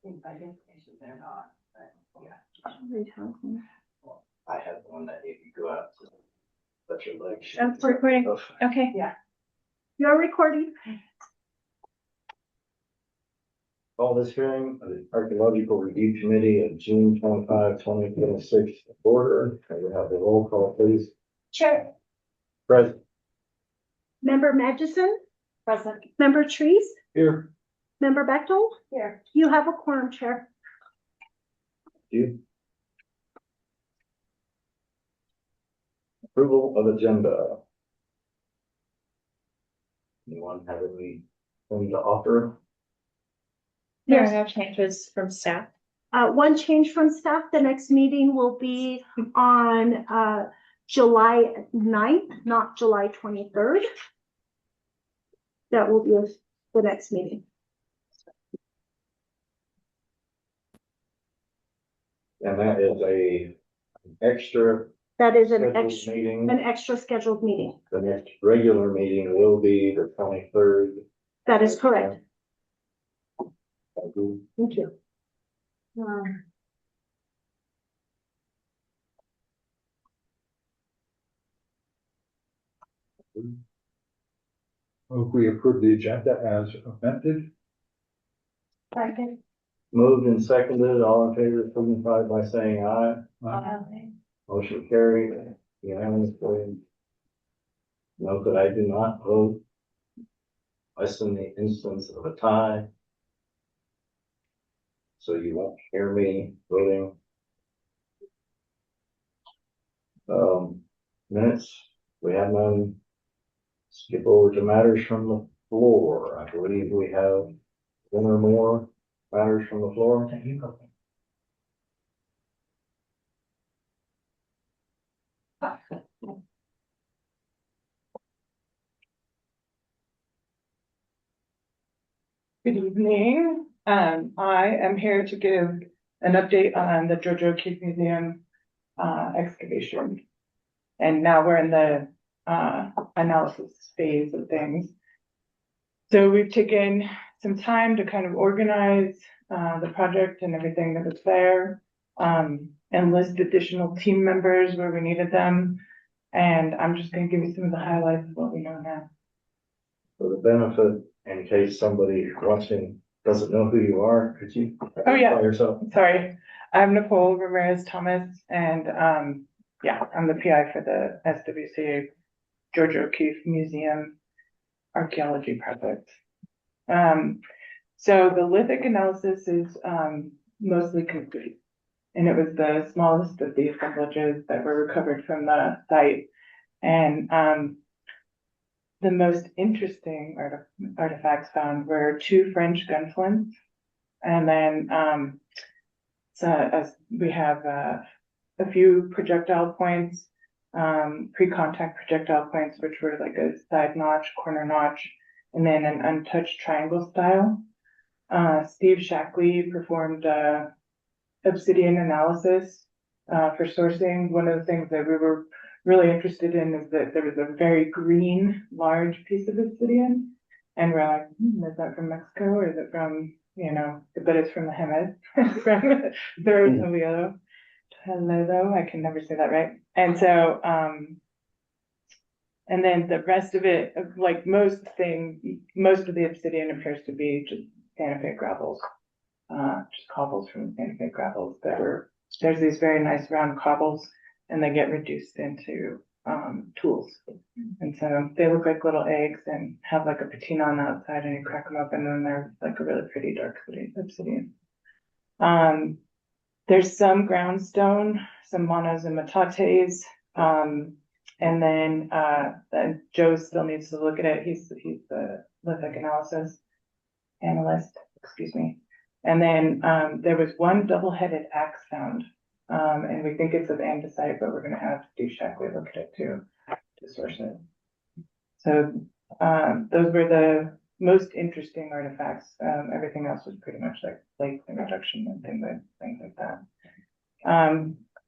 I think they're not, but yeah. I have one that if you go out to let your legs. That's recording. Okay. Yeah. You're recording. Call this hearing of the Archeological Review Committee of June 25, 2026 order. Can we have the roll call, please? Chair. Present. Member Magnuson. Present. Member Trees. Here. Member Bechtel. Here. You have a quorum, Chair. You. Approval of agenda. Anyone have anything to offer? There are no changes from staff. One change from staff, the next meeting will be on July 9th, not July 23rd. That will be the next meeting. And that is extra. That is scheduled meeting. an extra scheduled meeting. The next regular meeting will be the 23rd. That is correct. Thank you. Thank you. If we approve the agenda as amended. Okay. Moved and seconded, all in favor, signify by saying aye. Motion carried unanimously. Note that I do not vote unless in the instance of a tie. So you won't hear me voting. Minutes, we have none. Skip over to matters from the floor. I believe we have one or more matters from the floor. Good evening. I am here to give an update on the Georgia O'Keeffe Museum excavation. And now we're in the analysis phase of things. So we've taken some time to kind of organize the project and everything that was there, and list additional team members where we needed them. And I'm just going to give you some of the highlights of what we know now. For the benefit, in case somebody watching doesn't know who you are, could you identify yourself? Sorry, I'm Nicole Ramirez Thomas, and yeah, I'm the PI for the SWCA Georgia O'Keeffe Museum Archaeology Project. So the lithic analysis is mostly complete, and it was the smallest of the assemblages that were recovered from the site. And the most interesting artifacts found were 2 French gun flints, and then so as we have a few projectile points, pre-contact projectile points, which were like a side notch, corner notch, and then an untouched triangle style. Steve Shackley performed obsidian analysis for sourcing. One of the things that we were really interested in is that there was a very green, large piece of obsidian. And we're like, is that from Mexico, or is it from, but it's from the Hemed, from Toledo. I can never say that right. And so, and then the rest of it, like most of the obsidian appears to be just Santa Fe gravels, just cobbles from Santa Fe gravels there's these very nice round cobbles, and they get reduced into tools. And so they look like little eggs and have like a patina on the outside, and you crack them open, and then they're like a really pretty dark obsidian. There's some groundstone, some monos and metates, and then Joe still needs to look at it. He's the lithic analysis analyst, excuse me. And then there was one double-headed axe found, and we think it's of andesite, but we're going to have Steve Shackley look at it too to source it. So those were the most interesting artifacts. Everything else was pretty much like plate reduction and things like that.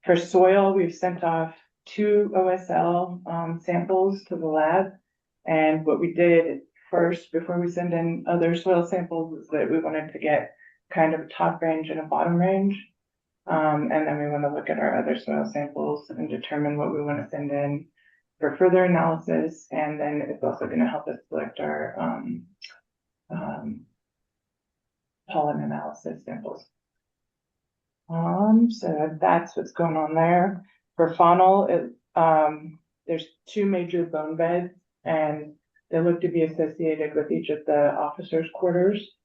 For soil, we've sent off 2 OSL samples to the lab, and what we did first, before we send in other soil samples, is that we wanted to get kind of a top range and a bottom range. And then we want to look at our other soil samples and determine what we want to send in for further analysis. And then it's also going to help us select our pollen analysis samples. So that's what's going on there. For faunal, there's two major bone beds, and they look to be associated with each of the officers' quarters.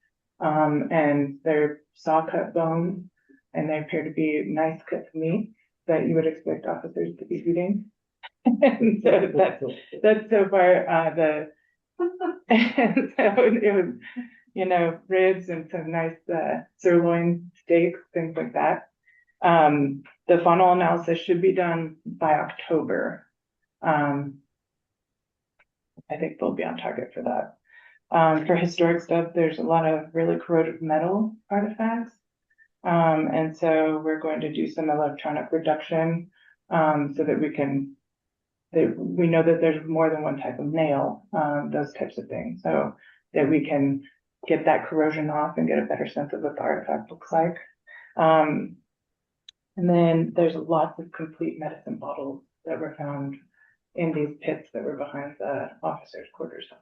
And they're saw cut bone, and they appear to be nice cut meat that you would expect officers to be eating. And so that's so far and so it was, you know, ribs and some nice sirloin steaks, things like that. The faunal analysis should be done by October. I think we'll be on target for that. For historic stuff, there's a lot of really corroded metal artifacts. And so we're going to do some electronic reduction, so that we know that there's more than one type of nail, those types of things, so that we can get that corrosion off and get a better sense of what the artifact looks like. And then there's lots of complete medicine bottles that were found in these pits that were behind the officers' quarters house.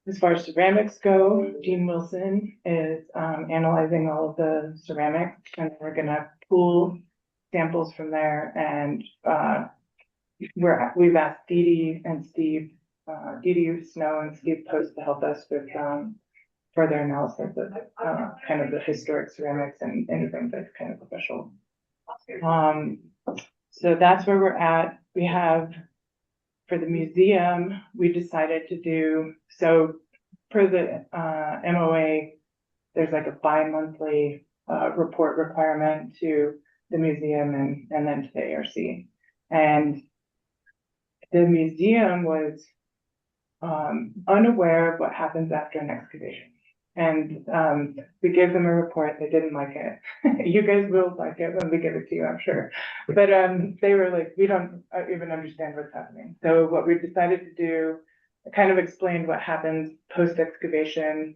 As far as ceramics go, Dean Wilson is analyzing all of the ceramics, and we're gonna pool samples from there. And we've asked Dee Dee and Steve, Dee Dee Snow and Steve Post to help us with further analysis of kind of the historic ceramics and anything that's kind of special. So that's where we're at. We have, for the museum, we decided to do, so for the MOA, there's like a bi-monthly report requirement to the museum and then to the ARC. And the museum was unaware of what happens after an excavation. And we gave them a report. They didn't like it. You guys will like it when we give it to you, I'm sure. But they were like, we don't even understand what's happening. So what we decided to do, kind of explained what happens post-excavation,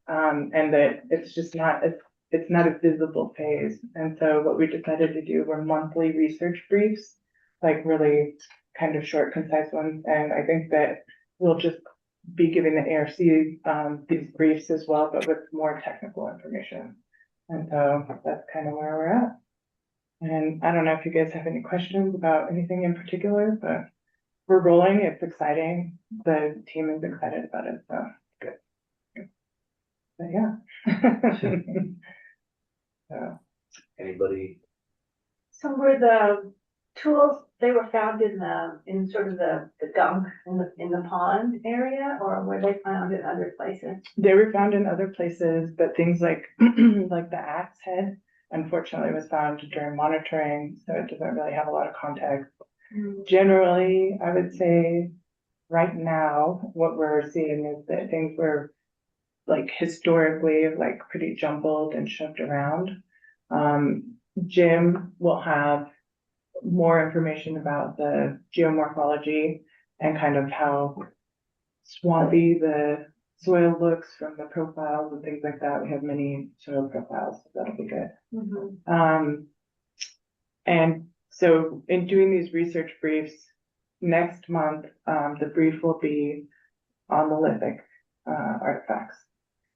and that it's just not, it's not a visible phase. And so what we decided to do were monthly research briefs, like really kind of short, concise ones. And I think that we'll just be giving the ARC these briefs as well, but with more technical information. And so that's kind of where we're at. And I don't know if you guys have any questions about anything in particular, but we're rolling. It's exciting. The team is excited about it. So good. But yeah. So. Anybody? So were the tools, they were found in sort of the gunk in the pond area, or were they found in other places? They were found in other places, but things like like the axe head, unfortunately, was found during monitoring, so it doesn't really have a lot of context. Generally, I would say right now, what we're seeing is that things were like historically like pretty jumbled and shoved around. Jim will have more information about the geomorphology and kind of how swampy the soil looks from the profiles and things like that. We have many soil profiles, so that'll be good. And so in doing these research briefs, next month, the brief will be on the lithic artifacts.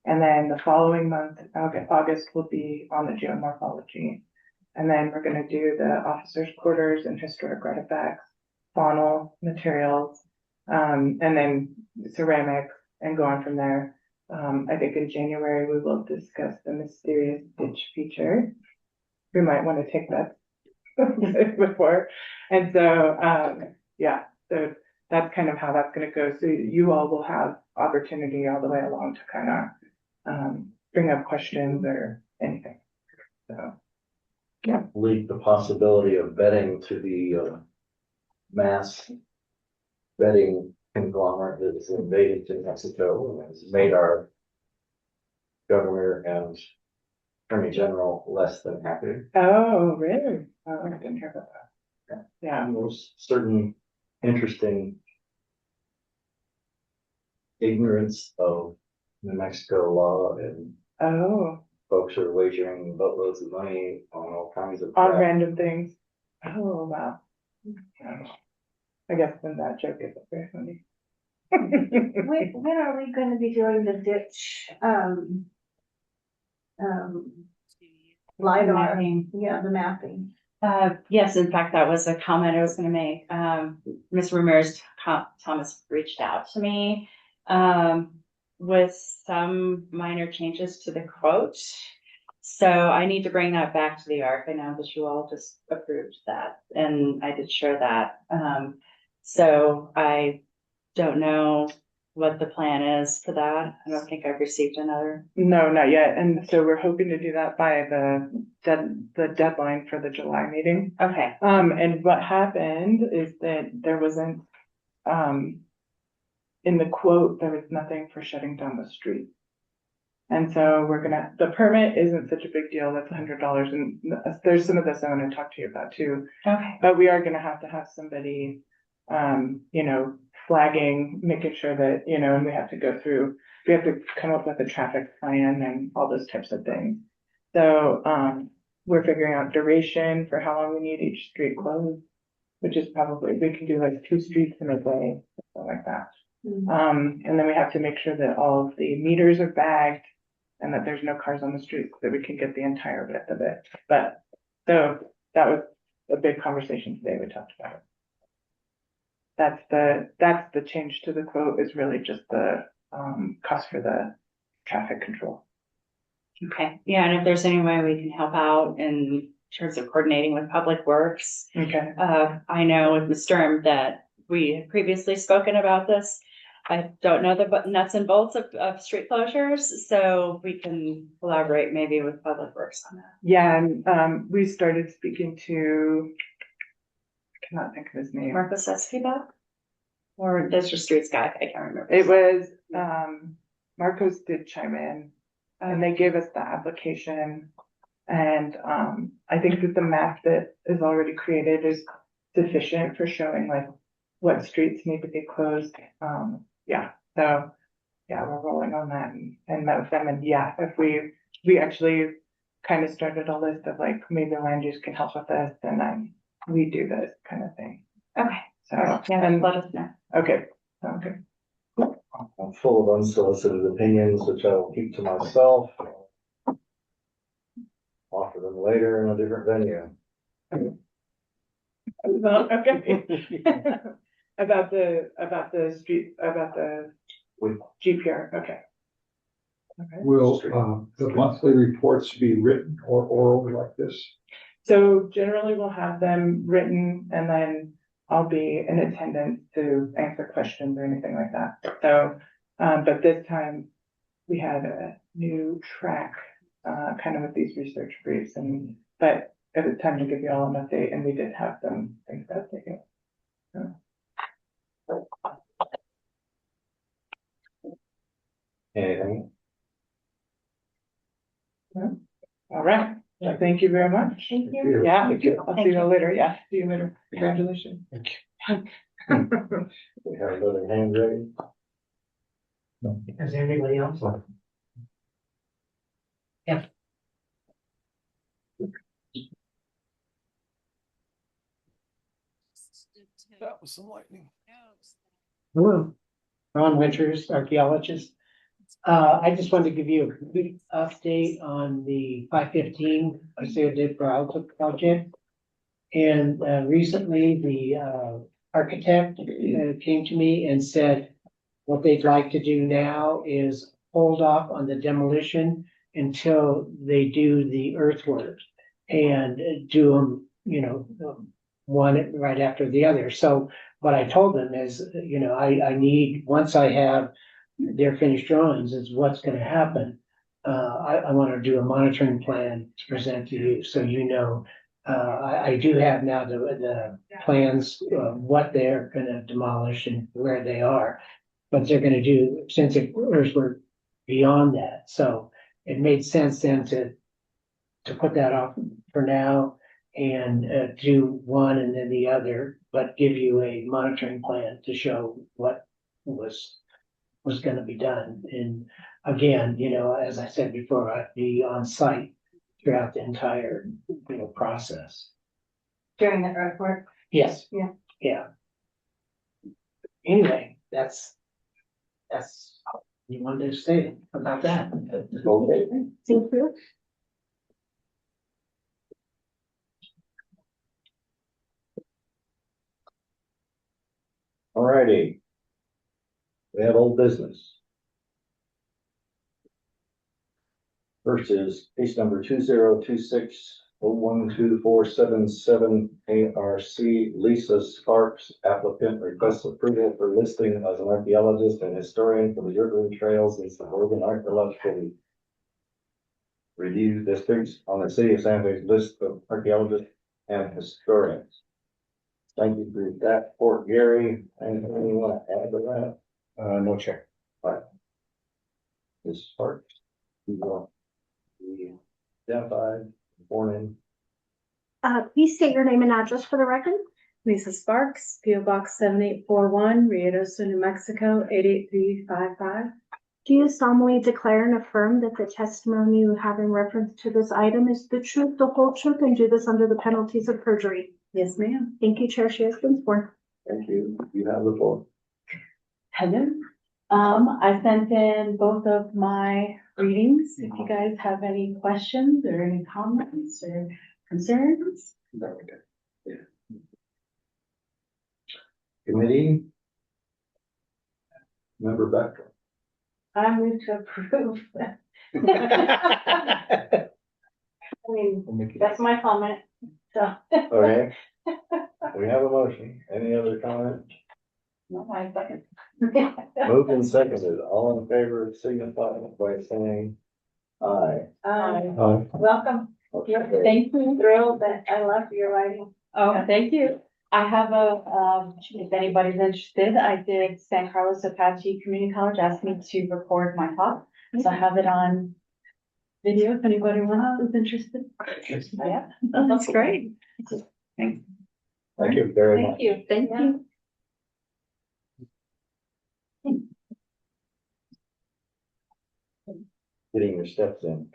And then the following month, August, will be on the geomorphology. And then we're going to do the officers' quarters and historic artifacts, faunal materials, and then ceramics, and go on from there. I think in January we will discuss the mysterious ditch feature. We might want to take that before. And so, yeah, so that's kind of how that's going to go. So you all will have opportunity all the way along to kind of bring up questions or anything. So. Yeah. Leak the possibility of betting to the mass betting conglomerate that is invaded to Mexico and has made our governor and attorney general less than happy. Oh, really? Oh, I didn't hear about that. Yeah. And there's certain interesting ignorance of New Mexico law, and Oh, folks are wagering boatloads of money on all kinds of on crap. random things. Oh, wow. I guess then that joke isn't very funny. When are we gonna be doing the ditch, LiDAR? Mapping. Yeah, the mapping. Yes, in fact, that was a comment I was gonna make. Ms. Ramirez Thomas reached out to me, with some minor changes to the quote. So I need to bring that back to the ARC. I know that you all just approved that, and I did share that. So I don't know what the plan is for that. I don't think I've received another. No, not yet. And so we're hoping to do that by the deadline for the July meeting. Okay, And what happened is that there wasn't, in the quote, there was nothing for shutting down the street. And so the permit isn't such a big deal. That's $100. And there's some of this I want to talk to you about too. okay. But we are gonna have to have somebody, flagging, making sure that, and we have to come up with a traffic plan and all those types of things. So, we're figuring out duration for how long we need each street closed, which is probably, we can do like 2 streets in a day, something like that. And then we have to make sure that all of the meters are bagged and that there's no cars on the street so that we can get the entire width of it. But, so that was a big conversation today. We talked about it. That's the change to the quote, is really just the, cost for the traffic control. Okay, yeah, and if there's any way we can help out in terms of coordinating with Public Works. Okay. I know with Ms. Sturm that we had previously spoken about this. I don't know the nuts and bolts of street closures, so we can collaborate maybe with Public Works on that. Yeah, and, we started speaking to, I cannot think of his name. Marcos Escobar? Or that's your streets guy, I can't remember. It was, Marcos did chime in and they gave us the application. And, I think that the map that is already created is sufficient for showing like what streets need to be closed. Yeah, so, yeah, we're rolling on that and met with them. And yeah, if we actually kind of started a list of like, maybe land use can help with this, and then we do this kind of thing. Okay, So, yeah, and, let us know. okay, okay. I'm full of unsolicited opinions, which I will keep to myself. Offer them later in a different venue. Well, okay. About the street, about the We- GPR, okay. Okay. Will, the monthly reports be written or oral like this? So generally we'll have them written and then I'll be in attendance to answer questions or anything like that. So, but this time we had a new track, kind of with these research briefs but it was time to give you all an update and we did have some things to update you. So. Anything? All right, well, thank you very much. Thank you. Yeah, Thank you. I'll see you later. Yeah, see you later. Congratulations. We have another hand raised. Is there anybody else? Yeah. That was some lightning. Hello, Ron Winters, archaeologist. I just wanted to give you a quick update on the 515 Paseo de Peralta project. And recently, the architect came to me and said what they'd like to do now is hold off on the demolition until they do the earthwork and do them, one right after the other. So what I told them is, I need, once I have their finished drawings, is what's gonna happen. I wanna do a monitoring plan to present to you, so I do have now the plans, what they're gonna demolish and where they are. But they're gonna do, since we're beyond that, so it made sense then to put that off for now and do one and then the other, but give you a monitoring plan to show what was was gonna be done. And again, as I said before, I'd be on site throughout the entire, process. During the earthwork. Yes. Yeah. Yeah. Anyway, that's all you wanted to say about that. Okay. Thank you. Alrighty. We have old business. First is case number 2026-012477 ARC Lisa Sparks, applicant requests approval for listing as an archaeologist and historian for the European Trails and Suburban Archaeological Review Districts on the City of San Jose list of archaeologists and historians. Thank you for that, Fort Gary. Anything you want to add to that? No, Chair. Ms. Sparks, you want to be identified, born in? Please state your name and address for the record. Lisa Sparks, PO Box 7841, Ruidoso, New Mexico 88355. Do you solemnly declare and affirm that the testimony you have in reference to this item is the truth, the whole truth, and do this under the penalties of perjury? Yes, ma'am. Thank you, Chair. She has been sworn. Thank you. You have the floor. Hello. I sent in both of my readings. If you guys have any questions or any comments or concerns. Committee? Member Becker. I move to approve. I mean, that's my comment, so. Okay. We have a motion. Any other comment? Not my second. Moved and seconded. All in favor, signify by saying aye. Aye. Welcome. Okay. Thank you. Thrilled that I love your writing. Oh, thank you. I have if anybody's interested, I did San Carlos Apache Community College asked me to record my talk. So I have it on video if anybody is interested. Yeah, that's great. Thanks. Thank you very much. Thank you. Thank you. Getting your steps in.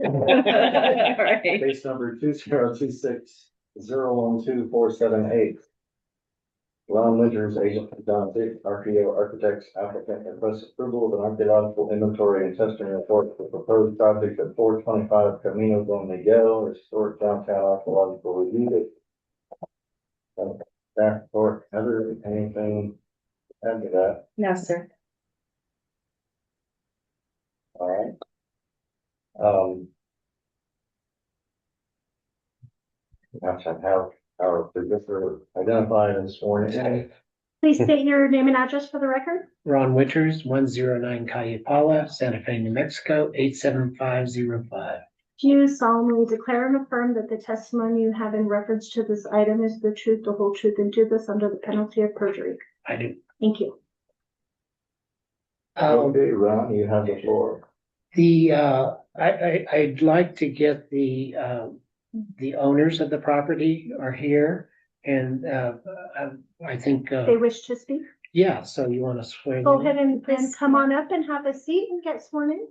All right. Case number 2026-012478. Ron Winters, agent for John Dick, RPO Architects, applicant requests approval of an archaeological inventory and testing report for proposed project at 425 Camino Don Miguel, historic downtown archaeological review. Staff report, Heather, anything to add to that? No, sir. All right. Gosh, I have our producer identified and sworn in. Please state your name and address for the record. Ron Winters, 109 Calle Paula, Santa Fe, New Mexico 87505. Do you solemnly declare and affirm that the testimony you have in reference to this item is the truth, the whole truth, and do this under the penalty of perjury? I do. Thank you. Okay, Ron, you have the floor. I'd like to get the owners of the property are here, and I think They wish to speak. yeah. So you want to swear? Go them in? ahead and come on up and have a seat and get sworn in.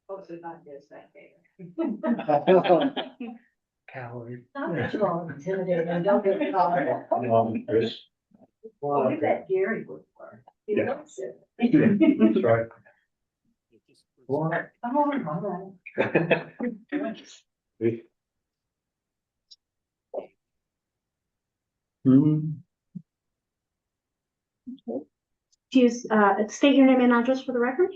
Hopefully not this, that Coward. Not that you're all intimidating, don't get caught. Chris. What did that Gary work for? He Yeah. loves it. That's right. Oh, all right. Do you state your name and address for the record?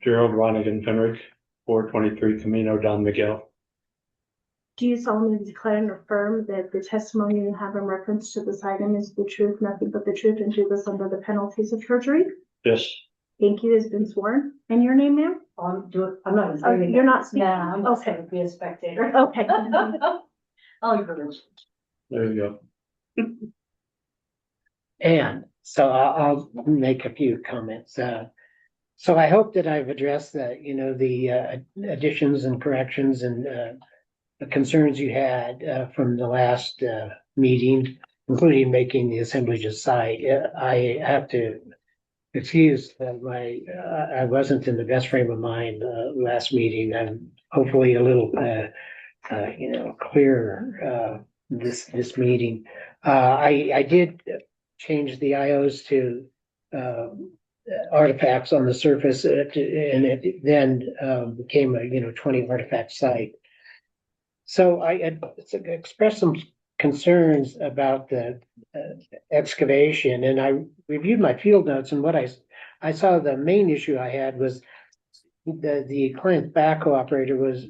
Gerald Ronigan Fenrick, 423 Camino Don Miguel. Do you solemnly declare and affirm that the testimony you have in reference to this item is the truth, nothing but the truth, and do this under the penalties of perjury? Yes. Thank you, has been sworn. And your name, ma'am? I'm not. Oh, you're not speaking? Nah, I'm just Okay. gonna be a spectator. Okay. I'll give it. There you go. And so I'll make a few comments. So I hope that I've addressed the additions and corrections and the concerns you had from the last meeting. including making the assemblage site. I have to excuse I wasn't in the best frame of mind, last meeting. I'm hopefully a little, clearer, this meeting. I did change the IOs to, artifacts on the surface, and it then, became a, 20 artifact site. So I had expressed some concerns about the excavation, and I reviewed my field notes, and what I saw the main issue I had was the client's backhoe operator was,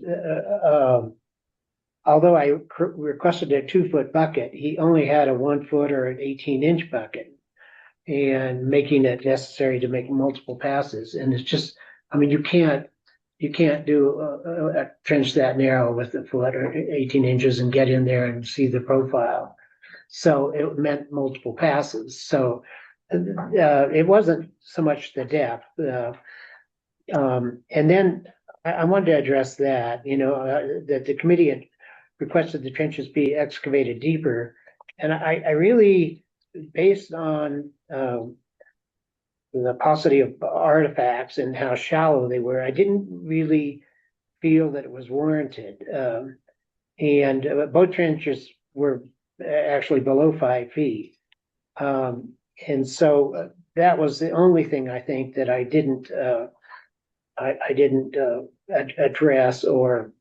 although I requested a 2-foot bucket, he only had a 1-foot or an 18-inch bucket, and making it necessary to make multiple passes. And it's just, I mean, you can't do a trench that narrow with a foot or 18 inches and get in there and see the profile. So it meant multiple passes. So it wasn't so much the depth. And then I wanted to address that, that the committee had requested the trenches be excavated deeper. And I really, based on the paucity of artifacts and how shallow they were, I didn't really feel that it was warranted. And both trenches were actually below 5 feet. And so that was the only thing I think that I didn't address, or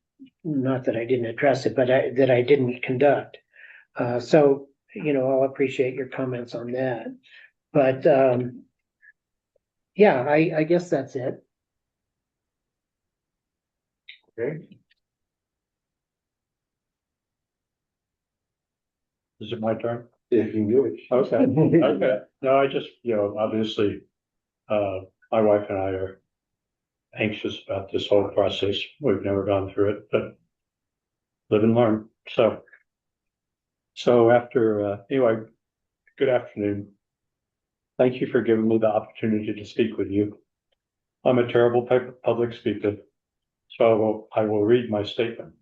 not that I didn't address it, but that I didn't conduct. So, I'll appreciate your comments on that. But yeah, I guess that's it. Okay. Is it my turn? If you wish. Okay, okay. No, I just, obviously, my wife and I are anxious about this whole process. We've never gone through it, but live and learn. So after, anyway, good afternoon. Thank you for giving me the opportunity to speak with you. I'm a terrible public speaker, so I will read my statement.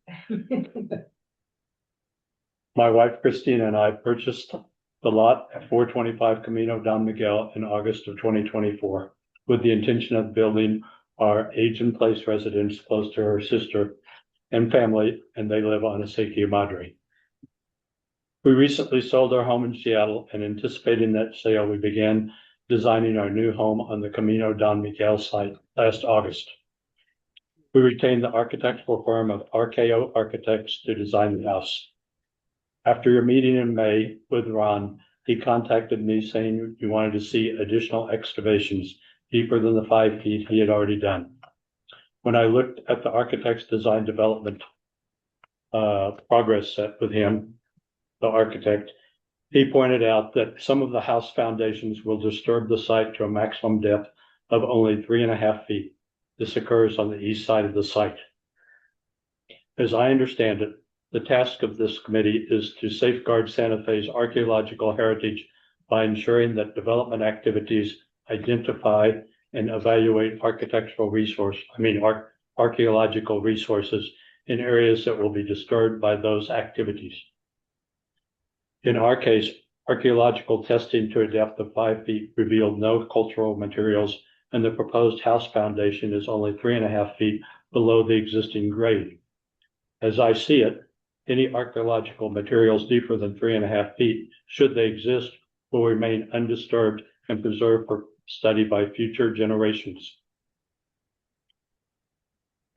My wife Christina and I purchased the lot at 425 Camino Don Miguel in August of 2024 with the intention of building our age-in-place residence close to her sister and family, and they live on Acequia Madre. We recently sold our home in Seattle, and anticipating that sale, we began designing our new home on the Camino Don Miguel site last August. We retained the architectural firm of RKO Architects to design the house. After your meeting in May with Ron, he contacted me saying he wanted to see additional excavations deeper than the 5 feet he had already done. When I looked at the architect's design development progress set with him, the architect, he pointed out that some of the house foundations will disturb the site to a maximum depth of only 3.5 feet. This occurs on the east side of the site. As I understand it, the task of this committee is to safeguard Santa Fe's archaeological heritage by ensuring that development activities identify and evaluate archaeological resources in areas that will be disturbed by those activities. In our case, archaeological testing to a depth of 5 feet revealed no cultural materials, and the proposed house foundation is only 3.5 feet below the existing grade. As I see it, any archaeological materials deeper than 3.5 feet, should they exist, will remain undisturbed and preserved for study by future generations.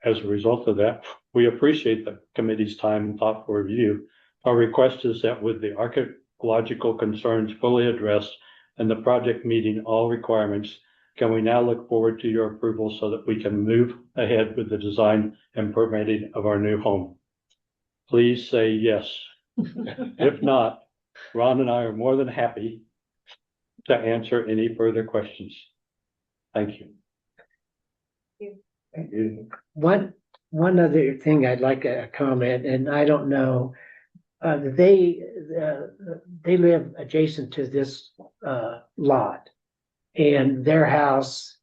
As a result of that, we appreciate the committee's time and thoughtful review. Our request is that with the archaeological concerns fully addressed and the project meeting all requirements, can we now look forward to your approval so that we can move ahead with the design and permitting of our new home? Please say yes. If not, Ron and I are more than happy to answer any further questions. Thank you. Thank you. One other thing I'd like a comment, and I don't know, they live adjacent to this lot, and their house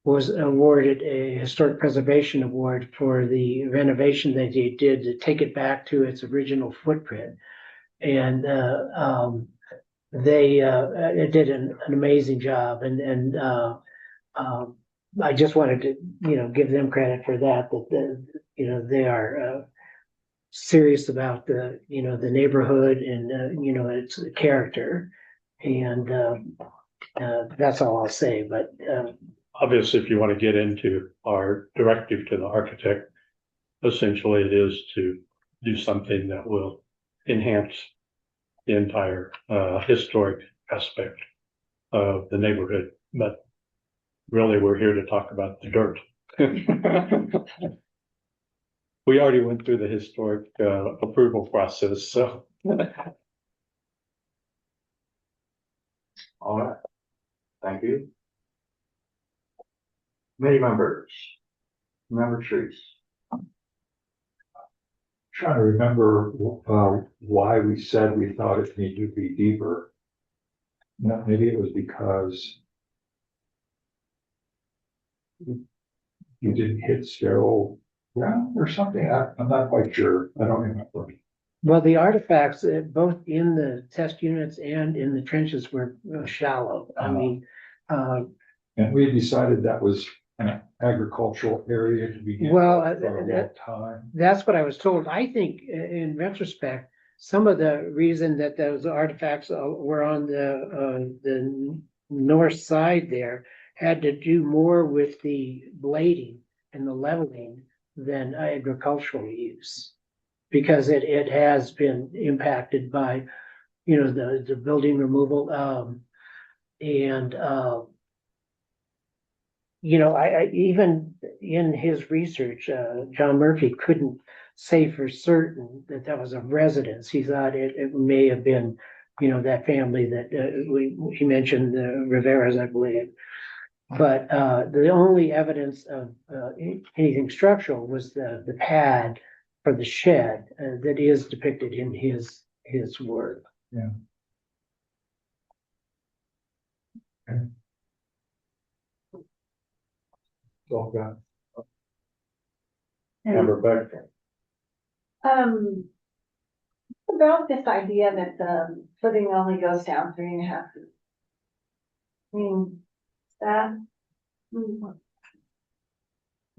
was awarded a historic preservation award for the renovation that they did to take it back to its original footprint. And they, did an amazing job I just wanted to, give them credit for that, they are, serious about the neighborhood and, its character. And, that's all I'll say, but, Obviously, if you want to get into our directive to the architect, essentially it is to do something that will enhance the entire historic aspect of the neighborhood. But really, we're here to talk about the dirt. We already went through the historic approval process, so. All right. Thank you. Committee members. Member trees. Trying to remember, why we said we thought it needed to be deeper. Maybe it was because you didn't hit sterile ground or something. I'm not quite sure. I don't remember. well, the artifacts, both in the test units and in the trenches were shallow. I mean, And we decided that was an agricultural area to begin Well, with for a long time. that's what I was told. I think in retrospect, some of the reason that those artifacts were on the north side there had to do more with the blading and the leveling than agricultural use. Because it has been impacted by, the building removal, and, I even in his research, John Murphy couldn't say for certain that that was a residence. He thought it may have been, that family that he mentioned, the Riveras, I believe. But the only evidence of anything structural was the pad for the shed that is depicted in his work. Yeah. It's all got. Member Becker. About this idea that the footing only goes down 3.5 feet. I mean, that, we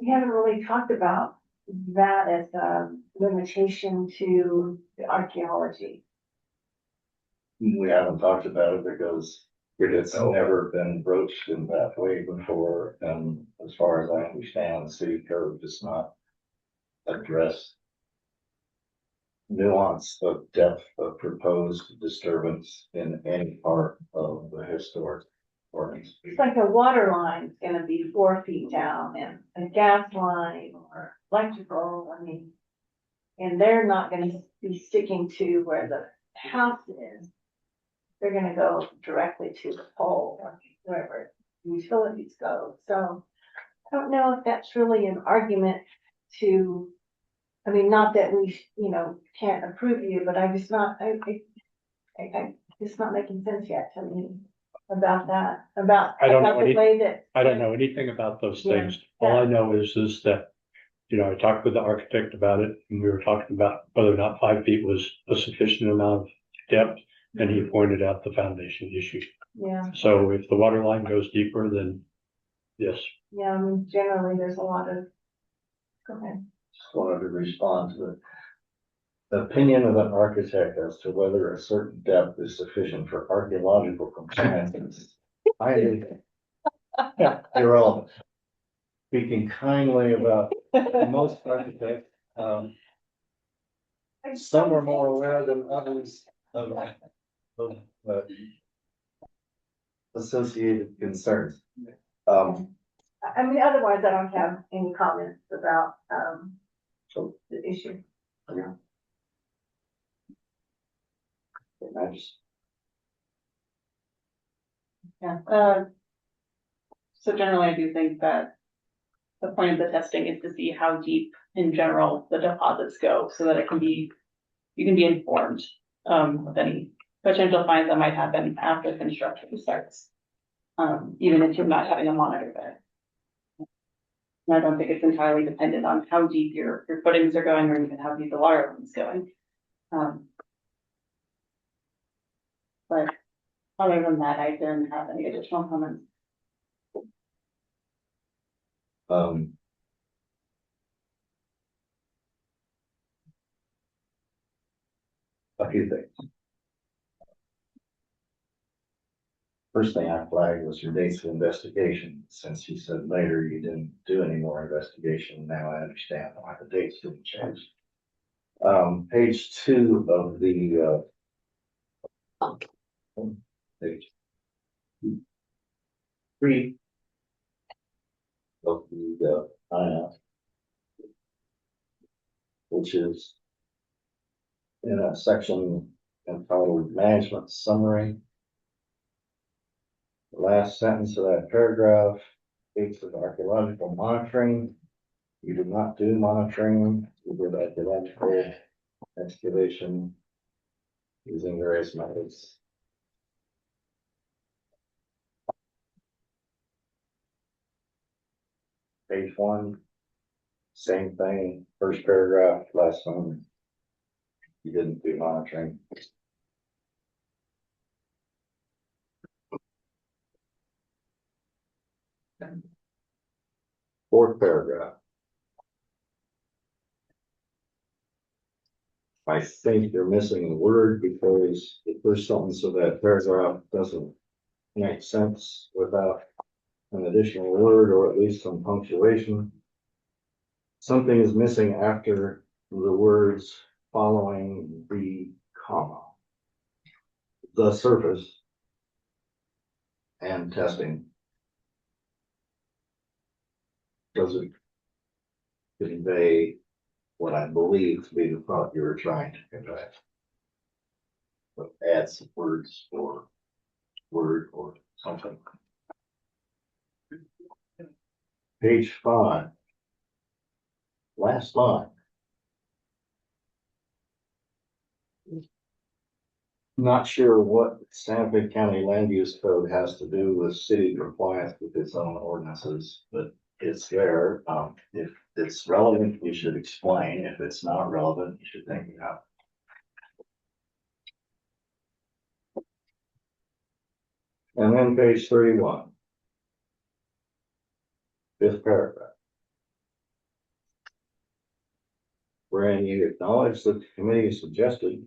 haven't really talked about that as a limitation to the archaeology. We haven't talked about it because it's never been broached in that way before, and as far as I understand, the city code does not address nuance of depth of proposed disturbance in any part of the historic ordinance. It's like a water line is gonna be 4 feet down and a gas line or electrical, I mean. And they're not gonna be sticking to where the house is. They're gonna go directly to the pole or wherever utilities go, so. I don't know if that's really an argument to, I mean, not that we, can't approve you, but I'm just not, it's not making sense yet to me about that, about I don't know the any- way that. I don't know anything about those Yeah, things. All I know is that, I talked with the architect about it, and we were talking about whether or not 5 feet was a sufficient amount of depth, and he pointed out the foundation issue. Yeah, So if the water line goes deeper, then yes. yeah, I mean, generally, there's a lot of. Go ahead. Just wanted to respond to the opinion of an architect as to whether a certain depth is sufficient for archaeological compliance. I irrelevant. Speaking kindly about most architects, some are more aware than others of associated concerns. I mean, otherwise, I don't have any comments about, the issue. I just Yeah, so generally, I do think that the point of the testing is to see how deep in general the deposits go, so that you can be informed, of any potential finds that might happen after construction starts. Even if you're not having a monitor there. And I don't think it's entirely dependent on how deep your footings are going or even how deep the water line is going. But Other than that, I didn't have any additional comments. Um. A few things. First thing I flagged was your dates of investigation. Since you said later you didn't do any more investigation, now I understand why the dates didn't change. Page 2 of the, page 3 of the, which is in a section entitled Management Summary. The last sentence of that paragraph speaks of archaeological monitoring. You did not do monitoring, you did archaeological excavation using various methods. Page 1, same thing, first paragraph, last one. You didn't do monitoring. Fourth paragraph. I think you're missing a word because the first sentence of that paragraph doesn't make sense without an additional word or at least some punctuation. Something is missing after the words following the comma. The surface and testing doesn't convey what I believe to be the thought you were trying to convey. But add some words or word or something. Page 5. Last line. Not sure what Santa Fe County Land Use Code has to do with city compliance with its own ordinances, but it's there. If it's relevant, you should explain. If it's not relevant, you should think it out. And then page 31. Fifth paragraph. Wherein you acknowledge that the committee suggested,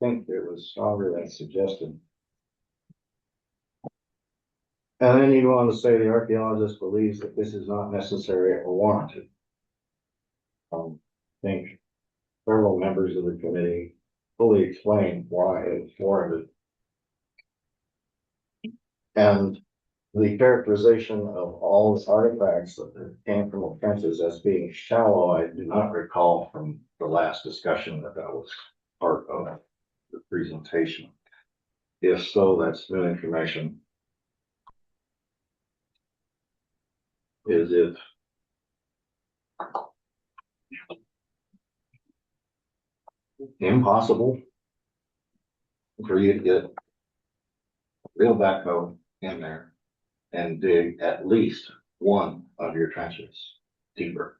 I think it was stronger than suggested. And then you go on to say the archaeologist believes that this is not necessary or warranted. I think several members of the committee fully explained why it's warranted. And the characterization of all the artifacts that came from the trenches as being shallow, I do not recall from the last discussion that was part of the presentation. If so, that's new information. Is it impossible for you to get a real backhoe in there and dig at least one of your trenches deeper?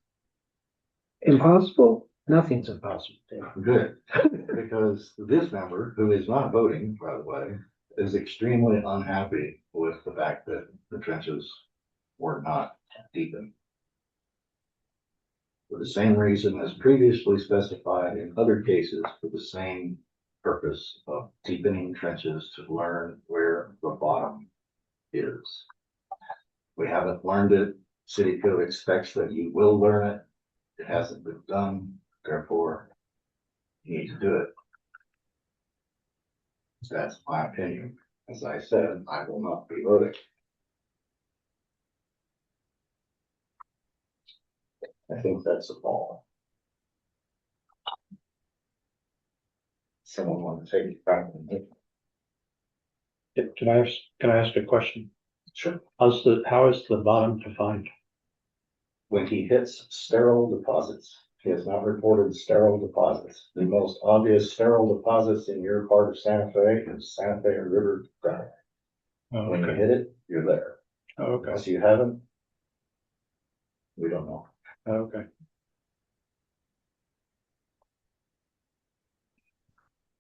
Impossible? Nothing's impossible. Good, because this member, who is not voting, by the way, is extremely unhappy with the fact that the trenches were not deepened. For the same reason as previously specified in other cases, for the same purpose of deepening trenches to learn where the bottom is. We haven't learned it. City code expects that you will learn it. It hasn't been done, therefore you need to do it. That's my opinion. As I said, I will not be voting. I think that's a ball. Someone want to take it back? Can I ask a question? Sure. How is the bottom defined? When he hits sterile deposits, he has not reported sterile deposits. The most obvious sterile deposits in your part of Santa Fe is Santa Fe River Drive. Oh, When you okay. hit it, you're there. Oh, okay. Unless you haven't, we don't know. Oh, okay.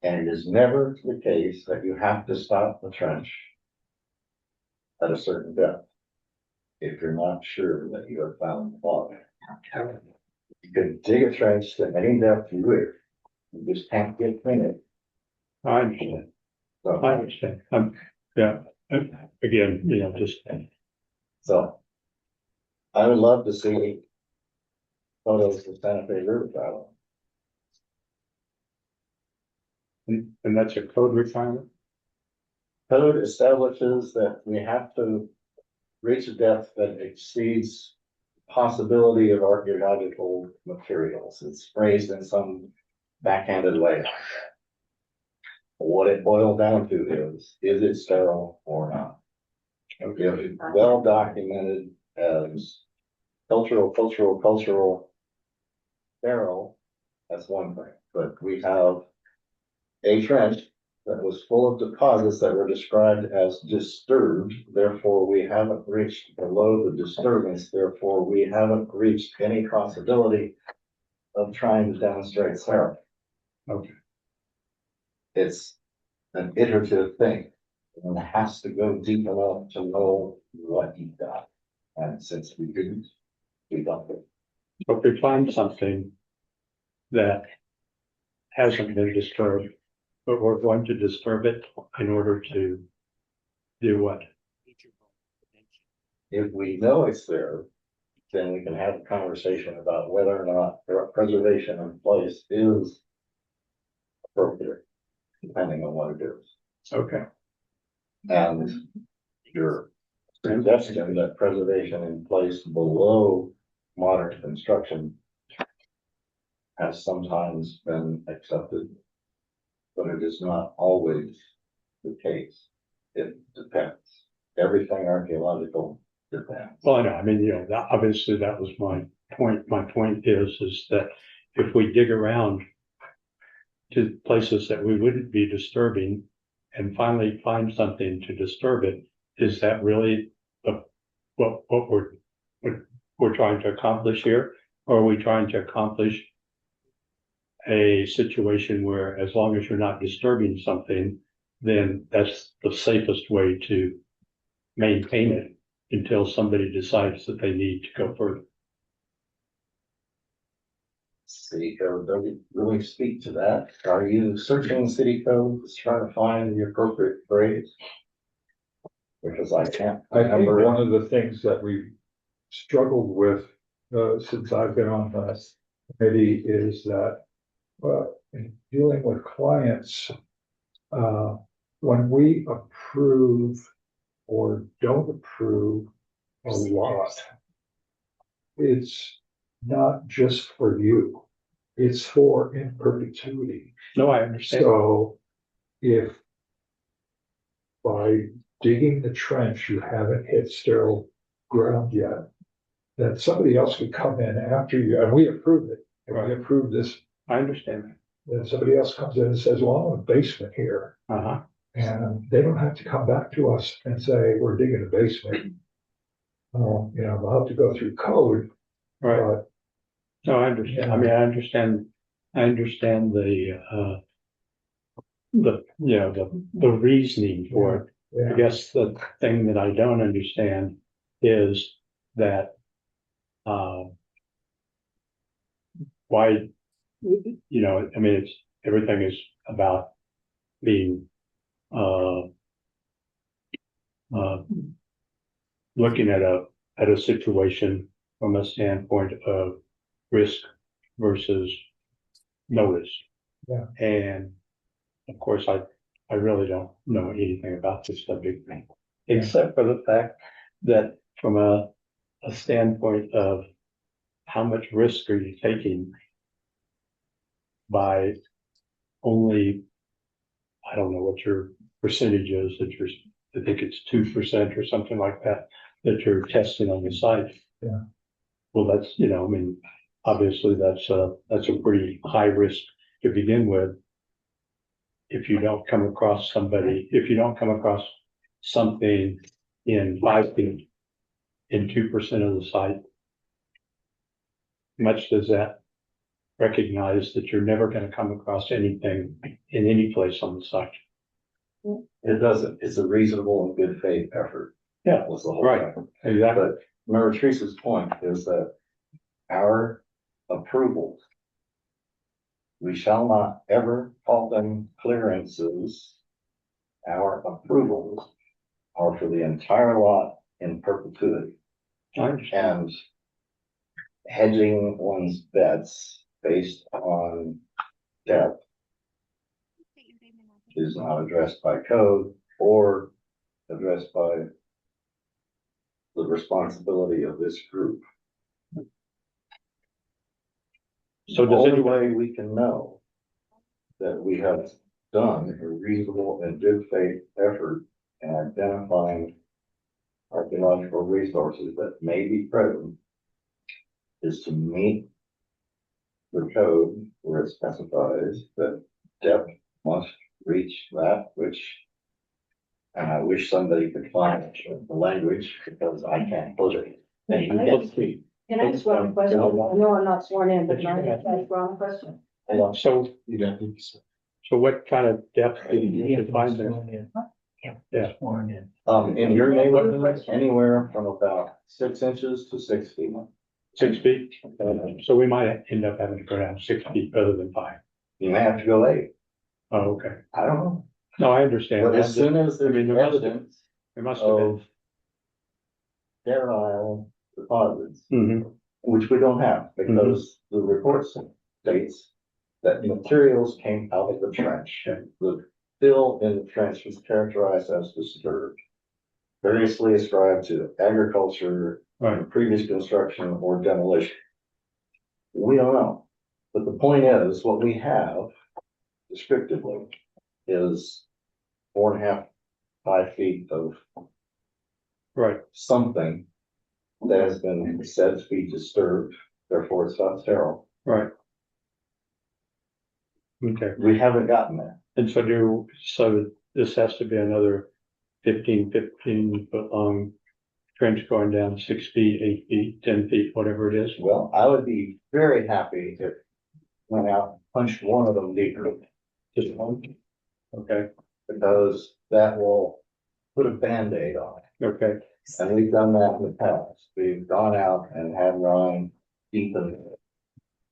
And it is never the case that you have to stop the trench at a certain depth if you're not sure that you have found the bottom. You can dig a trench to any depth you wish. You just can't get in it. I understand. So, I understand. Yeah, again, you know, just, so I would love to see photos of Santa Fe River Valley. and that's a code requirement. Code establishes that we have to reach a depth that exceeds possibility of archaeological materials. It's phrased in some backhanded way. What it boils down to is it sterile or not? If it's well documented as cultural sterile, that's one thing. But we have a trench that was full of deposits that were described as disturbed. Therefore, we haven't reached below the disturbance. Therefore, we haven't reached any possibility of trying to demonstrate sterile. Okay. It's an iterative thing. And it has to go deep enough to know what you got. And since we didn't, we dumped it. So if we find something that hasn't been disturbed, but we're going to disturb it in order to do what? If we know it's there, then we can have a conversation about whether or not preservation in place is appropriate, depending on what it is. Okay. And your suggestion that preservation in place below modern construction has sometimes been accepted, but it is not always the case. It depends. Everything archaeological depends. Well, I know, I mean, you know, that, obviously that was my point. My point is that if we dig around to places that we wouldn't be disturbing and finally find something to disturb it, is that really what we're trying to accomplish here? Or are we trying to accomplish a situation where as long as you're not disturbing something, then that's the safest way to maintain it until somebody decides that they need to go further? City code doesn't really speak to that. Are you searching city code to try to find the appropriate phrase? Because I can't I think remember. one of the things that we've struggled with, since I've been on the committee is that, in dealing with clients, when we approve or don't approve a lot, it's not just for you, it's for in perpetuity. No, I understand. So if by digging the trench, you haven't hit sterile ground yet, then somebody else could come in after you, and we approve it, and we approve this, I understand that. then somebody else comes in and says, well, I want a basement here. Uh-huh. And they don't have to come back to us and say, we're digging a basement. You know, they'll have to go through code, Right. but No, I understand. I mean, I understand the, you know, the reasoning for it. I yeah, guess the thing that I don't understand is that, why, you know, I mean, everything is about being, looking at a situation from a standpoint of risk versus notice. Yeah. And of course, I really don't know anything about this subject, except for the fact that from a standpoint of how much risk are you taking by only, I don't know what your percentage is, I think it's 2% or something like that you're testing on the site. Yeah. Well, that's, you know, I mean, obviously that's a pretty high risk to begin with. If you don't come across something in 5 feet in 2% of the site, much does that recognize that you're never gonna come across anything in any place on the site. It doesn't, it's a reasonable and good faith effort. Yeah, Was the whole right. thing. Exactly. But remember Teresa's point is that our approvals, we shall not ever call them clearances. Our approvals are for the entire lot in perpetuity. I understand. And hedging one's bets based on depth is not addressed by code or addressed by the responsibility of this group. So The does only anyone, way we can know that we have done a reasonable and good faith effort in identifying archaeological resources that may be present is to meet the code where it specifies that depth must reach that which, and I wish somebody could find the language because I can't put it. And you can see. Can I just run a question? I know I'm not sworn in, but can I just run a question? so, You don't think so. so what kind of depth did you define there? Yeah. In your neighborhood, anywhere from about 6 inches to 6 feet. 6 feet? So we might end up having to go down 6 feet rather than 5. You may have to go 8. Oh, okay. I don't know. No, I understand. But as soon as there's there must have- evidence It must have been. of sterile deposits, Mhm. which we don't have because the report states that materials came out of the trench. The fill in the trench was characterized as disturbed, variously ascribed to agriculture, Right. previous construction, or demolition. We don't know. But the point is, what we have descriptively is 4.5, 5 feet of Right. something that has been said to be disturbed, therefore it's not sterile. Right. Okay. We haven't gotten there. And so this has to be another 15 foot long trench going down 6 feet, 8 feet, 10 feet, whatever it is. Well, I would be very happy if went out and punched one of them deeper. Just one, Okay. because that will put a Band-Aid on it. Okay. And we've done that in the past. We've gone out and had Ryan deepen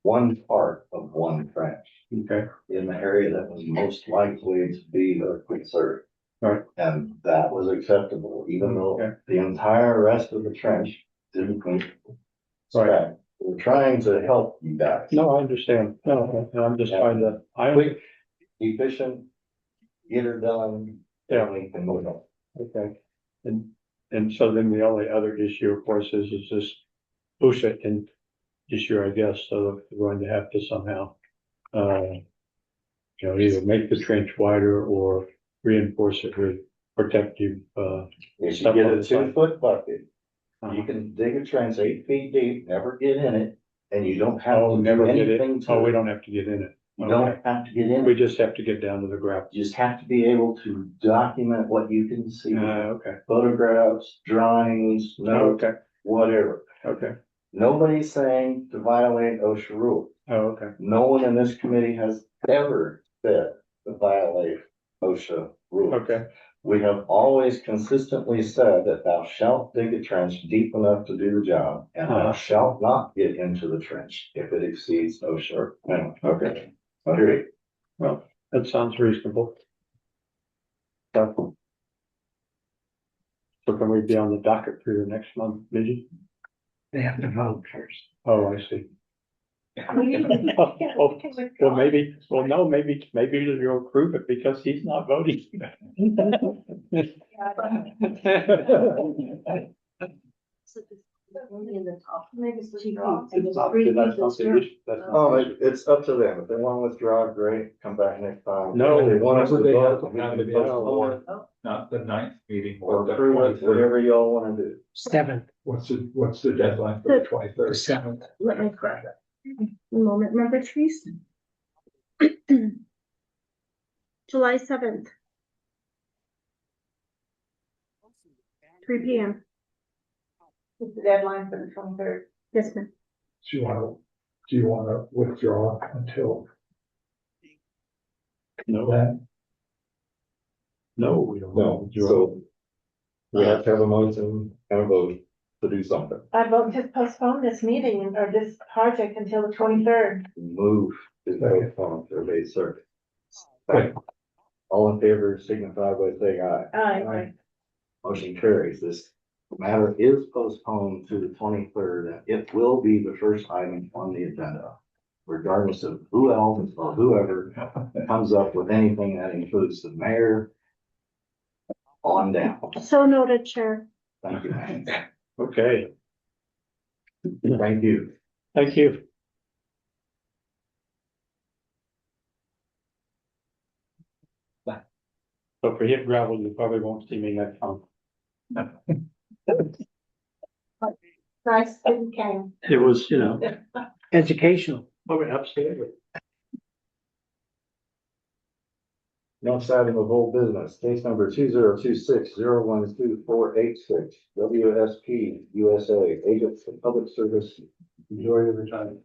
one part of one trench Okay. in the area that was most likely to be earthquake surge. Right. And that was acceptable, even though Okay. the entire rest of the trench didn't meet spec. We're trying to help you guys. No, I understand. No, I'm just trying to, Quick, efficient, get her done, then we can move on. Okay. And so then the only other issue, of course, is this OSHA and issue, I guess, so we're going to have to somehow, either make the trench wider or reinforce it with protective, If you stuff get on a the side. 2-foot bucket, you Uh-huh. can dig a trench 8 feet deep, never get in it, and you don't have Oh, to never do get it. anything Oh, we to it. don't have to get in it. You Okay. don't have to get in We it. just have to get down to the gravel. You just have to be able to document what you can see. Okay. Photographs, drawings, notes, Okay. whatever. Okay. Nobody's saying to violate OSHA rules. Oh, okay. No one in this committee has ever said to violate OSHA rules. Okay. We have always consistently said that thou shalt dig a trench deep enough to do the job, and thou shalt not get into the trench if it exceeds OSHA minimum. Okay. Period. Well, that sounds reasonable. So can we be on the docket for your next month meeting? They have to vote first. Oh, I see. Oh, well, maybe, no, maybe you'll approve it because he's not voting. Only in the top. Maybe it's the Oh, It's up to them. If they want to withdraw, great, come back next time. No. If they want us to They have vote, to we have can it postpone Not the 9th meeting or or the approve it, 23rd. whatever y'all want to do. 7th, What's the deadline for the 23rd? 7th. Let me grab it. One moment, remember, Trees? July 7th. 3 p.m. It's the deadline for the 23rd. Yes, ma'am. So you want do you want to withdraw until No, then? no, we don't. No, so we have to have a motion and a vote to do something. I vote to postpone this meeting or this project until the 23rd. Move to postpone to May third. All in favor signify by saying aye. Aye. Motion carries. This matter is postponed to the 23rd, and it will be the first item on the agenda, regardless of who else or whoever comes up with anything that includes the mayor on down. So noted, Chair. Thank you. Okay, Thank you. thank you. So for hit gravel, you probably won't see me next month. Nice, you came. It was, you know, Educational. oh, absolutely. Next item of old business, case number 2026-012-486, WSP USA, Agents for Public Service, majority of the time,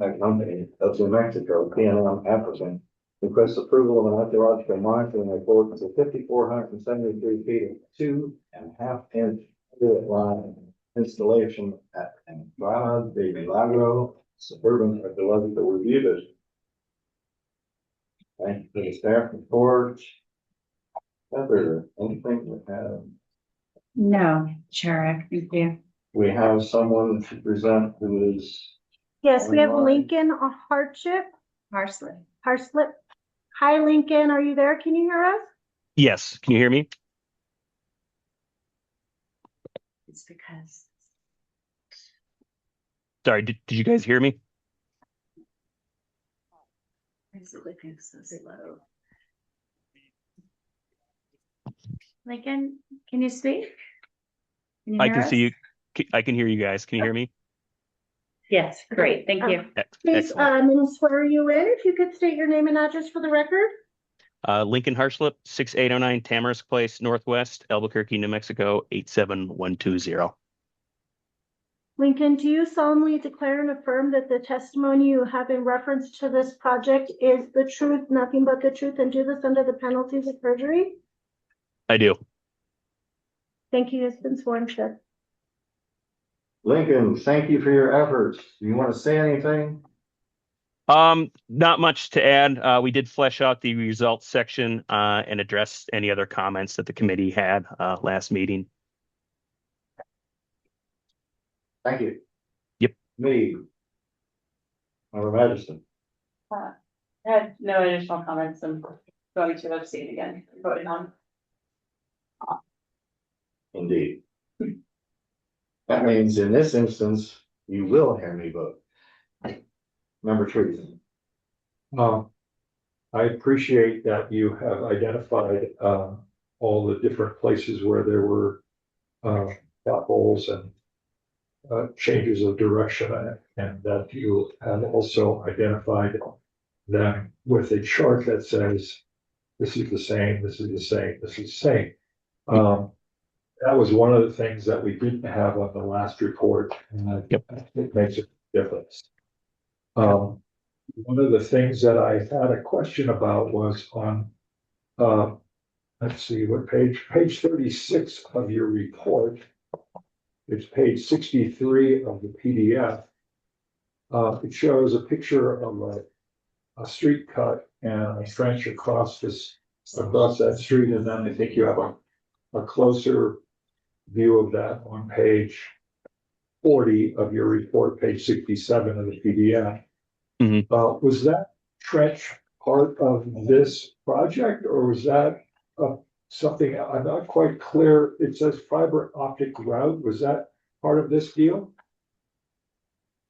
a company of New Mexico, PNM applicant, requests approval of an archaeological monitoring report to 5,473 feet of 2.5-inch conduit line installation at Entrada de Milagro, suburban archaeological review district. Thank you for the staff report. Heather, anything with that? No, Chair, thank you. We have someone to present who is, Yes, we have Online. Lincoln Hardship, Parsley. Harslip. Hi, Lincoln, are you there? Can you hear us? Yes, can you hear me? It's because. Sorry, did you guys hear me? Is it looking so slow? Lincoln, can you speak? I hear can us? see you. I can hear you guys. Can you hear me? Yes, great, thank you. Please, Excellent. I'm going to swear you in. If you could state your name and address for the record. Lincoln Harslip, 6809 Tamarisk Place, Northwest, Albuquerque, New Mexico, 87120. Lincoln, do you solemnly declare and affirm that the testimony you have in reference to this project is the truth, nothing but the truth, and do this under the penalties of perjury? I do. Thank you. It's been sworn, sir. Lincoln, thank you for your efforts. Do you want to say anything? Not much to add. We did flesh out the results section and address any other comments that the committee had last meeting. Thank you. Yep. Me. Member Madison. I had no additional comments and going to abstain again, voting on. Indeed. That means in this instance, you will hear me vote. Member Trees. I appreciate that you have identified, all the different places where there were, potholes and changes of direction, and that you have also identified them with a chart that says, this is the same, this is the same, this is the same. That was one of the things that we didn't have on the last report, and Yep. it makes a difference. One of the things that I had a question about was on, let's see, what page 36 of your report. It's page 63 of the PDF. It shows a picture of a street cut and a trench across that street, and then I think you have a closer view of that on page 40 of your report, page 67 of the PDF. Mhm. Was that trench part of this project, or was that something, I'm not quite clear. It says fiber optic route. Was that part of this deal?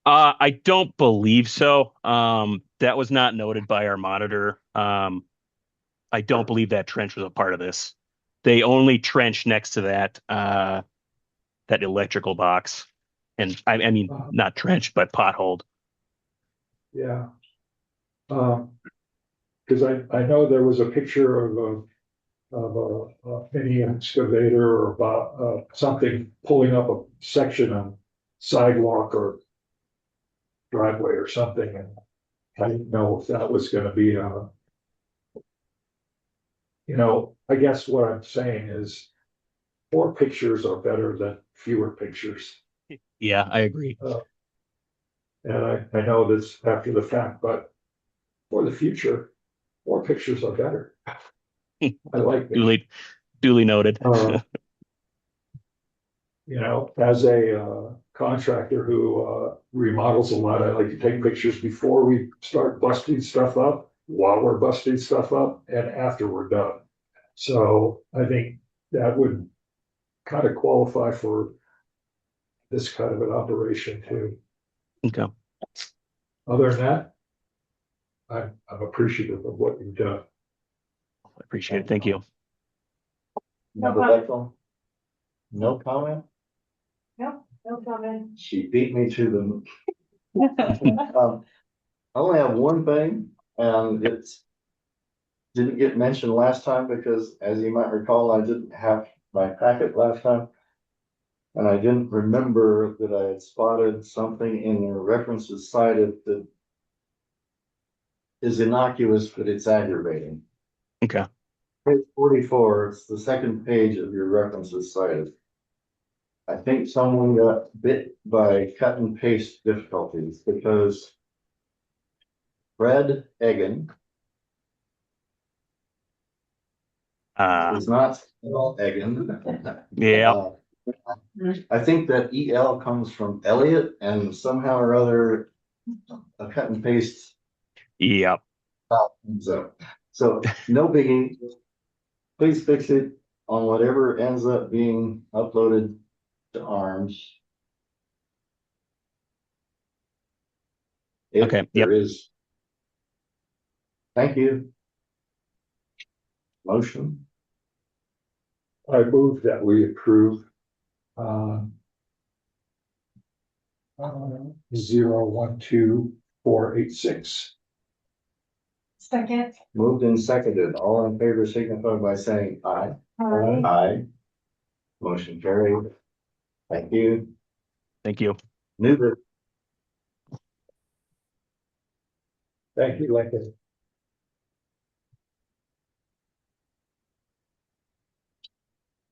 I don't believe so. That was not noted by our monitor. I don't believe that trench was a part of this. They only trench next to that electrical box, and I mean not trench, but potholed. Yeah. Because I know there was a picture of a mini excavator or about something pulling up a section of sidewalk or driveway or something, and I didn't know if that was gonna be I guess what I'm saying is more pictures are better than fewer pictures. Yeah, I agree. And I know this after the fact, but for the future, more pictures are better. I like it. Duly noted. As a contractor who remodels a lot, I like to take pictures before we start busting stuff up, while we're busting stuff up, and after we're done. So I think that would kind of qualify for this kind of an operation too. Okay. Other than that, I'm appreciative of what you've done. I appreciate it. Thank you. Member Bechtel? No comment? No comment. She beat me to the. I only have one thing, and it's didn't get mentioned last time because, as you might recall, I didn't have my packet last time. And I didn't remember that I had spotted something in your references cited that is innocuous, but it's aggravating. Okay. Page 44, it's the second page of your references cited. I think someone got bit by cut and paste difficulties because Fred Egan is not Egan. Yeah. I think that EL comes from Elliot, and somehow or other a cut and paste. Yep. So no biggie. Please fix it on whatever ends up being uploaded to ARMS. If Okay, there is. Thank you. Motion. I move that we approve 012486. Second. Moved and seconded. All in favor signify by saying aye. Aye. Aye. Motion carried. Thank you. Thank you. New business. Thank you, Lincoln.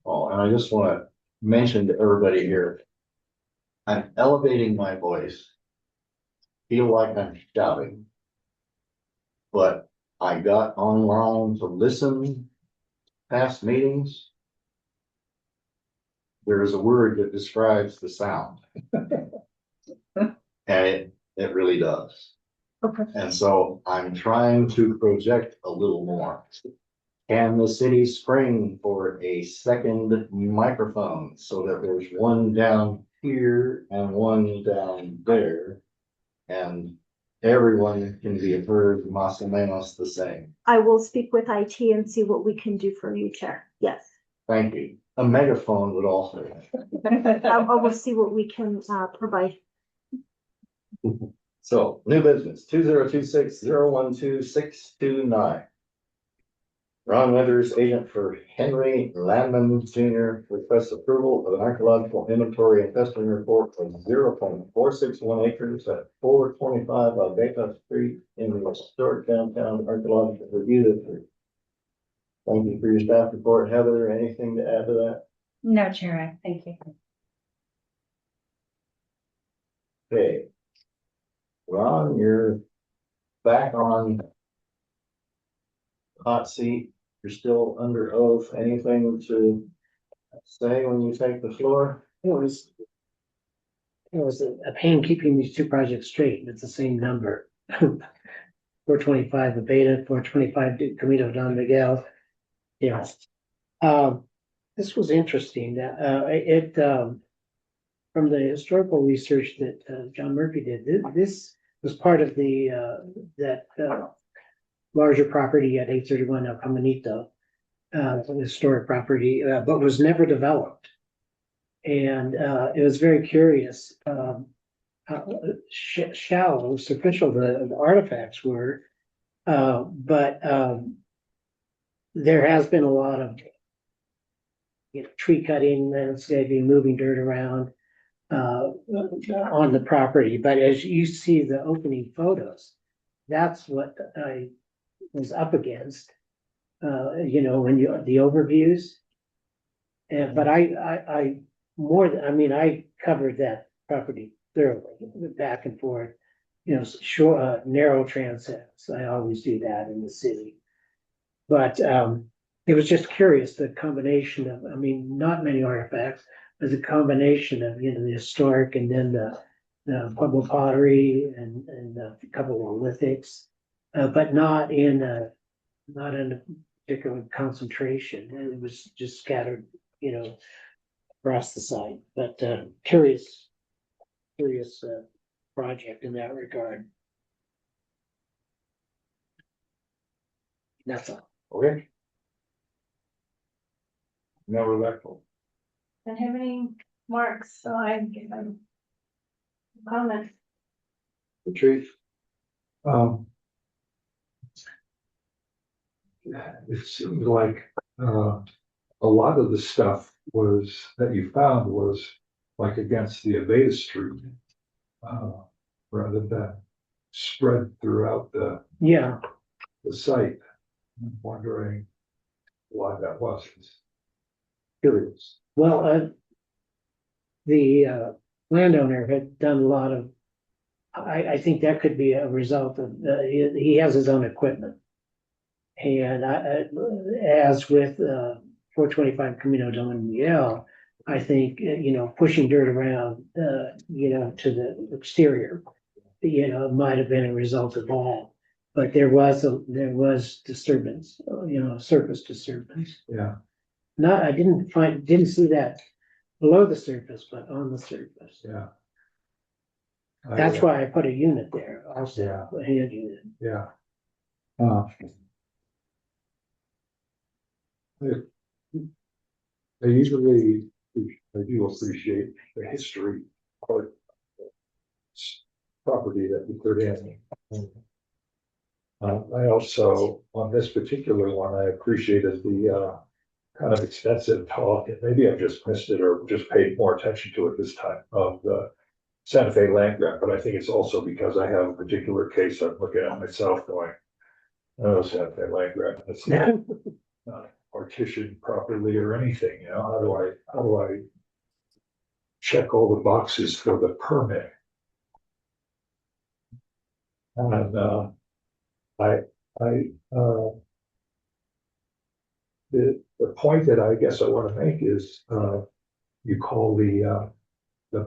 Oh, and I just want to mention to everybody here, I'm elevating my voice. Feel like I'm shouting. But I got online to listen past meetings. There is a word that describes the sound. And it really does. Okay. And so I'm trying to project a little more. Can the city spring for a second microphone so that there's one down here and one down there? And everyone can be heard más o menos the same. I will speak with IT and see what we can do for you, Chair. Yes. Thank you. A megaphone would also. I will see what we can provide. So, new business, 2026-012-629. Ron Winters, agent for Henry Landman Jr., requests approval of an archaeological inventory and testing report of 0.461 acres at 425 Algeta Street in the historic downtown archaeological review district. Thank you for your staff report. Heather, anything to add to that? No, Chair, thank you. Okay. Ron, you're back on hot seat. You're still under oath. Anything to say when you take the floor? It was a pain keeping these two projects straight. It's the same number. 425 the Beta, 425 Camino Don Miguel. Yeah. This was interesting. From the historical research that John Murphy did, this was part of the larger property at 831 El Caminito, historic property, but was never developed. And it was very curious how shallow, superficial the artifacts were, but there has been a lot of tree cutting, landscaping, moving dirt around. on the property, but as you see the opening photos, that's what I was up against. When the overviews. But I I covered that property thoroughly, back and forth. Narrow transects. I always do that in the city. But it was just curious, the combination of, not many artifacts, but the combination of, the historic and then the Pueblo pottery and a couple of lithics, but not in a particular concentration. It was just scattered, across the site, but curious project in that regard. That's all. Okay. Now we're back. Don't have any marks, so I give them comments. Retreat. It seems like, a lot of the stuff that you found was like against the Aveda Street. Rather than spread throughout the site. I'm wondering why that was. Curious. Well, the landowner had done a lot of, I think that could be a result of, he has his own equipment. And as with 425 Camino Don Miguel, I think, pushing dirt around, to the exterior, might have been a result of that. But there was disturbance, surface disturbance. Yeah. I didn't see that below the surface, but on the surface. Yeah. That's why I put a unit there, also, a hand unit. Yeah. I do appreciate the history part of property that you put in. I also, on this particular one, I appreciated the kind of extensive talk, and maybe I've just missed it or just paid more attention to it this time, of the Santa Fe land grant, but I think it's also because I have a particular case I'm looking at myself going, oh, Santa Fe land grant, it's not partitioned properly or anything, how do I check all the boxes for the permit? And the point that I guess I want to make is, you call the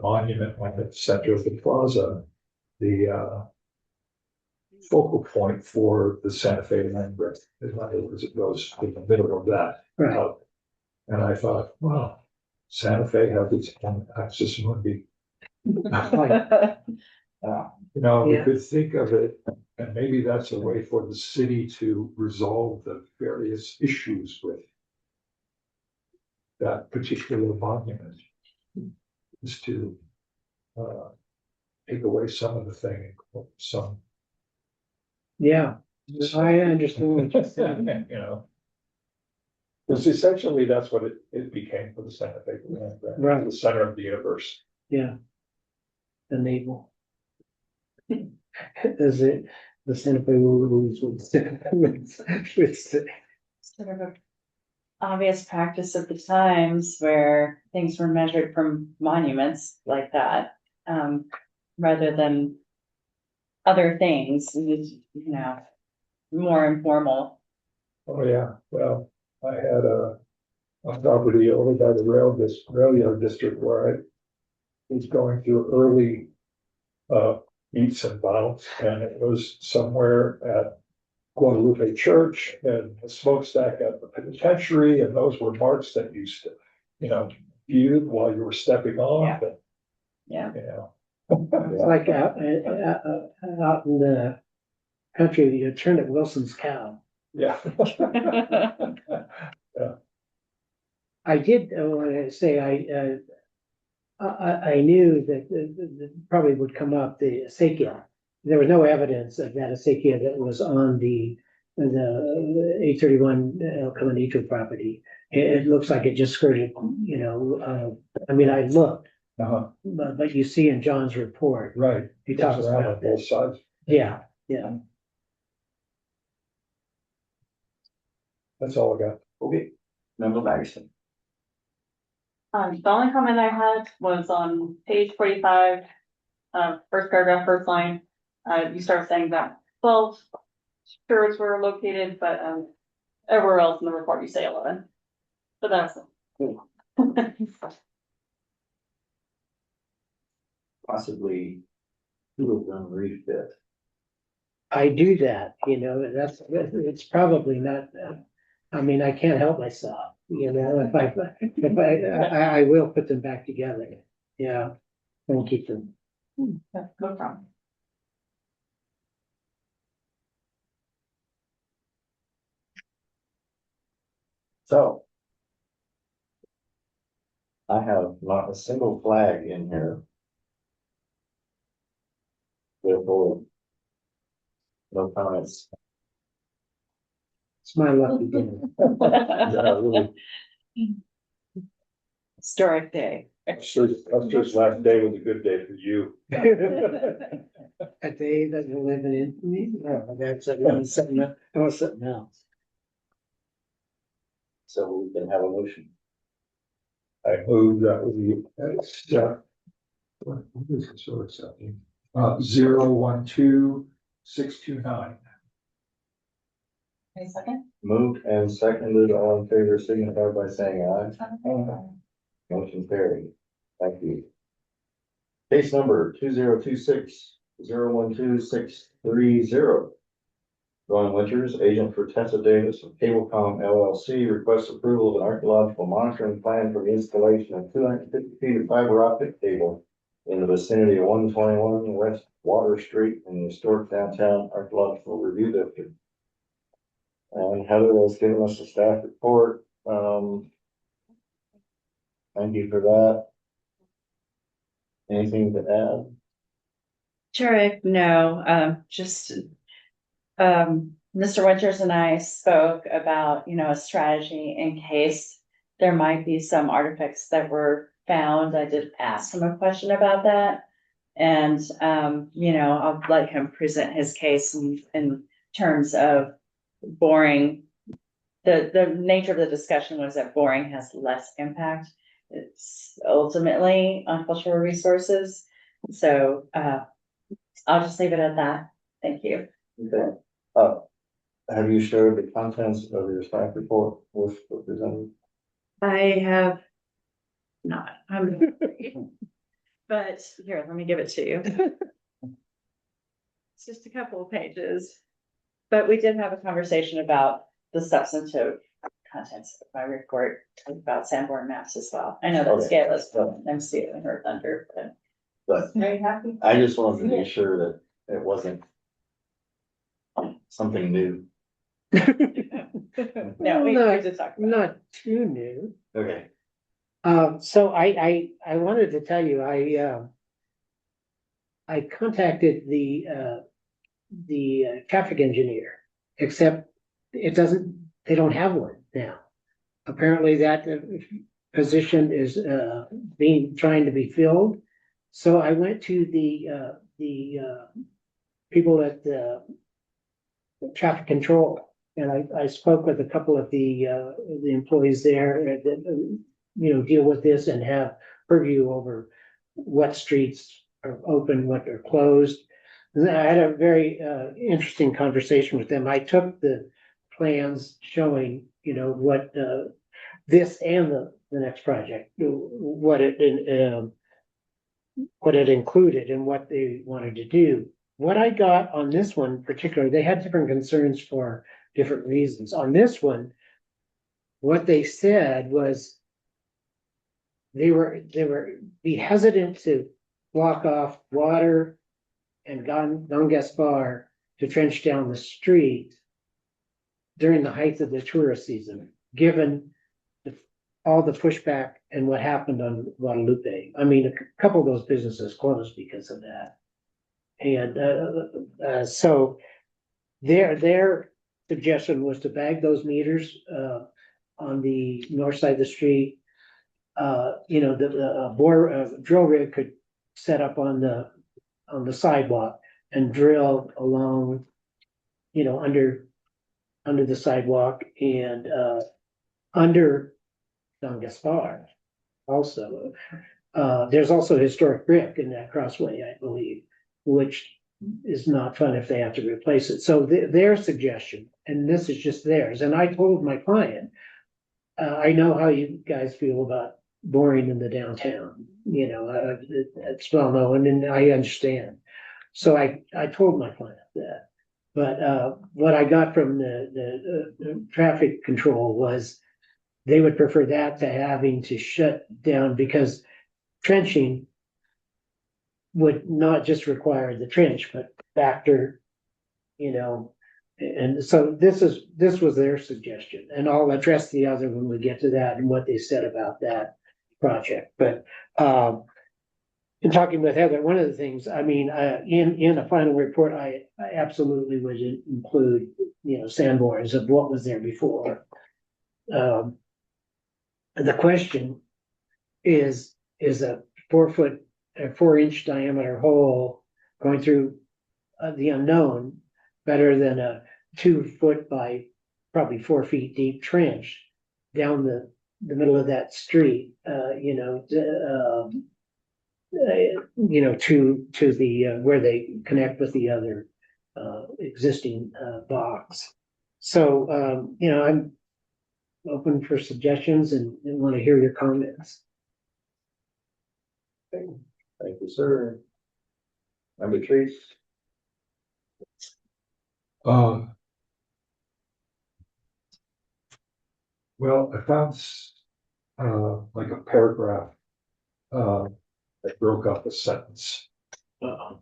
monument on the center of the plaza the focal point for the Santa Fe land grant. In other words, it goes in the middle of that. Right. And I thought, well, Santa Fe has its own axis mundi. We could think of it, and maybe that's a way for the city to resolve the various issues with that particular monument, is to take away some of the thing, some. Yeah, I understand what you're saying. Because essentially that's what it became for the Santa Fe land grant, Right. the center of the universe. Yeah. The navel. Is it the Santa Fe rules with Sort of a obvious practice of the times where things were measured from monuments like that, rather than other things, more informal. Oh, yeah, well, I had a property over by the rail yard district where I was going through early meets and bounds, and it was somewhere at Guadalupe Church and a smokestack at the penitentiary, and those were marks that used to, viewed while you were stepping off. Yeah. It's like out in the country, you turn at Wilson's cow. Yeah. I did want to say, I knew that probably would come up the acequia. There was no evidence of that acequia that was on the 831 El Caminito property. It looks like it just skirted, I looked, but you see in John's report, Right. he talks Goes around about on both this. sides. Yeah, yeah. That's all I got. Okay, Member Magnuson. The only comment I had was on page 45, first paragraph, first line. You start saying that 12 stores were located, but, everywhere else in the report you say 11. But that's. Possibly two of them refit. I do that, it's probably not, I mean, I can't help myself, I will put them back together. Yeah, and keep them. No problem. So. I have not a single flag in here. Therefore. No comments. It's my lucky day. Yeah, really. Historic day. Esther's last day was a good day for you. A day that you're living in me, no, that's something else. So we can have a motion. I move that we accept. What is it, so accepting? 012629. Any second? Moved and seconded, all in favor, signify by saying aye. Motion carried. Thank you. Case number 2026-012-630. Ron Winters, agent for Tessa Davis of Cablecom LLC, requests approval of an archaeological monitoring plan for the installation of 250 feet of fiber optic cable in the vicinity of 121 West Water Street in the historic downtown archaeological review district. And Heather has given us a staff report. Thank you for that. Anything to add? Sure, no, Mr. Winters and I spoke about, a strategy in case there might be some artifacts that were found. I did ask him a question about that. And, I'll let him present his case in terms of boring. The nature of the discussion was that boring has less impact. It's ultimately on cultural resources. So, I'll just leave it at that. Thank you. Okay. Have you shared the contents of your staff report with the presenter? I have not, but here, let me give it to you. It's just a couple of pages, but we did have a conversation about the substantive contents of my report about Sanborn maps as well. I know that Okay. scale is, I'm stealing her thunder, But Very happy. I just wanted to be sure that it wasn't something new. no, we did talk about it. Not too new. Okay. So I wanted to tell you, I contacted the traffic engineer, except they don't have one now. Apparently that position is trying to be filled. So I went to the people at the traffic control, and I spoke with a couple of the employees there that deal with this and have purview over what streets are open, what are closed. And I had a very interesting conversation with them. I took the plans showing, what this and the next project, what it included and what they wanted to do. What I got on this one particularly, they had different concerns for different reasons. On this one, what they said was they were be hesitant to block off water and Don Gaspar to trench down the street during the height of the tourist season, given all the pushback and what happened on Guadalupe. I mean, a couple of those businesses closed because of that. And so their suggestion was to bag those meters on the north side of the street, the drill rig could set up on the sidewalk and drill along, under the sidewalk and, under Don Gaspar also. There's also historic brick in that crossway, I believe, which is not fun if they have to replace it. So their suggestion, and this is just theirs, and I told my client, I know how you guys feel about boring in the downtown, it's well known and I understand. So I told my client that. But what I got from the traffic control was they would prefer that to having to shut down because trenching would not just require the trench, but factor, and so this was their suggestion, and I'll address the other when we get to that and what they said about that project. But in talking with Heather, one of the things, in a final report, I absolutely would include, sandbars of what was there before. The question is a 4-inch diameter hole going through the unknown better than a 2 foot by probably 4 feet deep trench down the middle of that street, to the where they connect with the other existing box. So I'm open for suggestions and want to hear your comments. Thank you, sir. Member Trees? Well, I found, like a paragraph, that broke up a sentence on,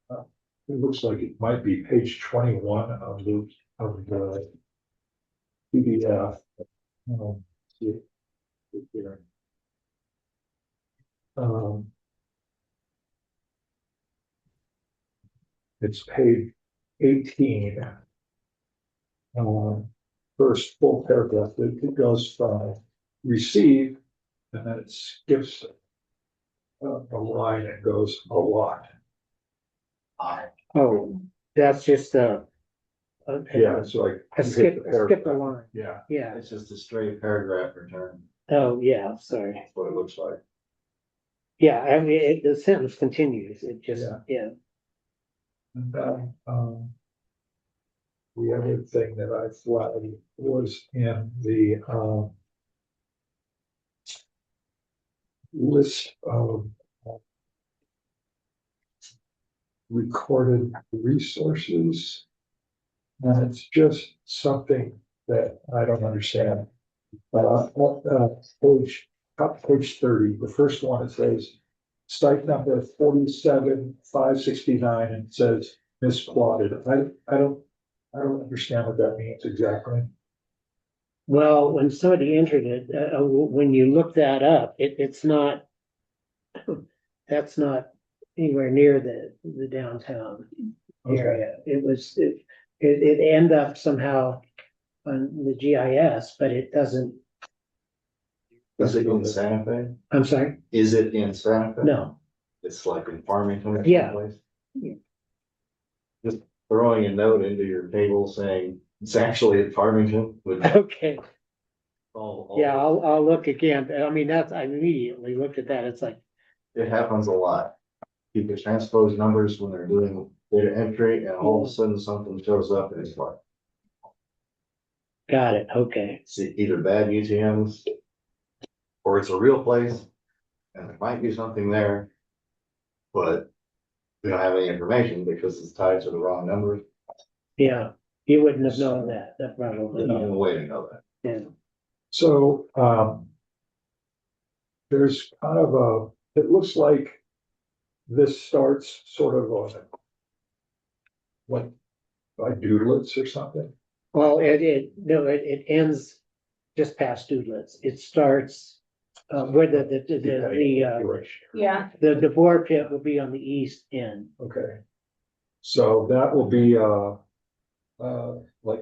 it looks like it might be page 21 of the PDF. See it here. It's page 18. First full paragraph, it goes from receive, and then it skips a line and goes a lot. Oh, that's just Yeah, it's like. skip the line. Yeah, Yeah. It's just a straight paragraph return. Oh, yeah, sorry. That's what it looks like. Yeah, the sentence continues. It just, yeah. and then, the other thing that I flagged was in the, list of recorded resources. And it's just something that I don't understand. Page 30, the first one, it says site number 47,569, and it says misplotted. I don't understand what that means exactly. Well, when somebody entered it, when you look that up, it's not, that's not anywhere near the downtown area. It ended up somehow on the GIS, but it doesn't. Is it in Santa Fe? I'm sorry? Is it in Santa Fe? No. It's like in Farmington or Yeah. someplace? Just throwing a note into your table saying it's actually at Farmington with Okay. all. Yeah, I'll look again. I immediately looked at that. It's like, It happens a lot. People transpose numbers when they're doing data entry and all of a sudden something shows up and it's like, got it. Okay. it's either bad UTMs or it's a real place and there might be something there, but we don't have any information because it's tied to the wrong number. Yeah. You wouldn't have known that. That probably. There's no way to know that. Yeah. So, there's kind of it looks like this starts sort of on like by Doodlets or something. Well, it ends just past Doodlets. It starts where Yeah. the bore pit will be on the east end. Okay. So that will be like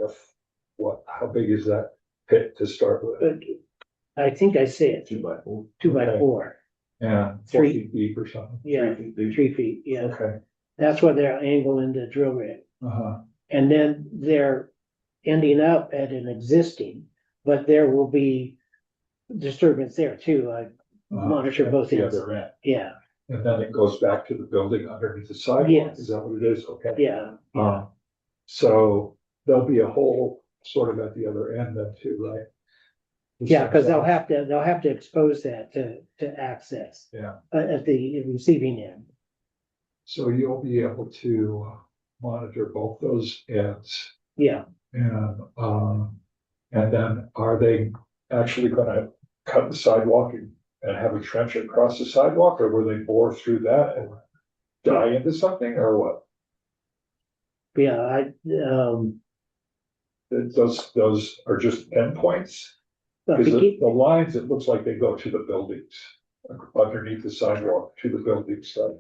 how big is that pit to start with? But I think I say it, 2x4. 2x4, Yeah, 4 Three. feet deep or something? yeah, 3 feet deep. 3 feet, yeah. Okay, That's what they're angling the drill rig. uh-huh, And then they're ending up at an existing, but there will be disturbance there too. I monitor At both the ends. other end, Yeah, and then it goes back to the building underneath the sidewalk, Yes. is that what it is? Okay. yeah, yeah. So there'll be a hole sort of at the other end then too, right? Yeah, because they'll have to expose that to access Yeah, at the receiving end. so you'll be able to monitor both those ends. Yeah, And then are they actually gonna cut the sidewalk and have a trench across the sidewalk, or will they bore through that and die into something, or what? yeah, Those are just endpoints? but Because to keep- the lines, it looks like they go to the buildings, underneath the sidewalk to the building side,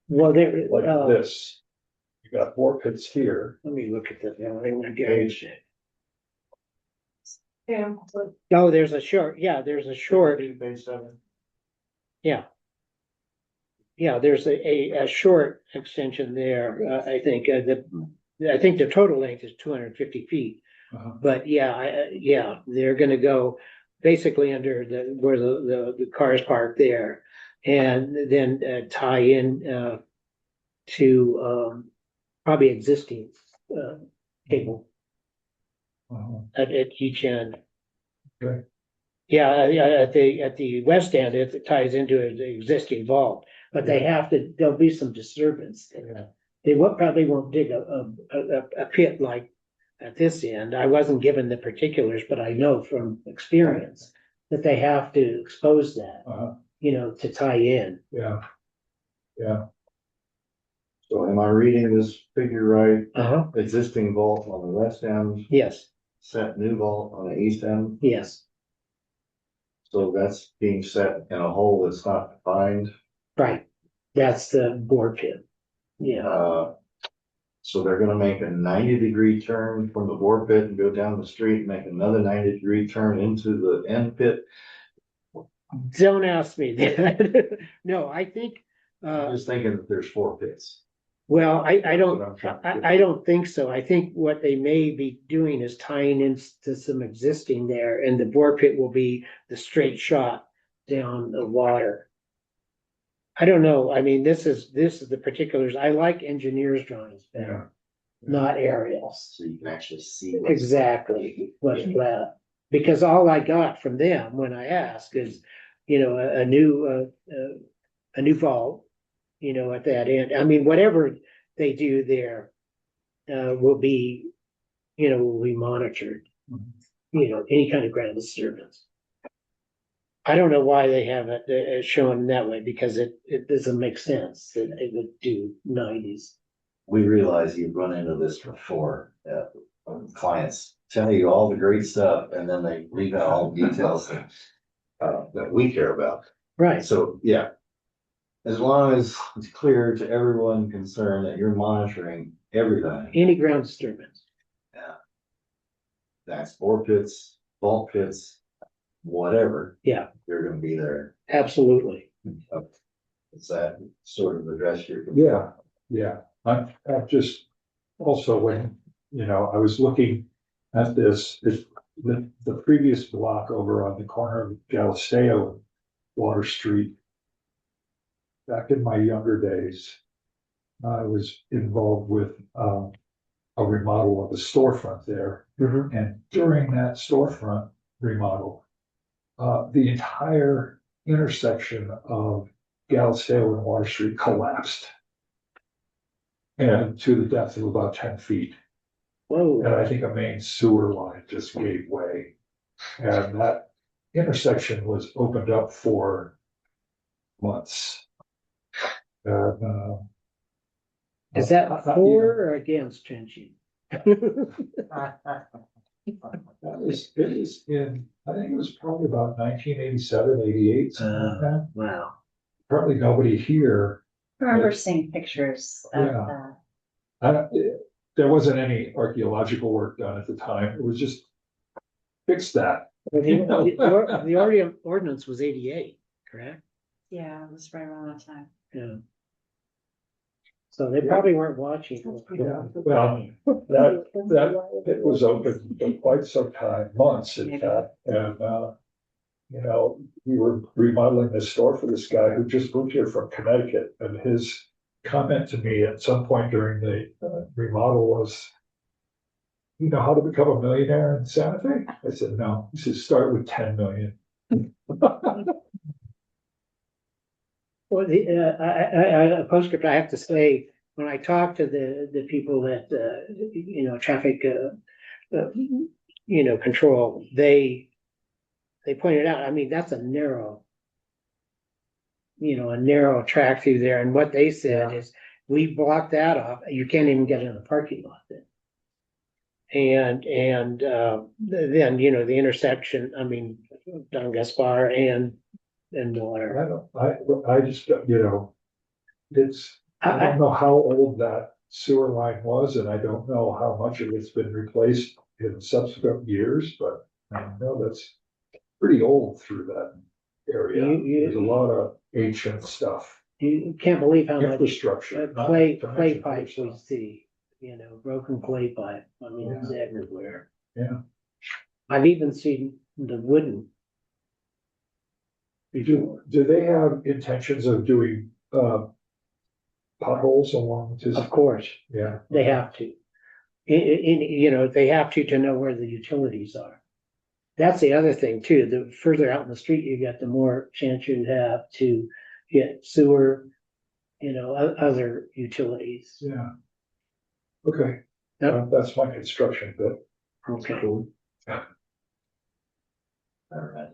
well, there, like this. You got 4 pits here. let me look at that now. I want to Page. get. Yeah. Oh, there's a short, yeah, there's a short, Page 7. yeah. Yeah, there's a short extension there, I think, I think the total length is 250 feet. Uh-huh. But yeah, they're gonna go basically under where the cars parked there. And then tie in to probably existing cable Uh-huh. at each end. Okay. Yeah, at the west end, it ties into the existing vault, but there'll be some disturbance there. They probably won't dig a pit like at this end. I wasn't given the particulars, but I know from experience that they have to expose that, Uh-huh. to tie in. Yeah. Yeah, So am I reading this figure right? Uh-huh. Existing vault on the west end, Yes, set new vault on the east end, yes, so that's being set in a hole that's not defined. right. That's the bore pit. Yeah, So they're gonna make a 90-degree turn from the bore pit and go down the street, make another 90-degree turn into the end pit. don't ask me that. No, I think, I'm just thinking that there's 4 pits. well, I That's don't, what I'm trying to get. I don't think so. I think what they may be doing is tying into some existing there, and the bore pit will be the straight shot down the water. I don't know. I mean, this is the particulars. I like engineers' drawings better, not aerials. So you can actually see. what's- Exactly what's flat. Because all I got from them when I asked is, a new vault, at that end. I mean, whatever they do there, will be monitored. Any kind of ground disturbance. I don't know why they have it shown that way, because it doesn't make sense that it would do 90s. We realize you've run into this before, clients tell you all the great stuff and then they leave out all the details that we care about. Right, So, yeah. As long as it's clear to everyone concerned that you're monitoring everything, any ground disturbance. that's bore pits, vault pits, whatever. Yeah. They're gonna be there. Absolutely. Does that sort of address your? yeah. I've just, also when, I was looking at the previous block over on the corner of Galisteo and Water Street. Back in my younger days, I was involved with, a remodel of the storefront there. Mhm. And during that storefront remodel, the entire intersection of Galisteo and Water Street collapsed. And to the depth of about 10 feet. Whoa. And I think a main sewer line just gave way. And that intersection was opened up for months. And, Is that for or against trenching? it is in, I think it was probably about 1987, 88, something like that. Wow. Probably nobody here. I remember seeing pictures of Yeah. that. There wasn't any archaeological work done at the time. It was just fix that. The ordinance was 88, correct? Yeah, it was right around that time. Yeah. So they probably weren't watching. Yeah, well, that, it was open for quite some time, months in fact, and, you know, we were remodeling this store for this guy who just moved here from Connecticut, and his comment to me at some point during the remodel was, you know how to become a millionaire in Santa Fe? I said, no, you should start with 10 million. Well, a postscript, I have to say, when I talk to the people that, you know, traffic, you know, control, they pointed out, I mean, that's a narrow, you know, a narrow track through there. And what they said is, we blocked that off. You can't even get in the parking lot then. And then, you know, the intersection, I mean, Don Gaspar and Miller. I just, you know, I don't know how old that sewer line was, and I don't know how much of it's been replaced in subsequent years, but I know that's pretty old through that area. There's a lot of ancient stuff. You can't believe how much Infrastructure. clay pipes we see, you know, broken clay pipe. I mean, it's everywhere. Yeah. I've even seen the wooden. Do they have intentions of doing, potholes along this? Of course, Yeah. they have to. You know, they have to know where the utilities are. That's the other thing too. The further out in the street you get, the more chance you have to get sewer, you know, other utilities. Yeah. Okay, Yep. that's my construction bit. Okay. Cool. All right.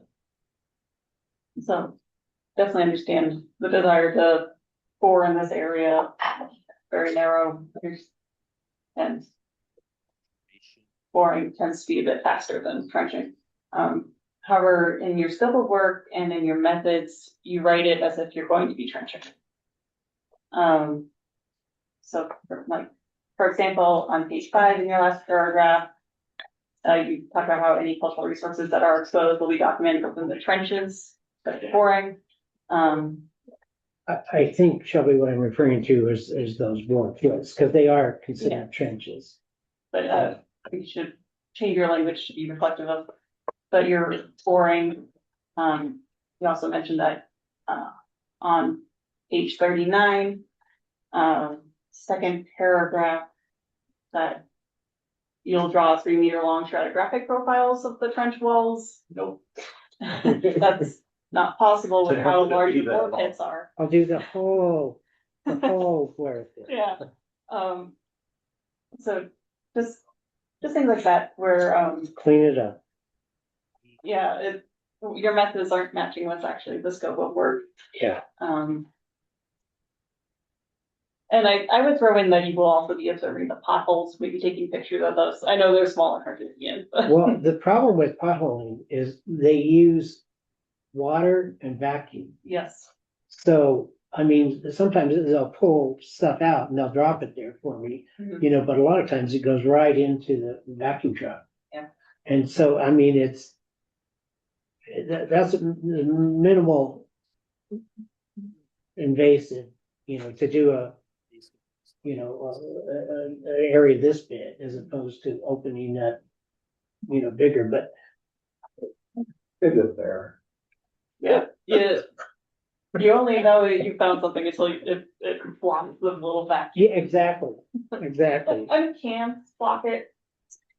So definitely understand the desire to bore in this area, very narrow. And boring tends to be a bit faster than trenching. However, in your scope of work and in your methods, you write it as if you're going to be trenching. So for example, on page 5 in your last paragraph, you talk about how any cultural resources that are exposed will be documented within the trenches, that's boring. I think, Shelby, what I'm referring to is those board fields, because they are considered trenches. But you should change your language to be reflective of, but you're boring. You also mentioned that on page 39, second paragraph, that you'll draw 3-meter long stratigraphic profiles of the trench walls. Nope. That's not possible with how large your bore pits are. I'll do the whole floor. Yeah. So just things like that where Clean it up. yeah, your methods aren't matching what's actually the scope of work. Yeah. And I would throw in that you will also be observing the potholes, maybe taking pictures of those. I know they're small and hard to see in, but Well, the problem with potholing is they use water and vacuum. yes. So, I mean, sometimes they'll pull stuff out and they'll drop it there for me, Mhm. you know, but a lot of times it goes right into the vacuum truck. Yeah. And so, I mean, that's minimal invasive, you know, to do an area this big as opposed to opening that, you know, bigger, but Is it there? Yeah. You only know that you found something until it blocks the little vacuum. yeah, exactly. And cans block it.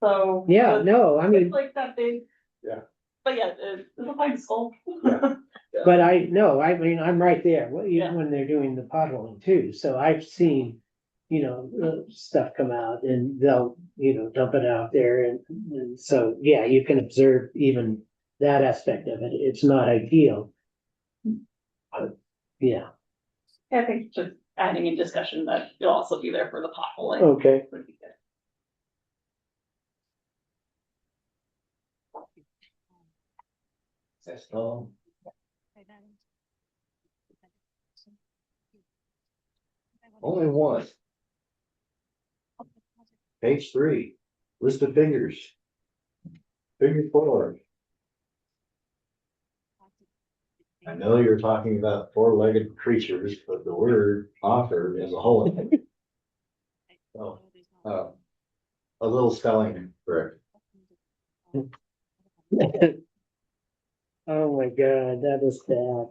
So Yeah, no, I mean, it's like that big. Yeah. But yeah, it's a fine skull. Yeah. but I mean, I'm right there, Yeah. even when they're doing the potholing too, so I've seen, you know, stuff come out and they'll, you know, dump it out there and so, yeah, you can observe even that aspect of it, it's not ideal. But, yeah, I think just adding in discussion that you'll also be there for the potholing. okay. Would be good. That's all. Only one. Page 3, list of figures. figure 4. I know you're talking about four-legged creatures, but the word author is a whole. So, a little spelling correct. Oh my God, that is bad.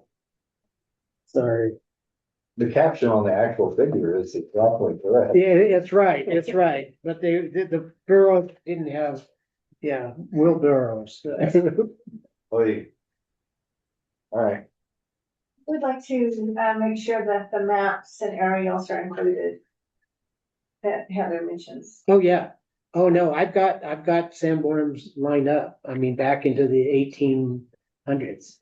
Sorry. The caption on the actual figure is exactly correct. Yeah, it's right, but the borough didn't have, yeah, wheelbarrows. Oy. All right, We'd like to, make sure that the maps and aerials are included. That Heather mentions. Oh, yeah. Oh, no, I've got Sanborn's lined up. I mean, back into the 1800s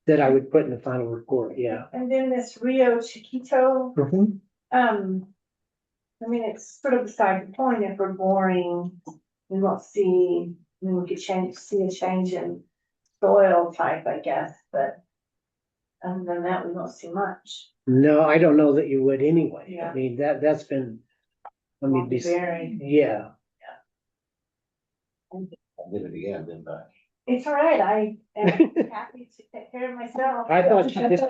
that I would put in the final report, yeah. And then this Rio Chiquito, Mhm. I mean, it's sort of beside the point. If we're boring, we won't see, I mean, we could see a change in soil type, I guess, but other than that, we won't see much. No, I don't know that you would anyway. Yeah. I mean, that's been, I mean, Very. yeah. I did it again, didn't I? It's all right. I am happy to take care of myself. I thought you just,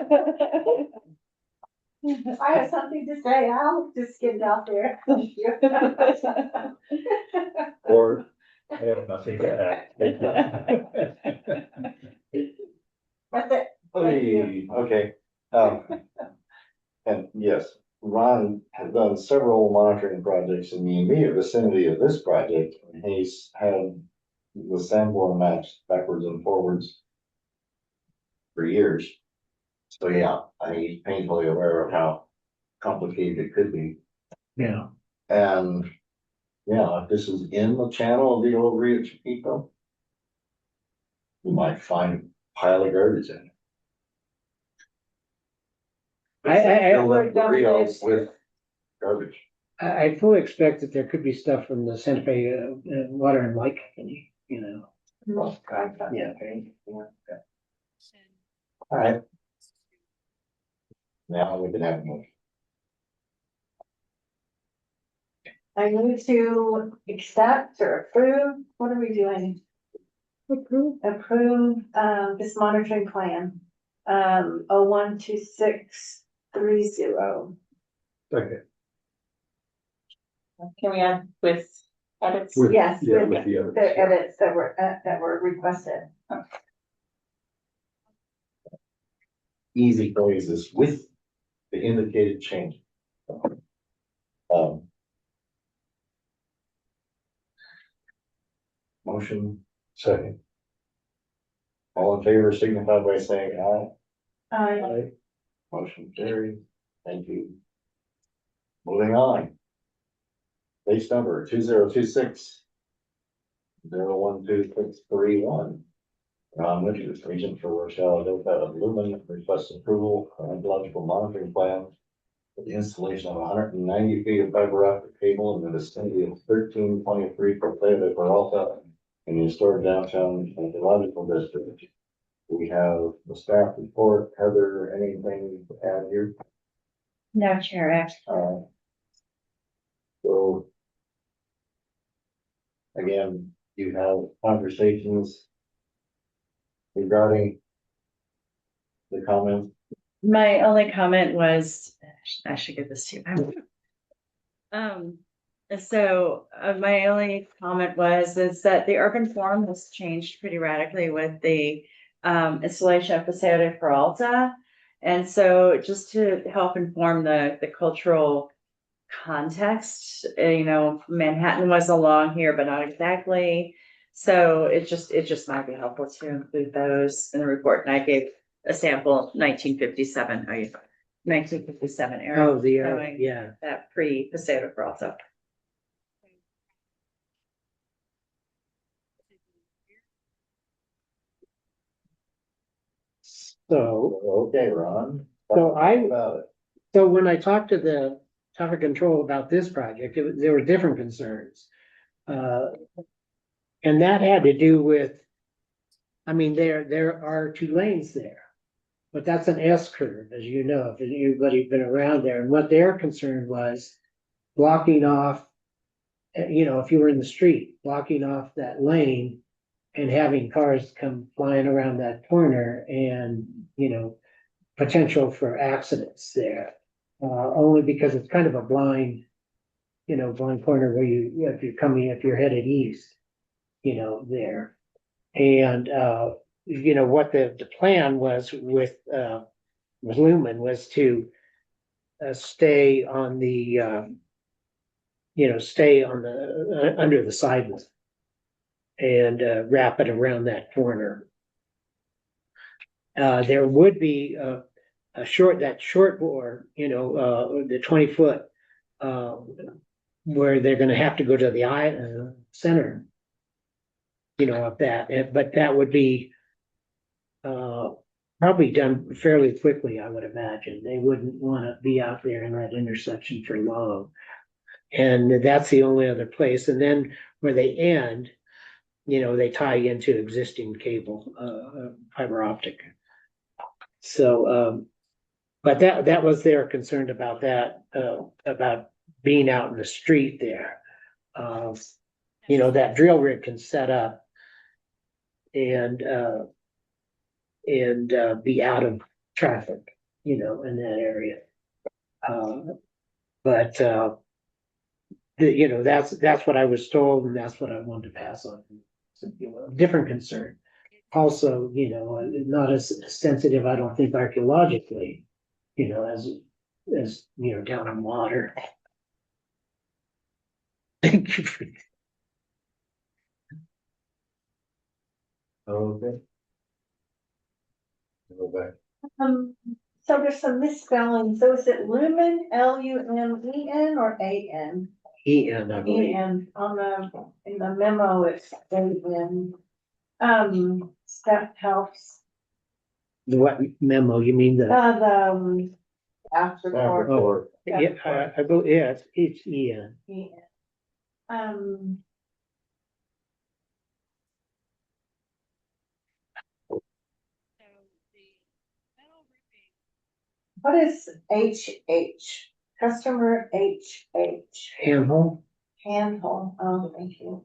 If I have something to say, I'll just get it out there. Or, I have nothing to add. That's it. okay, and yes, Ron has done several monitoring projects in the immediate vicinity of this project. He's had the Sanborn maps backwards and forwards for years. So yeah, he's painfully aware of how complicated it could be. yeah. And yeah, if this is in the channel of the old Rio Chiquito, you might find a pile of garbage in it. Fill up the Rios with garbage. I fully expect that there could be stuff from the Santa Fe Water and Light Company, you know. Yeah. All right. Now we can have a motion. I move to accept or approve, what are we doing? Approve, this monitoring plan, 012630. Okay. Can we add with edits? With- Yes, yeah, with with the others, the yeah. edits that were requested. Easy phrases with the indicated change. Motion, Second. all in favor signify by saying aye. I Motion carried. Thank you. Moving on. Base number 2026 012631. Ron Winters, Regent for Archeological Lumen, requests approval for archaeological monitoring plan for the installation of 190 feet of fiber optic cable in the vicinity of 1323 for Playa de Peralta in the historic downtown archaeological district. We have the staff report. Heather, anything to add here? No, Chair, actually. So again, you have conversations regarding the comments. My only comment was, I should give this to you. My only comment is that the urban form has changed pretty radically with the installation of Paseo de Peralta. And so just to help inform the cultural context, Manhattan was along here, but not exactly. So it just might be helpful to include those in the report. And I gave a sample 1957, 1957 era. Oh, showing yeah. that pre-Paseo de Peralta. So, Okay, Ron. So I- Talk about it. so when I talked to the traffic control about this project, there were different concerns. And that had to do with, I mean, there are two lanes there. But that's an S curve, as you know, if anybody's been around there. And what their concern was blocking off, if you were in the street, blocking off that lane and having cars come flying around that corner and, you know, potential for accidents there. Only because it's kind of a blind, you know, blind corner where if you're headed east, you know, there. And, you know, what the plan was with Lumen was to stay on the, stay on the, under the sidewalk and wrap it around that corner. There would be that short bore, the 20-foot, where they're gonna have to go to the center, of that, but that would be probably done fairly quickly, I would imagine. They wouldn't wanna be out there in that intersection for long. And that's the only other place. And then where they end, they tie into existing cable, fiber optic. So, but that was their concern about that, about being out in the street there. That drill rig can set up and be out of traffic, in that area. But that's what I was told, and that's what I wanted to pass on. So, different concern. Also, not as sensitive, I don't think, archaeologically, as down on water. Thank you for Okay. Go back. So there's some misspelling. So is it Lumen, Lumen, or AN? EN, I believe. EN in the memo, it's AN. That helps. What memo? You mean the? After. Or Yeah, I believe, yeah, it's EN. EN. What is HH? Customer HH. Handhole? Handhole. Oh, thank you.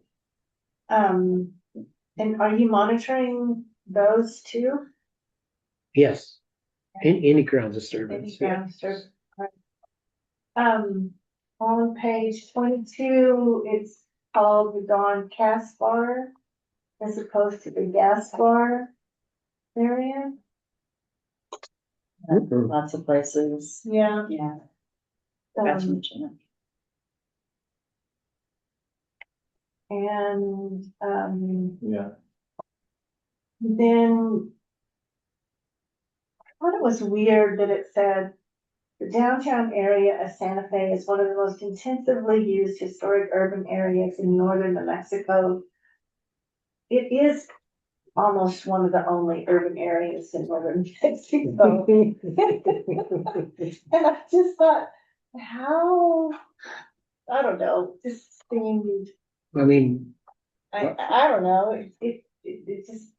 And are you monitoring those too? Yes. Any ground disturbance. Any ground disturbance? On page 22, it's called the Dawn Cast Bar as opposed to the gas bar area. Lots of places. Yeah. Yeah. That's Um, mentioned. and yeah. then I thought it was weird that it said the downtown area of Santa Fe is one of the most intensively used historic urban areas in northern New Mexico. It is almost one of the only urban areas in northern Mexico. And I just thought, how, I don't know, just seemed, I mean, I don't know, it just,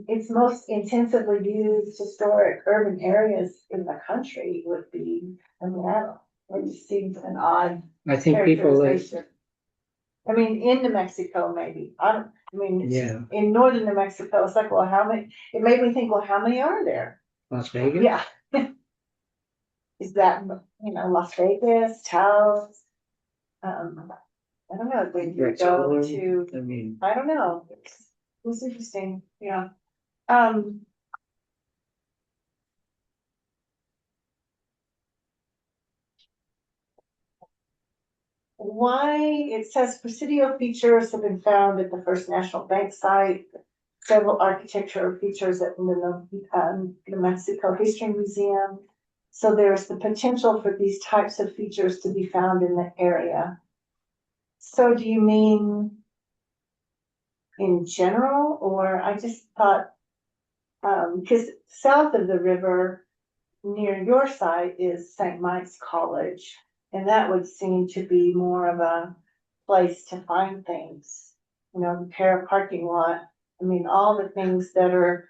its most intensively used historic urban areas in the country would be, I mean, I don't, it just seems an odd I think people, characterization. I mean, in New Mexico, maybe, I mean, it's yeah, in northern New Mexico, it's like, well, how many, it made me think, well, how many are there? Las Vegas? Yeah. Is that, Las Vegas, Taos? I don't know, when you Rex go Owen, to, I mean, I don't know, it was interesting, yeah. Why, it says Presidio features have been found at the First National Bank site, several architectural features at the New Mexico History Museum. So there's the potential for these types of features to be found in the area. So do you mean in general, or I just thought, because south of the river near your site is St. Mike's College, and that would seem to be more of a place to find things, repair a parking lot. I mean, all the things that are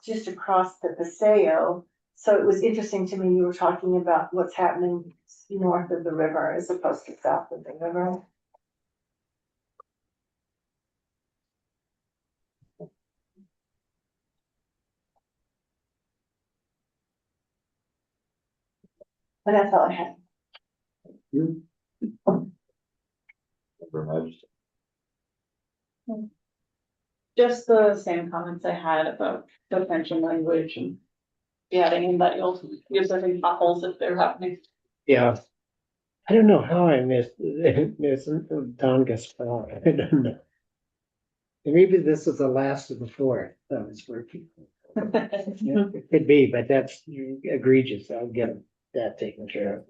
just across the Paseo. So it was interesting to me, you were talking about what's happening north of the river as opposed to south of the river. But that's all I had. Just the same comments I had about the pension language and adding that you'll use any potholes if they're happening. Yeah. I don't know how I missed Don Gaspar. I don't know. Maybe this is the last of the four that was working. It could be, but that's egregious. I'll get that taken care of.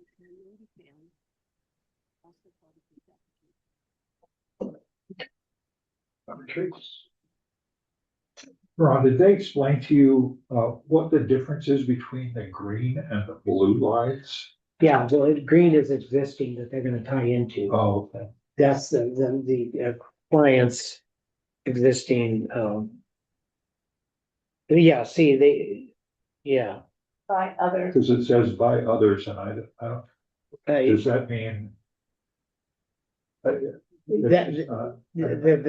Ron, did they explain to you, what the difference is between the green and the blue lights? Yeah, well, green is existing that they're gonna tie into. Oh, okay. That's the client's existing, yeah, see, yeah. By others. Cause it says by others and I don't, does that mean?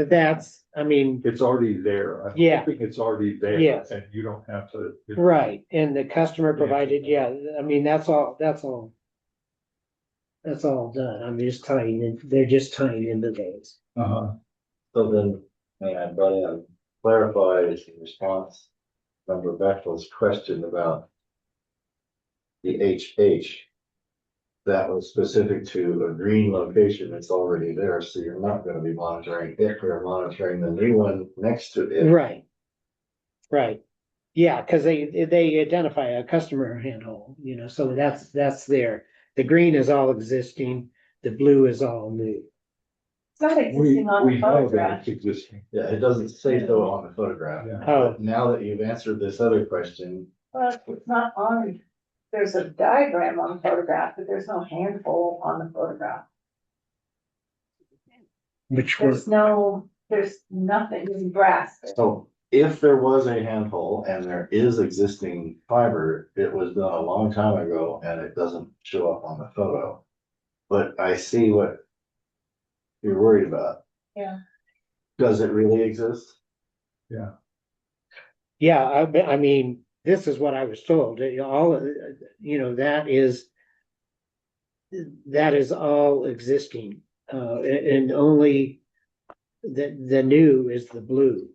That's, I mean, It's already there. I'm Yeah. hoping it's already there. Yes. And you don't have to. right, and the customer provided, yeah, I mean, that's all done. I'm just tying in, they're just tying into those. Uh-huh. So then, may I butt in, clarify in response from Rebecca's question about the HH. That was specific to a green location, it's already there, so you're not gonna be monitoring it, you're monitoring the new one next to it. Right. Right. Yeah, because they identify a customer handle, so that's there. The green is all existing, the blue is all new. It's not We existing on the know that photograph. it's existing. Yeah, it doesn't say so on the photograph. Yeah. Oh, But now that you've answered this other question, Well, it's not on, there's a diagram on the photograph, but there's no handful on the photograph. which one? There's nothing in brass. so if there was a handhole and there is existing fiber, it was done a long time ago and it doesn't show up on the photo. But I see what you're worried about. Yeah. Does it really exist? Yeah, I mean, this is what I was told, all, that is all existing, and only the new is the blue.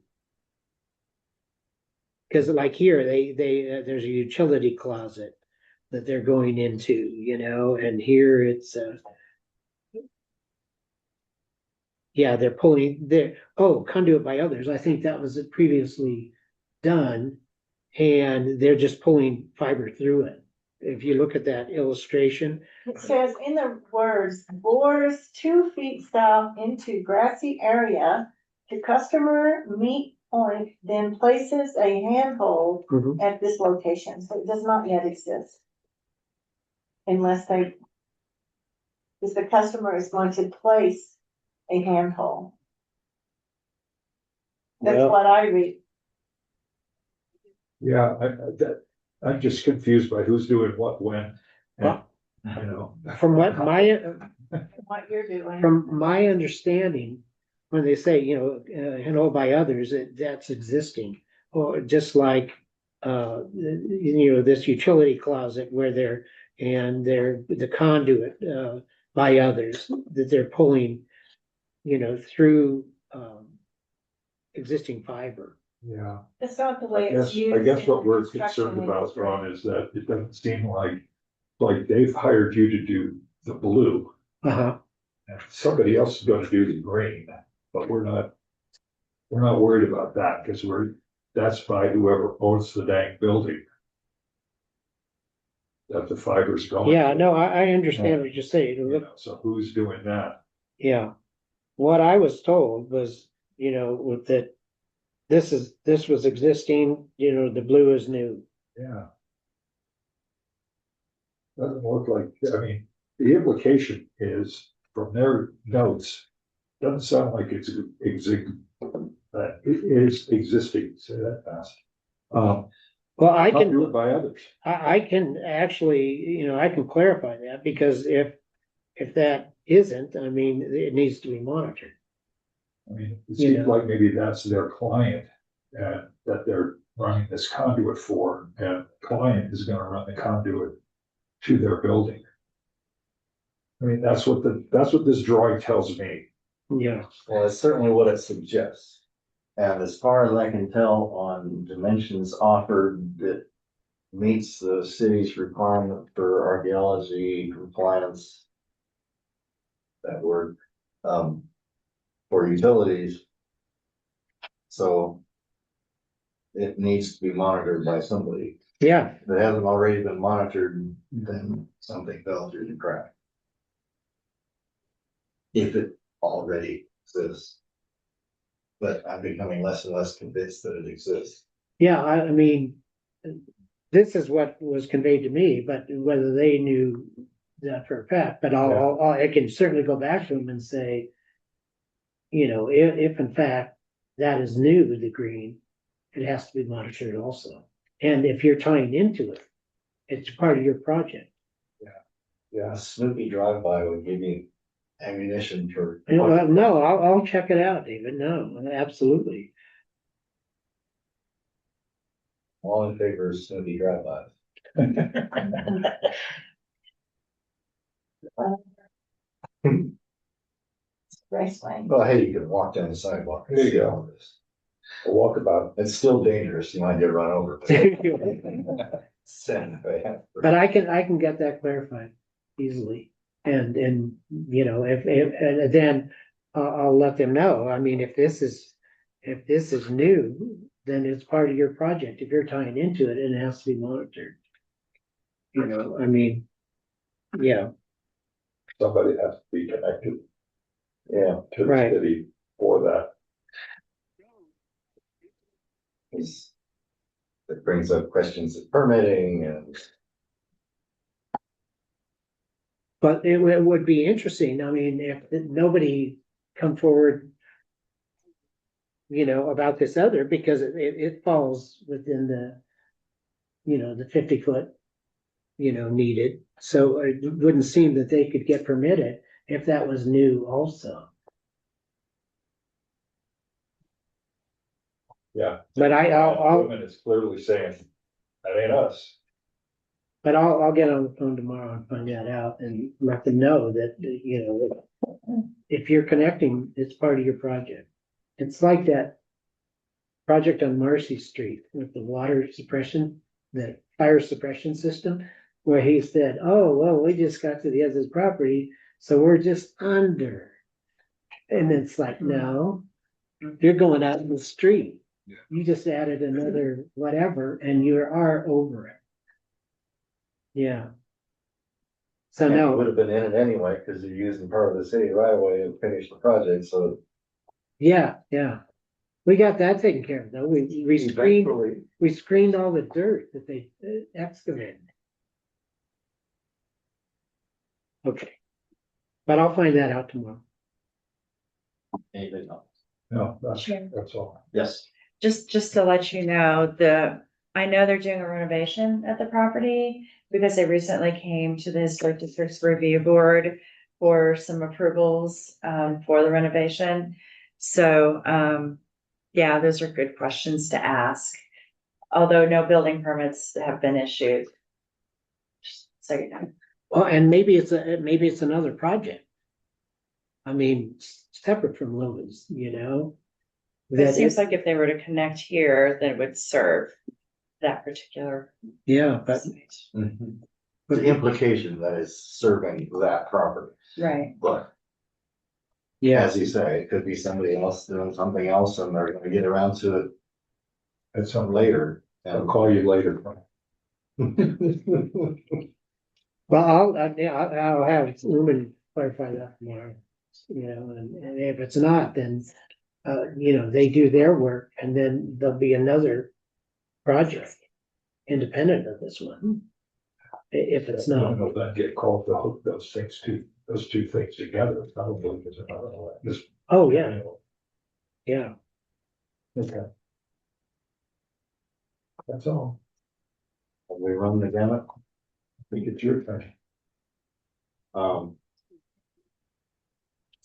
Cause like here, there's a utility closet that they're going into, and here it's, yeah, they're pulling conduit by others. I think that was previously done. And they're just pulling fiber through it. If you look at that illustration, It says in the words, bores 2 feet south into grassy area to customer meet point, then places a handhold at this location. So it does not yet exist. Unless the customer is going to place a handhold. That's Well- what I read. Yeah, I'm just confused by who's doing what when. And, you know. from what What you're doing. from my understanding, when they say, handled by others, that's existing. Or just like, this utility closet where they're the conduit, by others, that they're pulling, through, existing fiber. Yeah. It's not the way I it's guess, used. I guess in what we're the construction concerned about, industry. Ron, is that it doesn't seem like they've hired you to do the blue. Uh-huh. And somebody else is gonna do the green, but we're not worried about that, because that's by whoever owns the dang building. That the fiber's going. Yeah, no, I understand what you're saying. You know, so who's doing that? Yeah. What I was told was, that this was existing, the blue is new. Yeah. Doesn't look like, I mean, the implication is from their notes, doesn't sound like it's it is existing, say that fast. Well, I Not do it can, by others. I can actually, I can clarify that, because if that isn't, I mean, it needs to be monitored. I mean, it You seems know. like maybe that's their client, that they're running this conduit for, and the client is gonna run the conduit to their building. I mean, that's what this drawing tells me. Yeah. Well, it's certainly what it suggests. And as far as I can tell on dimensions offered, it meets the city's requirement for archaeology compliance. That word, for utilities. So it needs to be monitored by somebody. Yeah, If it hasn't already been monitored, then something fell through the crack. If it already exists. But I'm becoming less and less convinced that it exists. yeah, I mean, this is what was conveyed to me, but whether they knew that for a fact, but I can certainly go back to them and say, you know, if in fact that is new, the green, it has to be monitored also. And if you're tying into it, it's part of your project. Yeah, Snoopy drive-by would give you ammunition for. You know, no, I'll check it out, David. No, absolutely. All in favor of Snoopy drive-bys. Raceway. Well, hey, you can walk down the sidewalk. and There you see go. all this. A walkabout. It's still dangerous, you might get run over. Send it. But I can get that clarified easily. And, you know, and then I'll let them know. I mean, if this is new, then it's part of your project. If you're tying into it, and it has to be monitored. You know, I mean, yeah, Somebody has to be connected. Yeah. To the Right. city for that. It brings up questions of permitting and. but it would be interesting. I mean, if nobody come forward, you know, about this other, because it falls within the, you know, the 50-foot, you know, needed. So it wouldn't seem that they could get permitted if that was new also. Yeah. But I'll Women is clearly saying, that ain't us. But I'll get on the phone tomorrow and find that out and let them know that, you know, if you're connecting, it's part of your project. It's like that project on Marcy Street with the water suppression, the fire suppression system, where he said, oh, well, we just got to the edge of the property, so we're just under. And it's like, no, you're going out in the street. Yeah. You just added another whatever, and you are over it. Yeah. So Would no, have been in it anyway, because you're using part of the city right away to finish the project, so. yeah. We got that taken care of though. We screened all the dirt that they excavated. Okay. But I'll find that out tomorrow. Anything else? No, Sure. that's all. Yes. Just to let you know, I know they're doing a renovation at the property because they recently came to the Historic District's Review Board for some approvals, for the renovation. So, yeah, those are good questions to ask. Although no building permits have been issued. Just so you know. Well, and maybe it's another project. I mean, separate from Lewis, you know? It seems like if they were to connect here, then it would serve that particular. Yeah, but The implication that is serving that property, Right. but yeah, as you say, it could be somebody else doing something else and they're gonna get around to it That's something later. I'll call you later. well, I'll have Lumen clarify that tomorrow. You know, and if it's not, then, you know, they do their work and then there'll be another project independent of this one. If it's I not. don't know if that'd get called to hook those two things together, probably, because this. Oh, yeah, yeah. Okay. That's all. We run the gamut. I think it's your turn.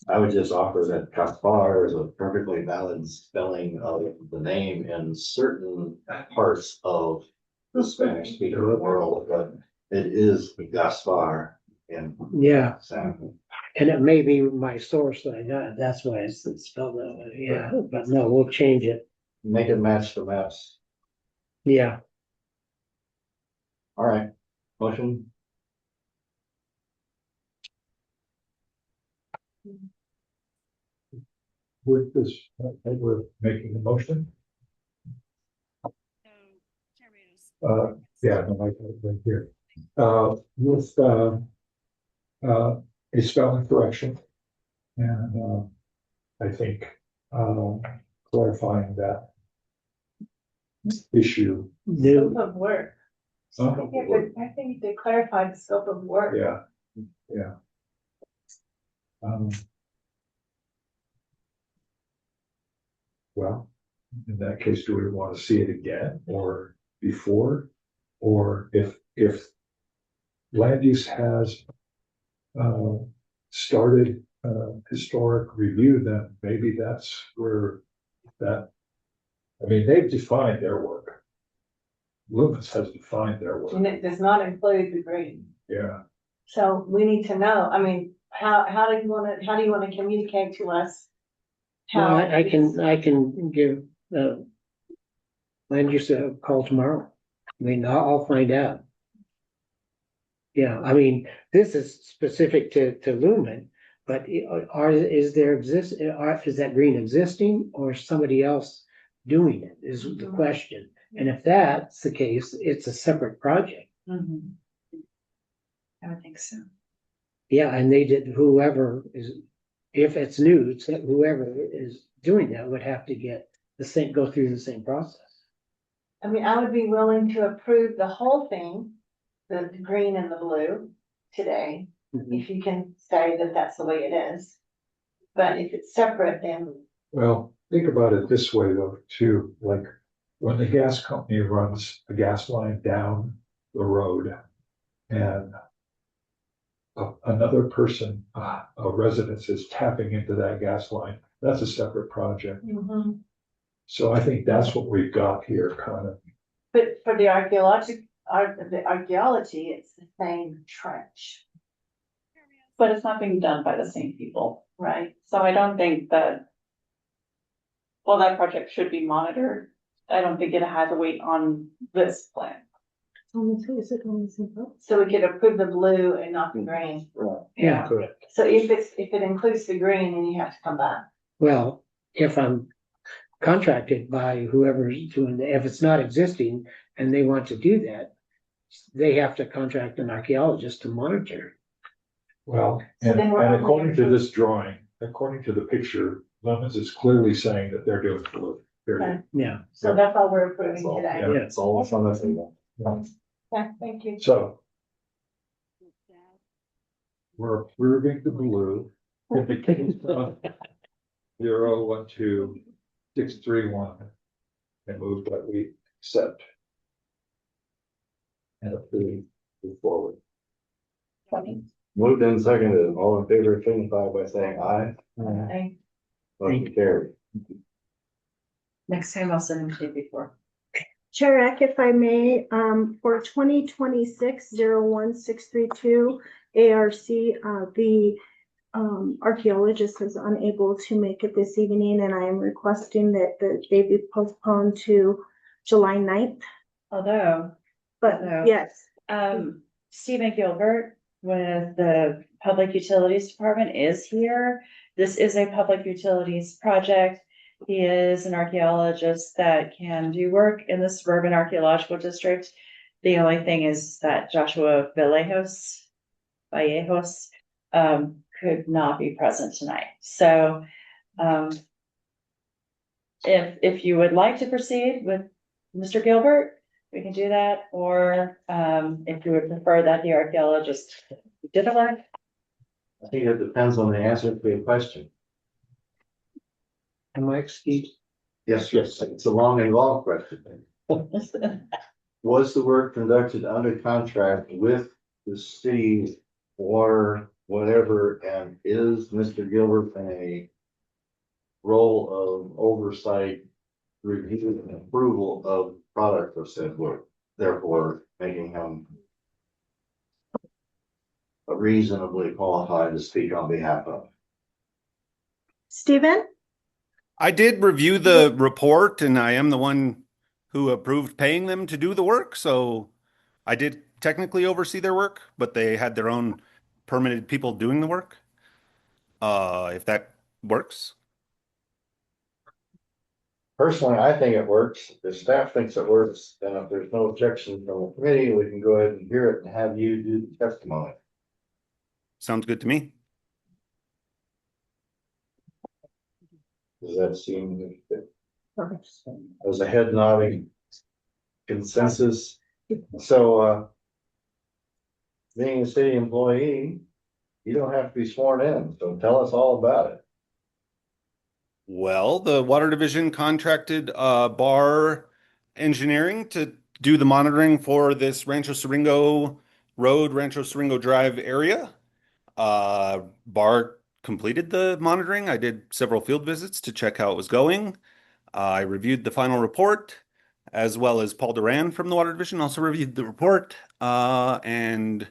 I would just offer that Caspar is a perfectly valid spelling of the name in certain parts of the Spanish speaking world, but it is the gas fire in Yeah, San. and it may be my source that I got, that's why it's spelled that way, yeah, but no, we'll change it, Make it match the maps. yeah. All right, motion. With this, we're making a motion. Yeah, no, I got it right here. With, a spelling correction. And, I think, clarifying that issue. New, Scope of work. Huh? Yeah, but I think they clarified the scope of work. Yeah, yeah. Well, in that case, do we want to see it again or before? Or if land use has started historic review, then maybe that's where that, I mean, they've defined their work. Loomis has defined their work, And it does not include the green. yeah. So we need to know, I mean, how do you wanna communicate to us? well, How I can give, land use a call tomorrow, I mean, I'll find out. Yeah, I mean, this is specific to Lumen, but is that green existing or somebody else doing it is the question. And if that's the case, it's a separate project. Mhm. I would think so. Yeah, and they did, whoever is, if it's new, it's that whoever is doing that would have to go through the same process. I mean, I would be willing to approve the whole thing, the green and the blue today, if you can say that that's the way it is. But if it's separate, then Well, think about it this way though, too, like when the gas company runs a gas line down the road and another person, a resident is tapping into that gas line, that's a separate project. So I think that's what we've got here, kind of. but for the archaeology, it's the same trench, But it's not being done by the same people, right? so I don't think that. Well, that project should be monitored. I don't think it has to wait on this plan. So we could approve the blue and not the green. Yeah, Correct. So if it includes the green, then you have to come back. well, if I'm contracted by whoever's doing if it's not existing and they want to do that, they have to contract an archaeologist to monitor. Well, So and then we're and only according to gonna- this drawing, according to the picture, Lemons is clearly saying that they're doing blue. Period. Yeah, So that's all we're approving That's all, today. yeah, it's all that's on the table. Okay, thank you. So we're approving the blue. In the case of 012-631, and move that we accept. And approve, move forward. Moved and seconded, all in favor, signify by saying aye. Okay. Motion carried. Next time I'll send them to you before. Chair Eck, if I may, for 2026-01632 ARC, the archaeologist is unable to make it this evening, and I am requesting that they be postponed to July 9th. Although, But No. yes, Stephen Gilbert with the Public Utilities Department is here. This is a public utilities project. He is an archaeologist that can do work in the suburban archaeological district. The only thing is that Joshua Vallejos, could not be present tonight. So, if you would like to proceed with Mr. Gilbert, we can do that, or, if you would prefer that the archaeologist did the work. I think it depends on the answer to your question. am I excused? Yes, it's a long and involved question. Was the work conducted under contract with the city or whatever, and is Mr. Gilbert in a role of oversight, review and approval of product of said work, therefore making him reasonably qualified to speak on behalf of. Stephen? I did review the report and I am the one who approved paying them to do the work. So I did technically oversee their work, but they had their own permitted people doing the work. If that works. Personally, I think it works. If staff thinks it works, then if there's no objection from the committee, we can go ahead and hear it and have you do the testimony. Sounds good to me. Does that seem as a head nodding consensus? So, being a city employee, you don't have to be sworn in, so tell us all about it. Well, the water division contracted Bar Engineering to do the monitoring for this Rancho Siringo Road, Rancho Siringo Drive area. Bar completed the monitoring. I did several field visits to check how it was going. I reviewed the final report, as well as Paul Duran from the water division also reviewed the report. And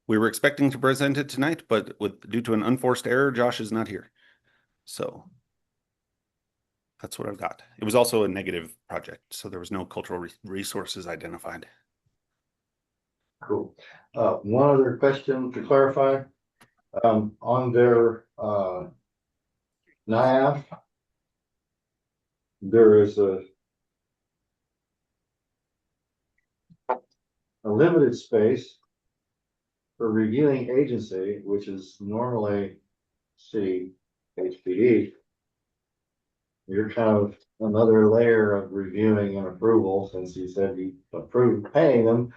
we were expecting to present it tonight, but due to an unforced error, Josh is not here. So that's what I've got. It was also a negative project, so there was no cultural resources identified. Cool. One other question to clarify. On their NIAF, there is a limited space for reviewing agency, which is normally city HPD. You're kind of another layer of reviewing and approval, since you said you approved paying them.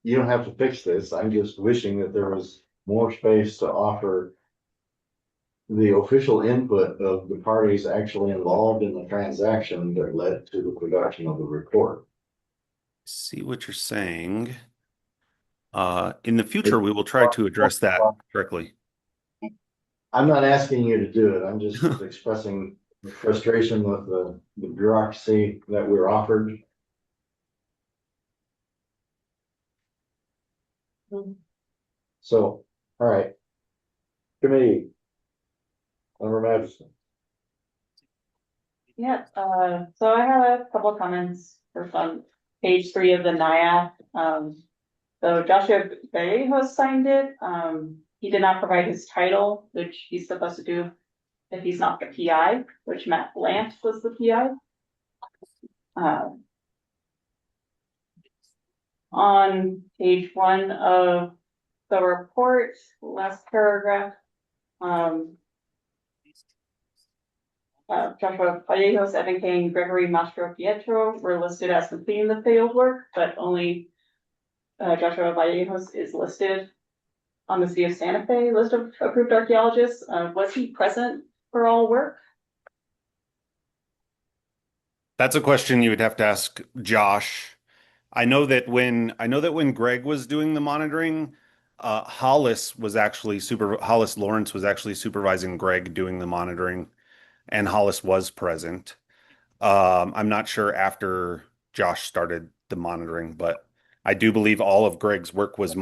You don't have to fix this. I'm just wishing that there was more space to offer the official input of the parties actually involved in the transaction that led to the production of the report. See what you're saying. In the future, we will try to address that correctly. I'm not asking you to do it. I'm just expressing frustration with the bureaucracy that we're offered. So, all right. Committee. Member Madison. Yeah, so I have a couple of comments first on page 3 of the NIAF. So Joshua Vallejos signed it. He did not provide his title, which he's supposed to do if he's not the PI, which Matt Blant was the PI. On page 1 of the report, last paragraph, Joshua Vallejos, Evan Kane, Gregory Mastro Pietro were listed as completing the field work, but only Joshua Vallejos is listed on the City of Santa Fe list of approved archaeologists. Was he present for all work? That's a question you would have to ask Josh. I know that when Greg was doing the monitoring, Hollis Lawrence was actually supervising Greg doing the monitoring, and Hollis was present. I'm not sure after Josh started the monitoring, but I do believe all of Greg's work was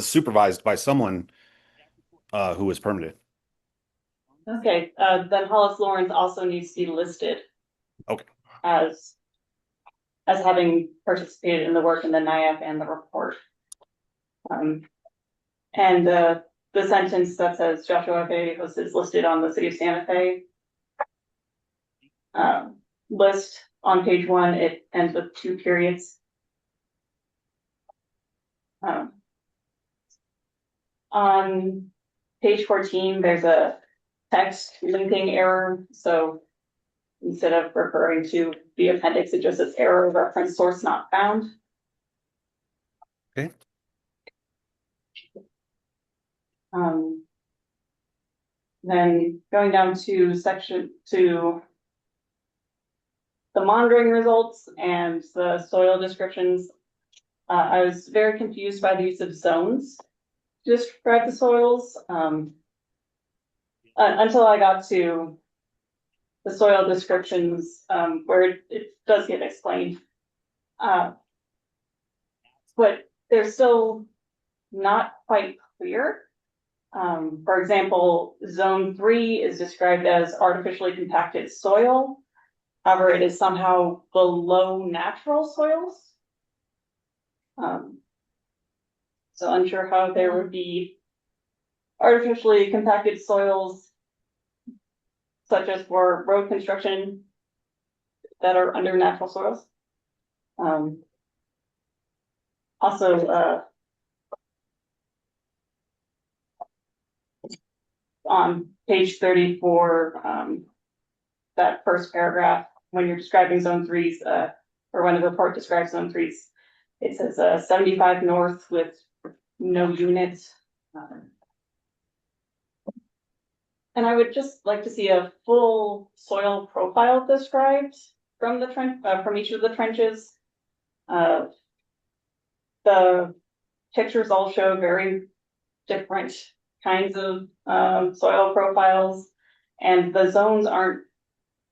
supervised by someone who was permitted. Okay, then Hollis Lawrence also needs to be listed. Okay. As having participated in the work in the NIAF and the report. And the sentence that says Joshua Vallejos is listed on the City of Santa Fe list on page 1, it ends with 2 periods. On page 14, there's a text linking error. So instead of referring to the appendix, it just says error reference source not found. Okay. Then going down to section 2, the monitoring results and the soil descriptions. I was very confused by the use of zones to describe the soils until I got to the soil descriptions where it does get explained. but they're still not quite clear. For example, zone 3 is described as artificially compacted soil. However, it is somehow below natural soils. So unsure how there would be artificially compacted soils such as for road construction that are under natural soils. Also, on page 34, that first paragraph, when you're describing zone 3's, or when the report describes zone 3's, it says 75 north with no units. And I would just like to see a full soil profile described from the trench, from each of the trenches. The pictures all show very different kinds of soil profiles, and the zones aren't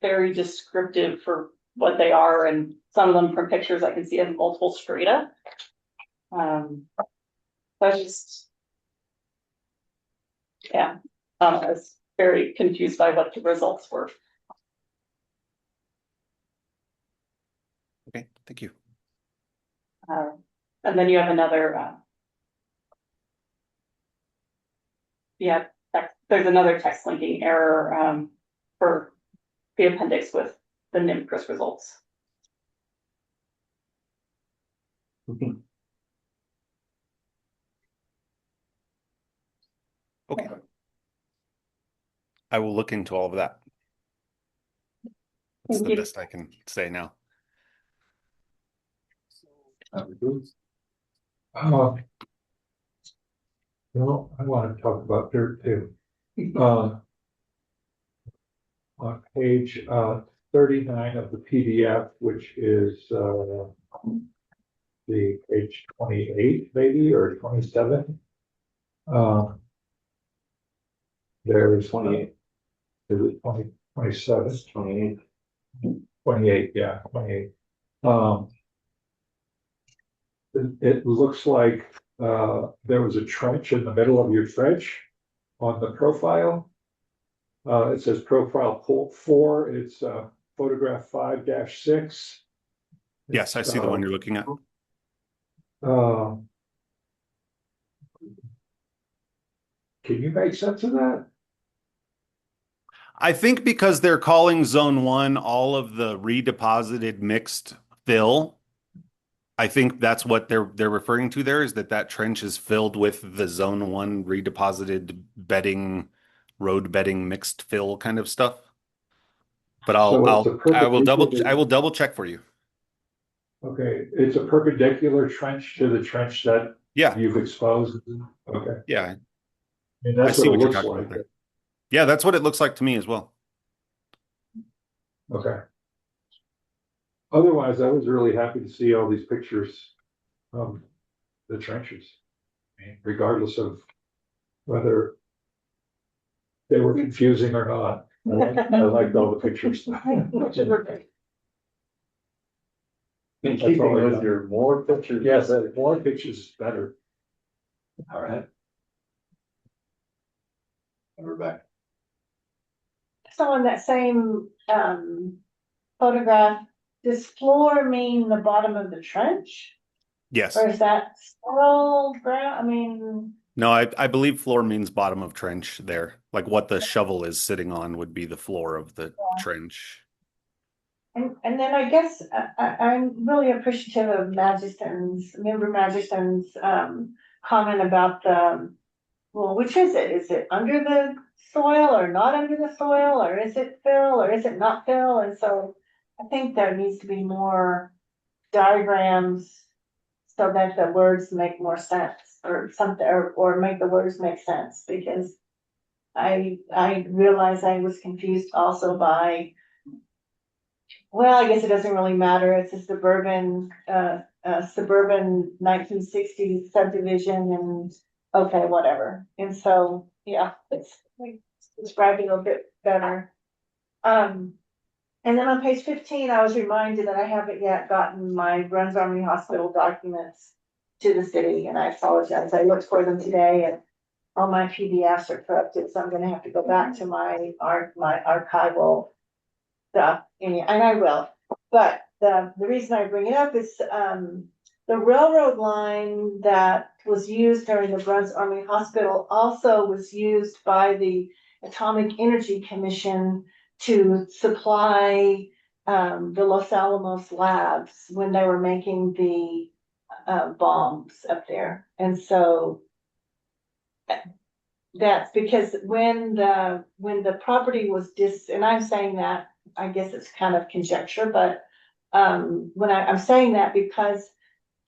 very descriptive for what they are, and some of them from pictures I can see have multiple strata. I was just, yeah, I was very confused by what the results were. Okay, thank you. And then you have another, there's another text linking error for the appendix with the NIMCRIS results. Okay. I will look into all of that. That's the best I can say now. Well, I want to talk about dirt too. On page 39 of the PDF, which is the page 28 maybe, or 27. There's 28. Is it 20, 27? 28. 28, yeah, 28. It looks like there was a trench in the middle of your trench on the profile. It says profile 4, it's photograph 5-6. Yes, I see the one you're looking at. Can you make sense of that? I think because they're calling zone 1 all of the redeposited mixed fill. I think that's what they're referring to there, is that trench is filled with the zone 1 redeposited bedding, road bedding, mixed fill kind of stuff. But I will double check for you. Okay, it's a perpendicular trench to the trench that you've exposed. Okay. Yeah. I mean, that's what it looks like. Yeah, that's what it looks like to me as well. Okay. Otherwise, I was really happy to see all these pictures of the trenches. I mean, regardless of whether they were confusing or not. I liked all the pictures. In keeping with your more pictures. Yes, more pictures is better. All right. And we're back. So in that same photograph, does floor mean the bottom of the trench? Yes. Or is that soil ground? I mean. No, I believe floor means bottom of trench there. Like what the shovel is sitting on would be the floor of the trench. And then I guess I'm really appreciative of member Magiston's comment about well, which is it? Is it under the soil or not under the soil, or is it fill or is it not fill? And so I think there needs to be more diagrams so that the words make more sense, or something, or make the words make sense, because I realized I was confused also by, well, I guess it doesn't really matter. It's a suburban 1960s subdivision, and okay, whatever. And so, yeah, it's like describing a bit better. And then on page 15, I was reminded that I haven't yet gotten my Bruns Army Hospital documents. to the city, and I apologize. I looked for them today and all my PDFs are corrupted, so I'm gonna have to go back to my archival stuff, and I will. But the reason I bring it up is, the railroad line that was used during the Bruns Army Hospital also was used by the Atomic Energy Commission to supply, the Los Alamos labs when they were making the, bombs up there. And so that's because when the property was and I'm saying that, I guess it's kind of conjecture, but, when I'm saying that because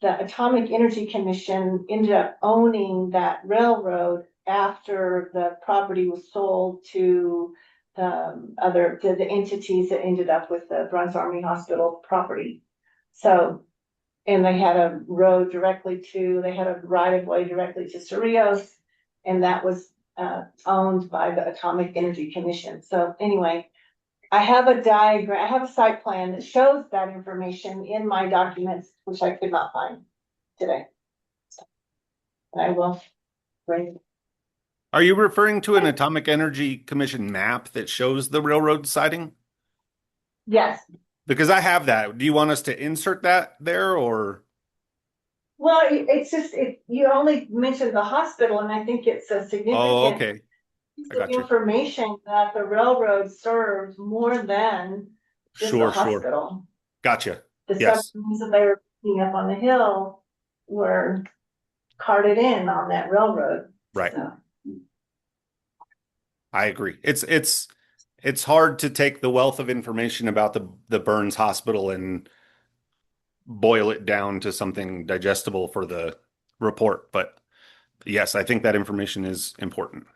the Atomic Energy Commission ended up owning that railroad after the property was sold to the entities that ended up with the Bruns Army Hospital property. So, and they had a road they had a right of way directly to Cerrillos, and that was owned by the Atomic Energy Commission. So anyway, I have a diagram, I have a site plan that shows that information in my documents, which I could not find today. And I will bring. Are you referring to an Atomic Energy Commission map that shows the railroad siding? Yes, Because I have that. Do you want us to insert that there or? well, it's just, you only mentioned the hospital, and I think it's a Oh, significant okay. piece I of got you. information that the railroad served more than just the Sure. hospital. Gotcha. The Yes. submarines that they were picking up on the hill were carted in on that railroad. Right. So, I agree. It's hard to take the wealth of information about the Burns Hospital and boil it down to something digestible for the report. But yes, I think that information is important.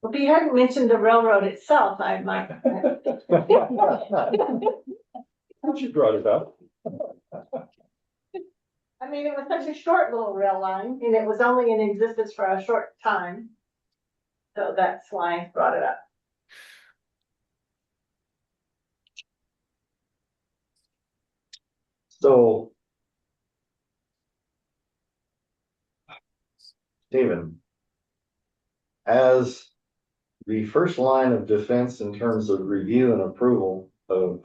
if you hadn't mentioned the railroad itself, I might. You brought it up. I mean, it was such a short little rail line, and it was only in existence for a short time. So that's why I brought it up. So, Stephen, as the first line of defense in terms of review and approval of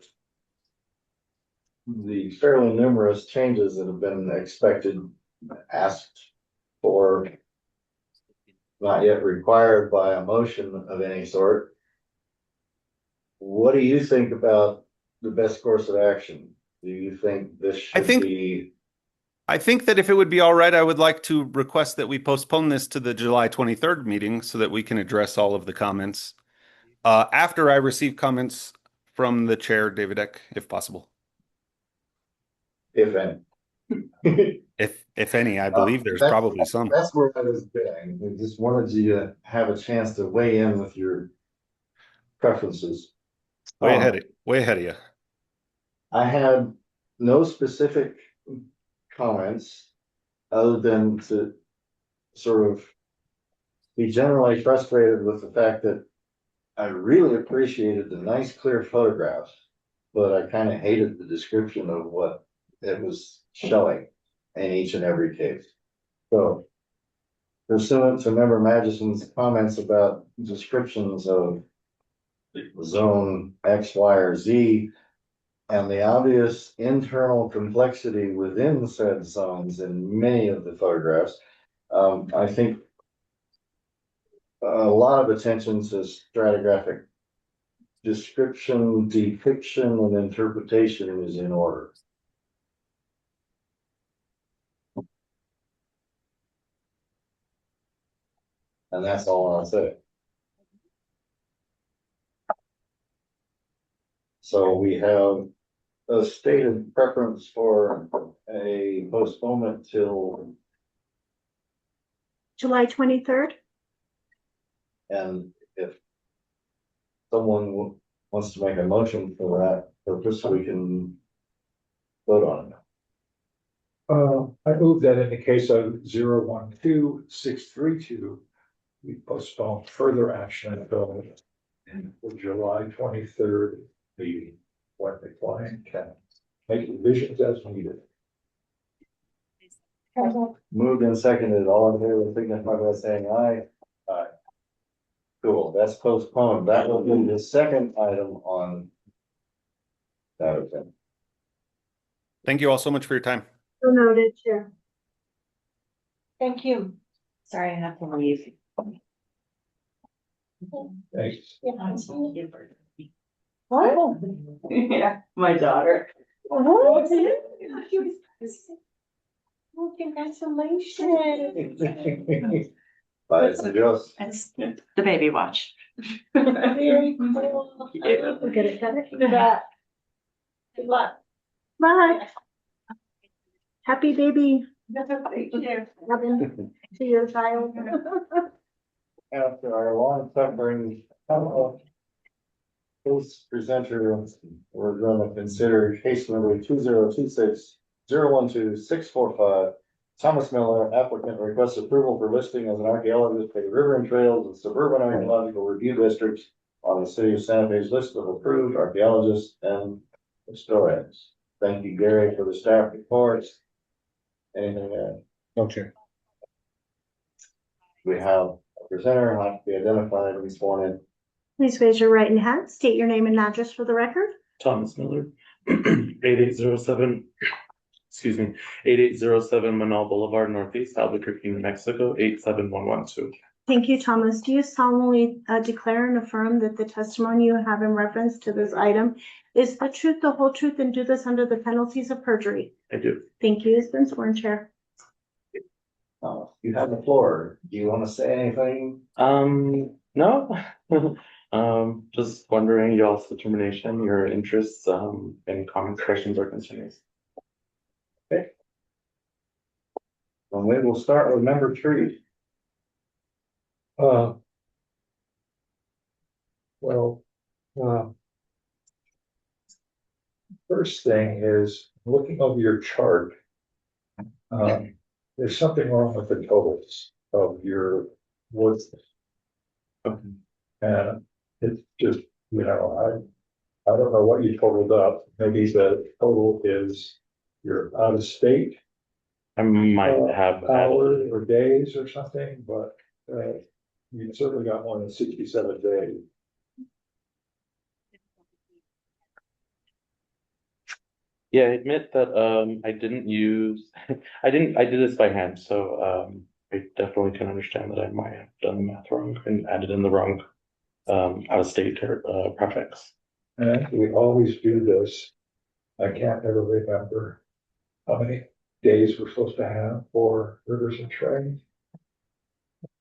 the fairly numerous changes that have been expected, asked for, not yet required by a motion of any sort, what do you think about the best course of action? Do you think this should be? I think that if it would be all right, I would like to request that we postpone this to the July 23rd meeting so that we can address all of the comments after I receive comments from the chair, David Eck, if possible. If any. If any, I believe there's probably some. That's where I was going. I just wanted you to have a chance to weigh in with your preferences. Way ahead of you. I had no specific comments other than to sort of be generally frustrated with the fact that I really appreciated the nice, clear photographs, but I kind of hated the description of what it was showing in each and every case. So, pursuant to Member Magison's comments about descriptions of zone X, Y, or Z, and the obvious internal complexity within said zones in many of the photographs, I think a lot of attention to stratigraphic description, depiction, and interpretation is in order. And that's all I'll say. So we have a stated preference for a postponement till, July 23rd. and if someone wants to make a motion for that purpose, we can vote on it. I move that in the case of 012-632, we postpone further action until the July 23rd meeting, when the client can make revisions as needed. Moved and seconded, all in favor, signify by saying aye. Aye. Cool, that's postponed. That will be the second item on that event. Thank you all so much for your time. So noted, Chair. Thank you. Sorry, I have to leave. Thanks. What? Yeah, my daughter. What? Oh, congratulations. But it's just, It's the baby watch. Very cool. Get it, got it? Congrats. Good luck. Bye. Happy baby. Thank you. Robin, to your child. after our long suffering, case presenter, we're going to consider case number 2026-012-645. Thomas Miller, applicant requests approval for listing as an archaeologist for the River and Trails and Suburban Archaeological Review Districts on the city of Santa Fe's list of approved archaeologists and historians. Thank you, Gary, for the staff reports. Anything to add? Okay. We have a presenter, not to be identified, and sworn in. Please raise your right hand, state your name and address for the record. Thomas Miller, 8807, excuse me, 8807 Manal Boulevard, Northeast, Albuquerque, New Mexico, 87112. Thank you, Thomas. Do you solemnly declare and affirm that the testimony you have in reference to this item is the truth, the whole truth, and do this under the penalties of perjury? I do. Thank you. It's been sworn, Chair. You have the floor. Do you want to say anything? No. Just wondering y'all's determination, your interests, any comments, questions, or concerns. Okay. And we will start with number 3. Well, first thing is looking over your chart. There's something wrong with the totals of your work. And it's just, I don't know what you totaled up. Maybe the total is you're out of state. I might have Hours or days or something, but you certainly got more than 67 days. Yeah, I admit that I didn't use I did this by hand, so I definitely can understand that I might have done the math wrong and added in the wrong out of state projects. And we always do this. I can't ever remember how many days we're supposed to have for rivers and trains.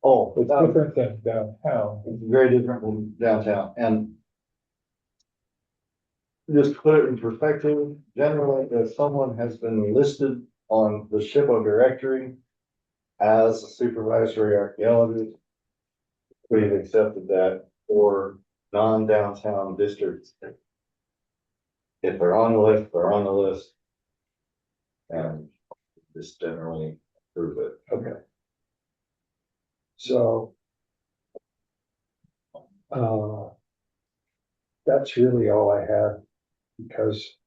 Oh, It's different than downtown. it's very different from downtown. And just to put it in perspective, generally, if someone has been listed on the SHPO directory as a supervisory archaeologist, we've accepted that for non-downtown districts. If they're on the list, they're on the list. And just generally approve it. Okay. So. That's really all I had because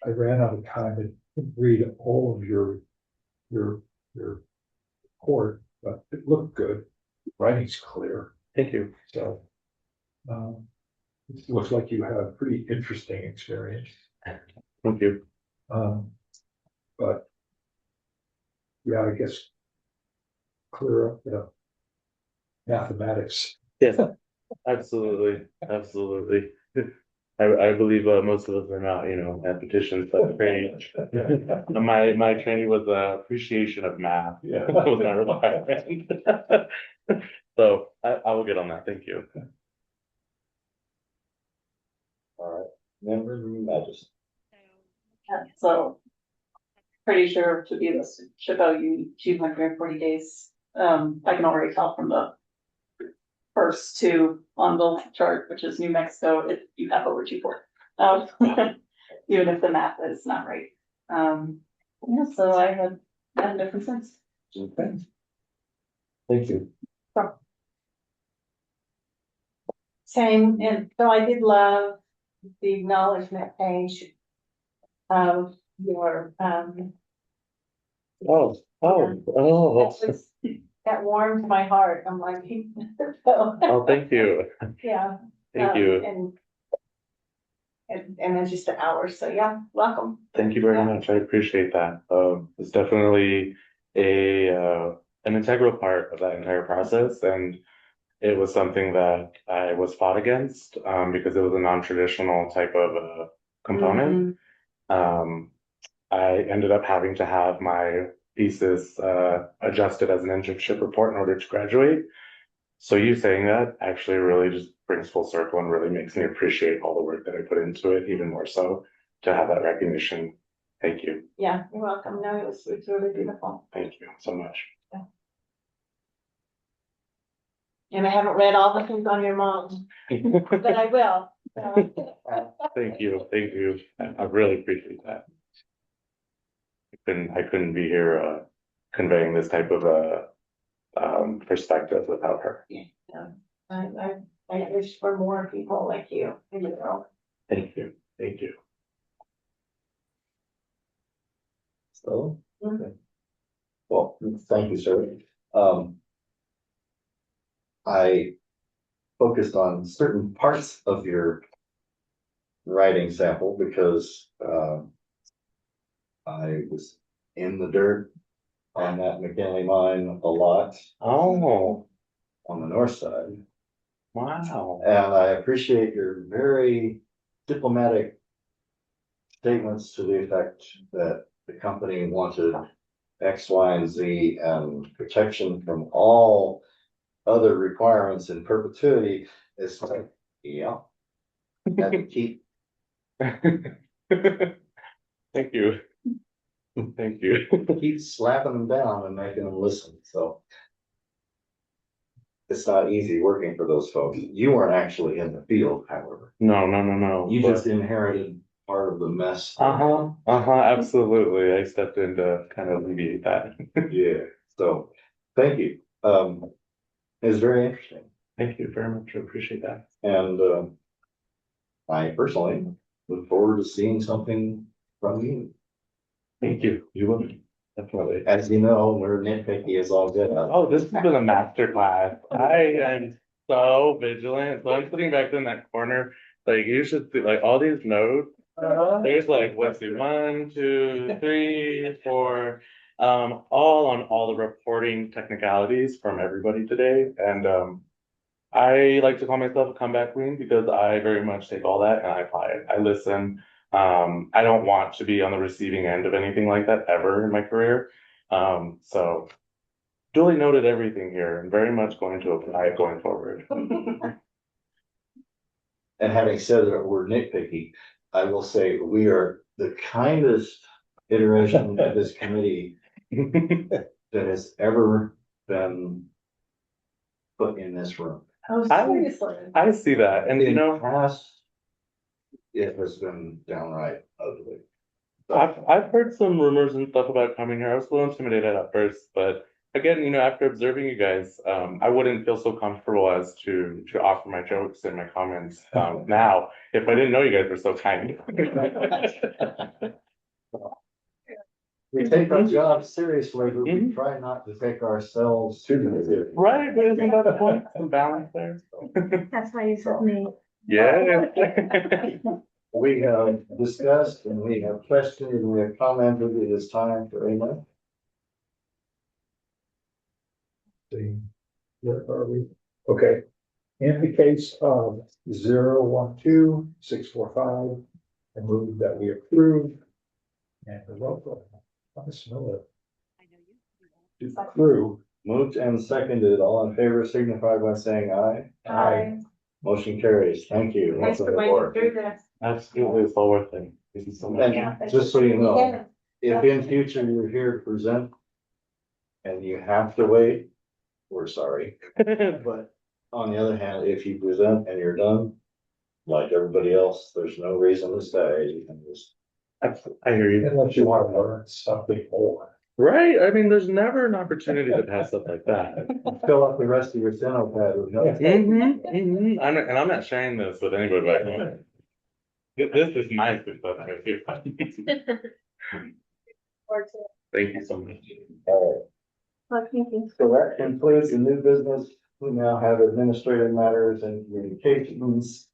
I ran out of time to read all of your report, but it looked good. Writing's clear. Thank you. So. It looks like you have pretty interesting experience. Thank you. But. Yeah, I guess. Clear up the mathematics. Yes, absolutely, absolutely. I believe most of us are not, mathematicians, but training. My training was appreciation of math. Yeah. It was not requirement. So I will get on that. Thank you. All right, members of the Majesty. So pretty sure to be listed, SHPO, you need 240 days. I can already tell from the first 2 on the chart, which is New Mexico, if you have over 240. Even if the math is not right. Yeah, so I had no concerns. Okay. Thank you. Same, and so I did love the acknowledgement page of your, that warmed my heart. I'm like, so, Oh, thank you. yeah. Thank you. And then just an hour. So yeah, welcome. Thank you very much. I appreciate that. It's definitely an integral part of that entire process, and it was something that I was fought against because it was a non-traditional type of component. I ended up having to have my thesis adjusted as an internship report in order to graduate. So you saying that actually really just brings full circle and really makes me appreciate all the work that I put into it even more so to have that recognition. Thank you. Yeah, you're welcome. No, it's really beautiful. Thank you so much. And I haven't read all the things on your mom, but I will. Thank you. Thank you. I really appreciate that. I couldn't be here conveying this type of perspective without her. Yeah, I wish for more people like you in the world. Thank you. Thank you. So, Mhm. well, thank you, sir. I focused on certain parts of your writing sample because, I was in the dirt on that McKinley mine a lot Oh, on the north side. wow. And I appreciate your very diplomatic statements to the effect that the company wanted X, Y, and Z and protection from all other requirements in perpetuity. It's like, yeah, have to keep. Thank you. Thank you. Keep slapping them down and making them listen. So it's not easy working for those folks. You weren't actually in the field, however. No. You just inherited part of the mess. Absolutely. I stepped in to kind of alleviate that. Yeah. So thank you. It's very interesting. Thank you very much. I appreciate that. And I personally look forward to seeing something from you. Thank you. You will. Definitely. As you know, we're nitpicky as all get out. Oh, this has been a master class. I am so vigilant. So I'm sitting back in that corner. Like you should see like all these notes. There's like, let's see, 1, 2, 3, 4, all on all the reporting technicalities from everybody today. And I like to call myself a comeback queen because I very much take all that and I apply it. I listen. I don't want to be on the receiving end of anything like that ever in my career. So duly noted everything here and very much going to apply it going forward. And having said that we're nitpicky, I will say we are the kindest iteration of this committee that has ever been put in this room. Oh, seriously. I see that. And you In know, past, it has been downright ugly. I've heard some rumors and stuff about coming here. I was a little intimidated at first, but again, you know, after observing you guys, I wouldn't feel so comfortable as to offer my jokes and my comments now if I didn't know you guys were so kind. We take our job seriously, but we try not to take ourselves too seriously. Right, but isn't that the point? Some balance there. That's why you said me. Yeah. We have discussed and we have questioned and we have commented. It is time for Amy. See, where are we? Okay. In the case of 012-645, I move that we approve. And the roll call. I smell it. To approve. Moved and seconded. All in favor signify by saying aye. Hi. Motion carries. Thank you. Thanks for Welcome waiting aboard. through this. Absolutely, it's all worth it. Thank you so much. And just so you know, if in future you're here to present and you have to wait, we're sorry. But on the other hand, if you present and you're done, like everybody else, there's no reason to stay. You can just. I hear you. Unless you want to learn something more. Right? I mean, there's never an opportunity to pass up like that. Fill up the rest of your Zenopad with notes. I'm not sharing this with anybody, but This is nice, but I feel. Thank you so much. All right, so that concludes the new business. We now have administrative matters and communications.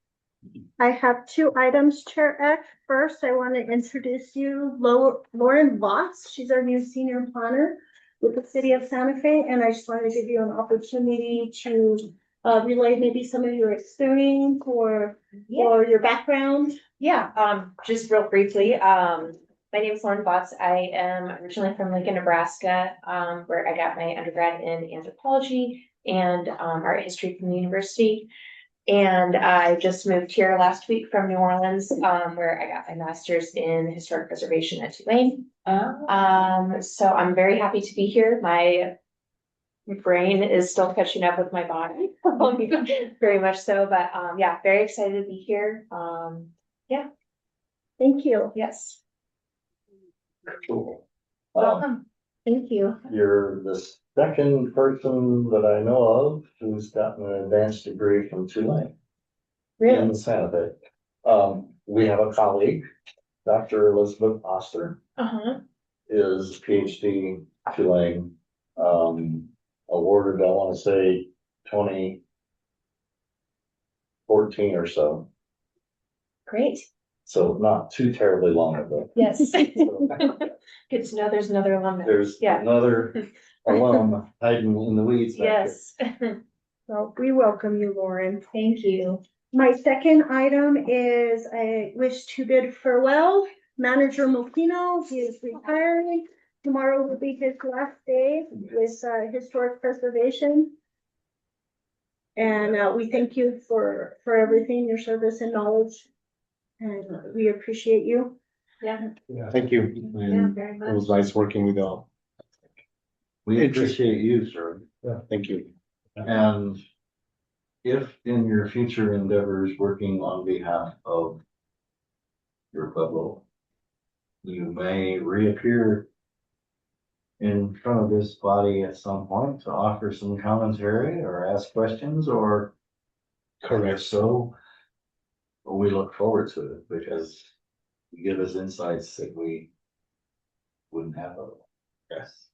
I have two items, Chair Eck. First, I want to introduce you Lauren Voss. She's our new senior planner with the city of Santa Fe, and I just wanted to give you an opportunity to relay maybe some of your experience or your background. Yeah, just real briefly, my name is Lauren Botts. I am originally from Lincoln, Nebraska, where I got my undergrad in anthropology and art history from the university. And I just moved here last week from New Orleans, where I got my master's in historic preservation at Tulane. So I'm very happy to be here. My brain is still catching up with my body, very much so. But yeah, very excited to be here. Yeah. Thank you. Yes. Cool. Welcome. Thank you. You're the second person that I know of who's gotten an advanced degree from Tulane. Really? In Santa Fe. We have a colleague, Dr. Elizabeth Oster, is PhD Tulane, awarded, I want to say 2014 or so. Great. So not too terribly long ago. Yes. Good to know there's another alumni. There's another alum hiding in the weeds. Yes. Well, we welcome you, Lauren. Thank you. My second item is I wish to bid farewell. Manager Molino, he is retiring. Tomorrow will be his last day with historic preservation. And we thank you for everything, your service and knowledge. And we appreciate you. Yeah. Thank you. Yeah, very much. It was nice working with y'all. We appreciate you, sir. Thank you. And if in your future endeavors working on behalf of your pueblo, you may reappear in front of this body at some point to offer some commentary or ask questions, or if so, we look forward to it because you give us insights that we wouldn't have otherwise. Yes.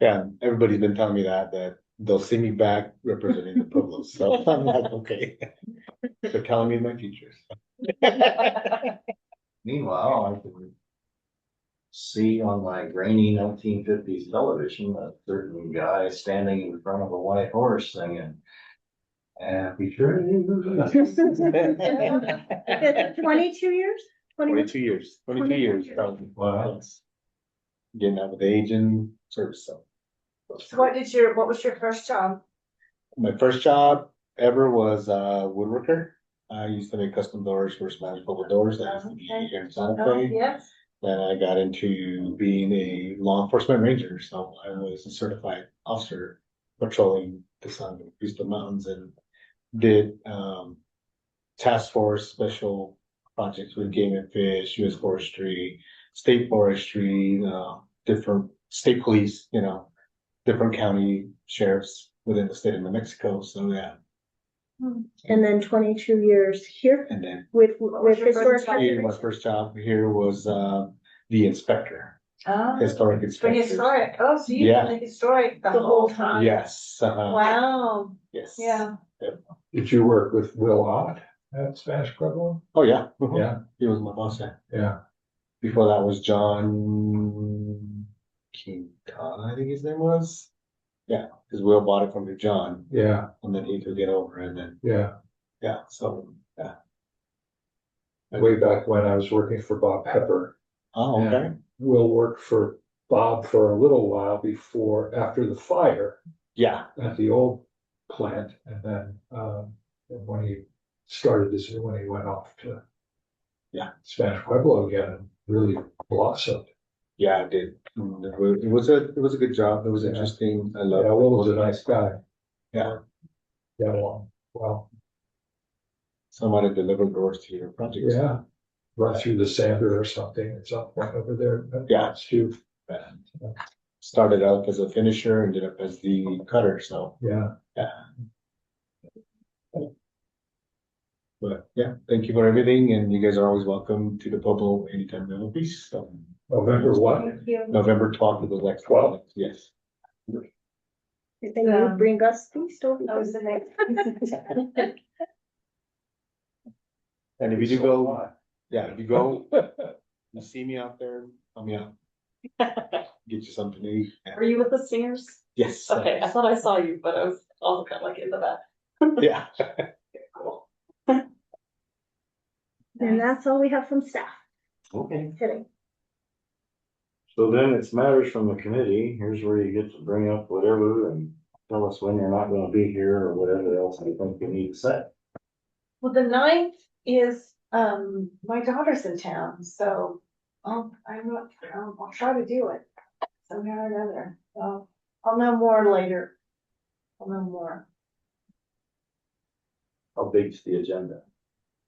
Yeah, everybody's been telling me that they'll see me back representing the Pueblos, so I'm like, okay. They're telling me my future. Meanwhile, I can see on my grainy 1950s television a certain guy standing in front of a white horse singing "Happy Trails." 22 years? 22 years, 22 years, probably. Wow. Getting out with age and service, so. What was your first job? My first job ever was woodworker. I used to make custom doors for Spanish Bubble Doors that used to be here in Santa Fe. Yes. Then I got into being a law enforcement ranger, so I was a certified officer patrolling the San Luis Obispo Mountains and did task force special projects with game and fish, U.S. Forestry, state forestry, different state police, different county sheriffs within the state of New Mexico. So yeah, And then 22 years here and then with your historic first job? my preservation. first job here was the inspector, historic For inspector. historic, oh, so you've Yeah. been the historic the whole time? Yes. Wow, Yes. yeah. Did you work with Will Ott at Spanish Pueblo? Oh, yeah. Yeah. He was my boss there. Yeah. Before that was John Quintana, I think his name was. Yeah, because Will bought it from John. Yeah. And then he took it over and then. Yeah. Yeah, so, yeah. Way back when I was working for Bob Pepper. Oh, okay. Will worked for Bob for a little while after the fire. Yeah. At the old plant, and then when he went off to Spanish Pueblo again and really blossomed. Yeah, it did. It was a good job. It was interesting. I loved it. Will was a nice guy. Yeah. Yeah, well. Somebody delivered doors to your projects. Yeah. Run through the sander or something at some point over there. Yeah, it's huge. Started out as a finisher, ended up as the cutter, so. Yeah. Yeah. But yeah, thank you for everything, and you guys are always welcome to the Popo anytime you have a piece. So, November what? November 12th to the next 12th, yes. And then you bring us these stories. That was the next. And if you do go, yeah, if you go, you see me out there, come me out. Get you something to eat. Are you with the singers? Yes. Okay, I thought I saw you, but I was also kind of like in the back. Yeah. Cool. And that's all we have from staff Okay, today. so then it's matters from the committee. Here's where you get to bring up whatever and tell us when you're not gonna be here or whatever else you think you need to say. Well, the 9th is, my daughter's in town, so I'll try to do it somehow or another. I'll know more later. I'll know more. How big's the agenda?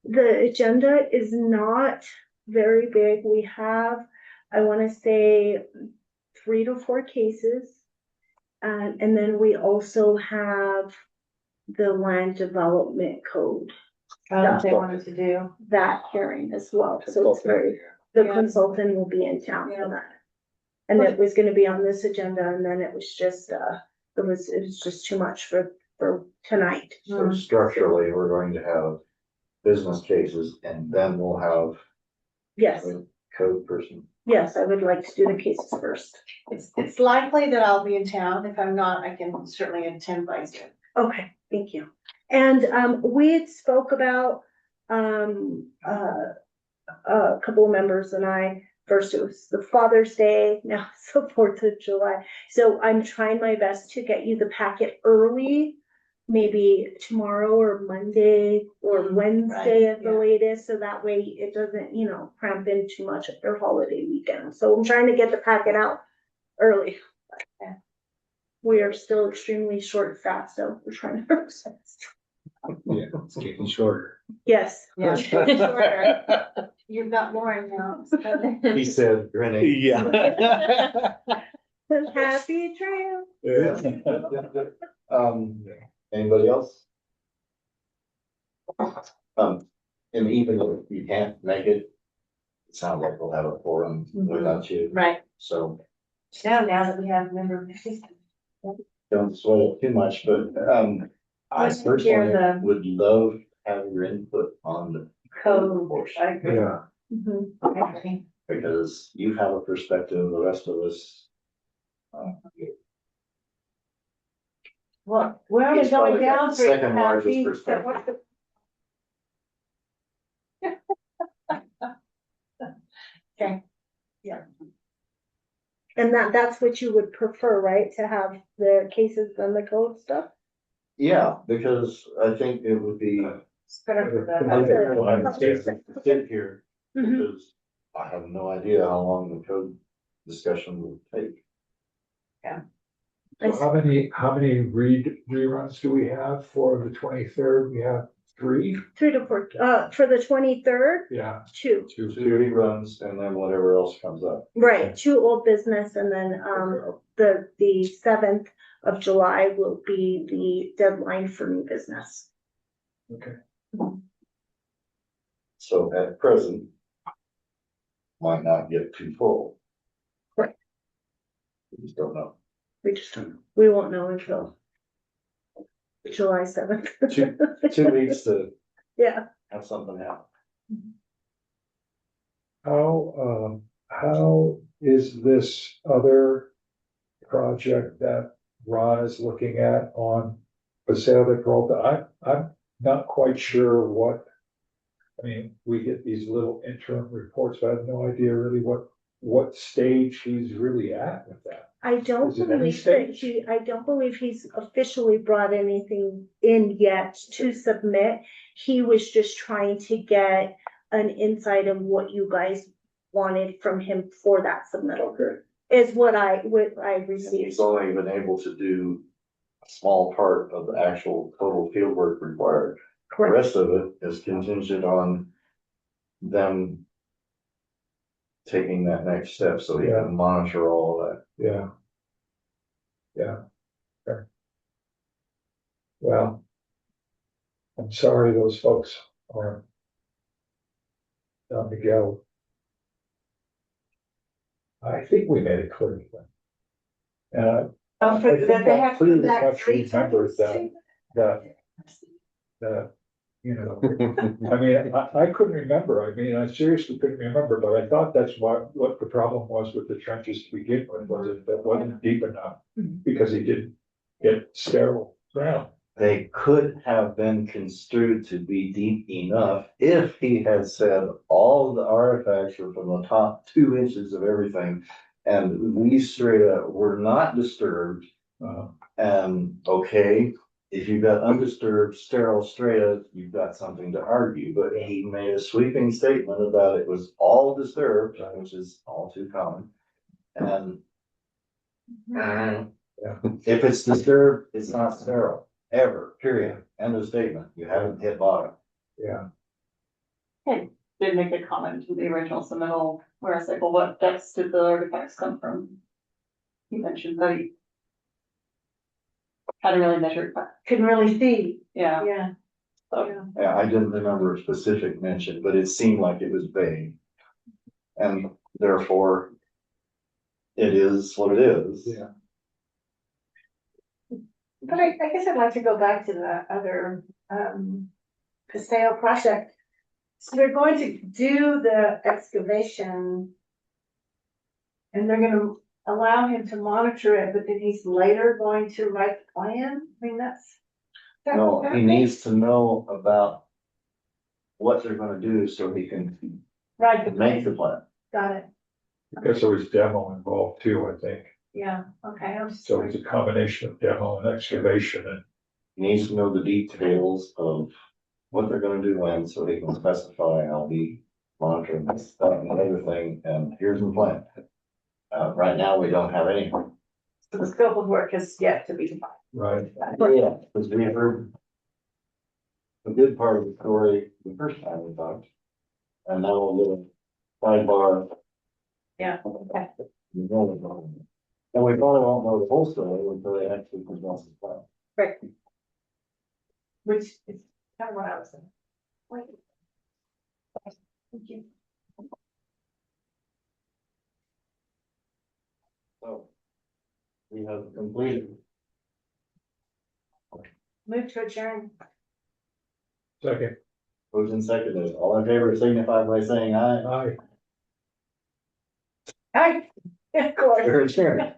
The agenda is not very big. We have, I want to say, 3 to 4 cases. And then we also have the land development code, They wanted to do. that hearing as well. So it's very, the consultant will be in town for that. And it was gonna be on this agenda, and then it was just, it was just too much for tonight. So structurally, we're going to have business cases and then we'll have Yes, a code person. yes, I would like to do the cases first. It's likely that I'll be in town. If I'm not, I can certainly attend by Zoom. Okay, thank you. And, we had spoke about, a couple of members and I, first it was the Father's Day, now it's the 4th of July. So I'm trying my best to get you the packet early, maybe tomorrow or Monday or Wednesday at the latest, so that way it doesn't, cramp in too much of their holiday weekend. So I'm trying to get the packet out early. We are still extremely short staffed, so we're trying to. Yeah, it's getting shorter. Yes. Yeah. You've got Lauren now. He said, grinning. Yeah. Happy trail. Yeah. Anybody else? And even if you can't make it, it sounds like we'll have a forum without you. Right. So Now that we have member. don't sweat it too much, but, I Let's hear personally the- would love to have your input on the Code. portion. I agree. Yeah, Okay. Because you have a perspective, the rest of us. Well, we're only It's going probably down the three and a second half largest feet. So perspective. what's the- Okay. And that's what you would prefer, right? To have the cases and the code stuff? Yeah, because I think it would be. It's better for the. Sit here, Mhm. because I have no idea how long the code discussion will take. so how many reruns do we have for the 23rd? We have 3? 3 to 4, for the 23rd, Yeah. 2. Two reruns and then whatever else comes up. Right, 2 old business, and then, the 7th of July will be the deadline for new business. Okay. So at present. Might not get too full. Right. We just don't know. We just don't know. We won't know until July 7th. 2 weeks to Yeah. have something happen. How is this other project that Ron is looking at on Paseo de Peralta? I'm not quite sure what. I mean, we get these little interim reports, but I have no idea really what stage he's really at with that. I don't Is it any believe that stage? I don't believe he's officially brought anything in yet to submit. He was just trying to get an insight of what you guys wanted from him for that submittal group, is what I And received. he's only been able to do a small part of the actual total field work required. The Correct. rest of it is contingent on them taking that next step, so he Yeah. can monitor all of that. Yeah. Yeah. Okay. Well, I'm sorry those folks or Don Miguel. I think we made it clear. Uh, Oh, I think that they I have to pretty come back much 3 remember times. that, you know, I mean, I couldn't remember. I mean, I seriously couldn't remember, but I thought that's what the problem was with the trenches to begin with, was it that wasn't deep enough because he didn't get sterile ground. They could have been construed to be deep enough if he had said all the artifacts are from the top 2 inches of everything. And we straight up were not disturbed. And okay, if you've got undisturbed sterile strata, you've got something to argue, but he made a sweeping statement about it was all disturbed, which is all too common. And if it's disturbed, it's not sterile, ever, period, end of statement, you haven't hit bottom. Yeah. Did make a comment to the original submittal where I was like, well, what depths did the artifacts come from? He mentioned that he hadn't really measured, but Couldn't really see, yeah. yeah. Yeah, I didn't remember a specific mention, but it seemed like it was vague. And therefore, it is what it is. Yeah. But I guess I'd like to go back to the other, Paseo project. So they're going to do the excavation. And they're gonna allow him to monitor it, but then he's later going to write the plan, I mean, that's. No, he needs to know about what they're gonna do so he can Right, the make the plan, plan. got it, Because there was demo involved too, I think. yeah, okay, I'm So sorry. it's a combination of demo and excavation and. He needs to know the details of what they're gonna do when, so he can specify, I'll be monitoring this, that, and the other thing, and here's the plan. Right now, we don't have anything. So the scope of work is yet to be defined. Right. Yeah, because we heard a good part of the story the first time we talked. And now we'll do a sidebar. Yeah, okay. And we probably won't know the whole story until they actually present the plan. Right. Which is kind of what I was saying. Wait. Thank you. So. We have completed. Move to adjourn. Second. Moved and seconded. All in favor signify by saying aye. Aye. Aye, of course. Sure, sure.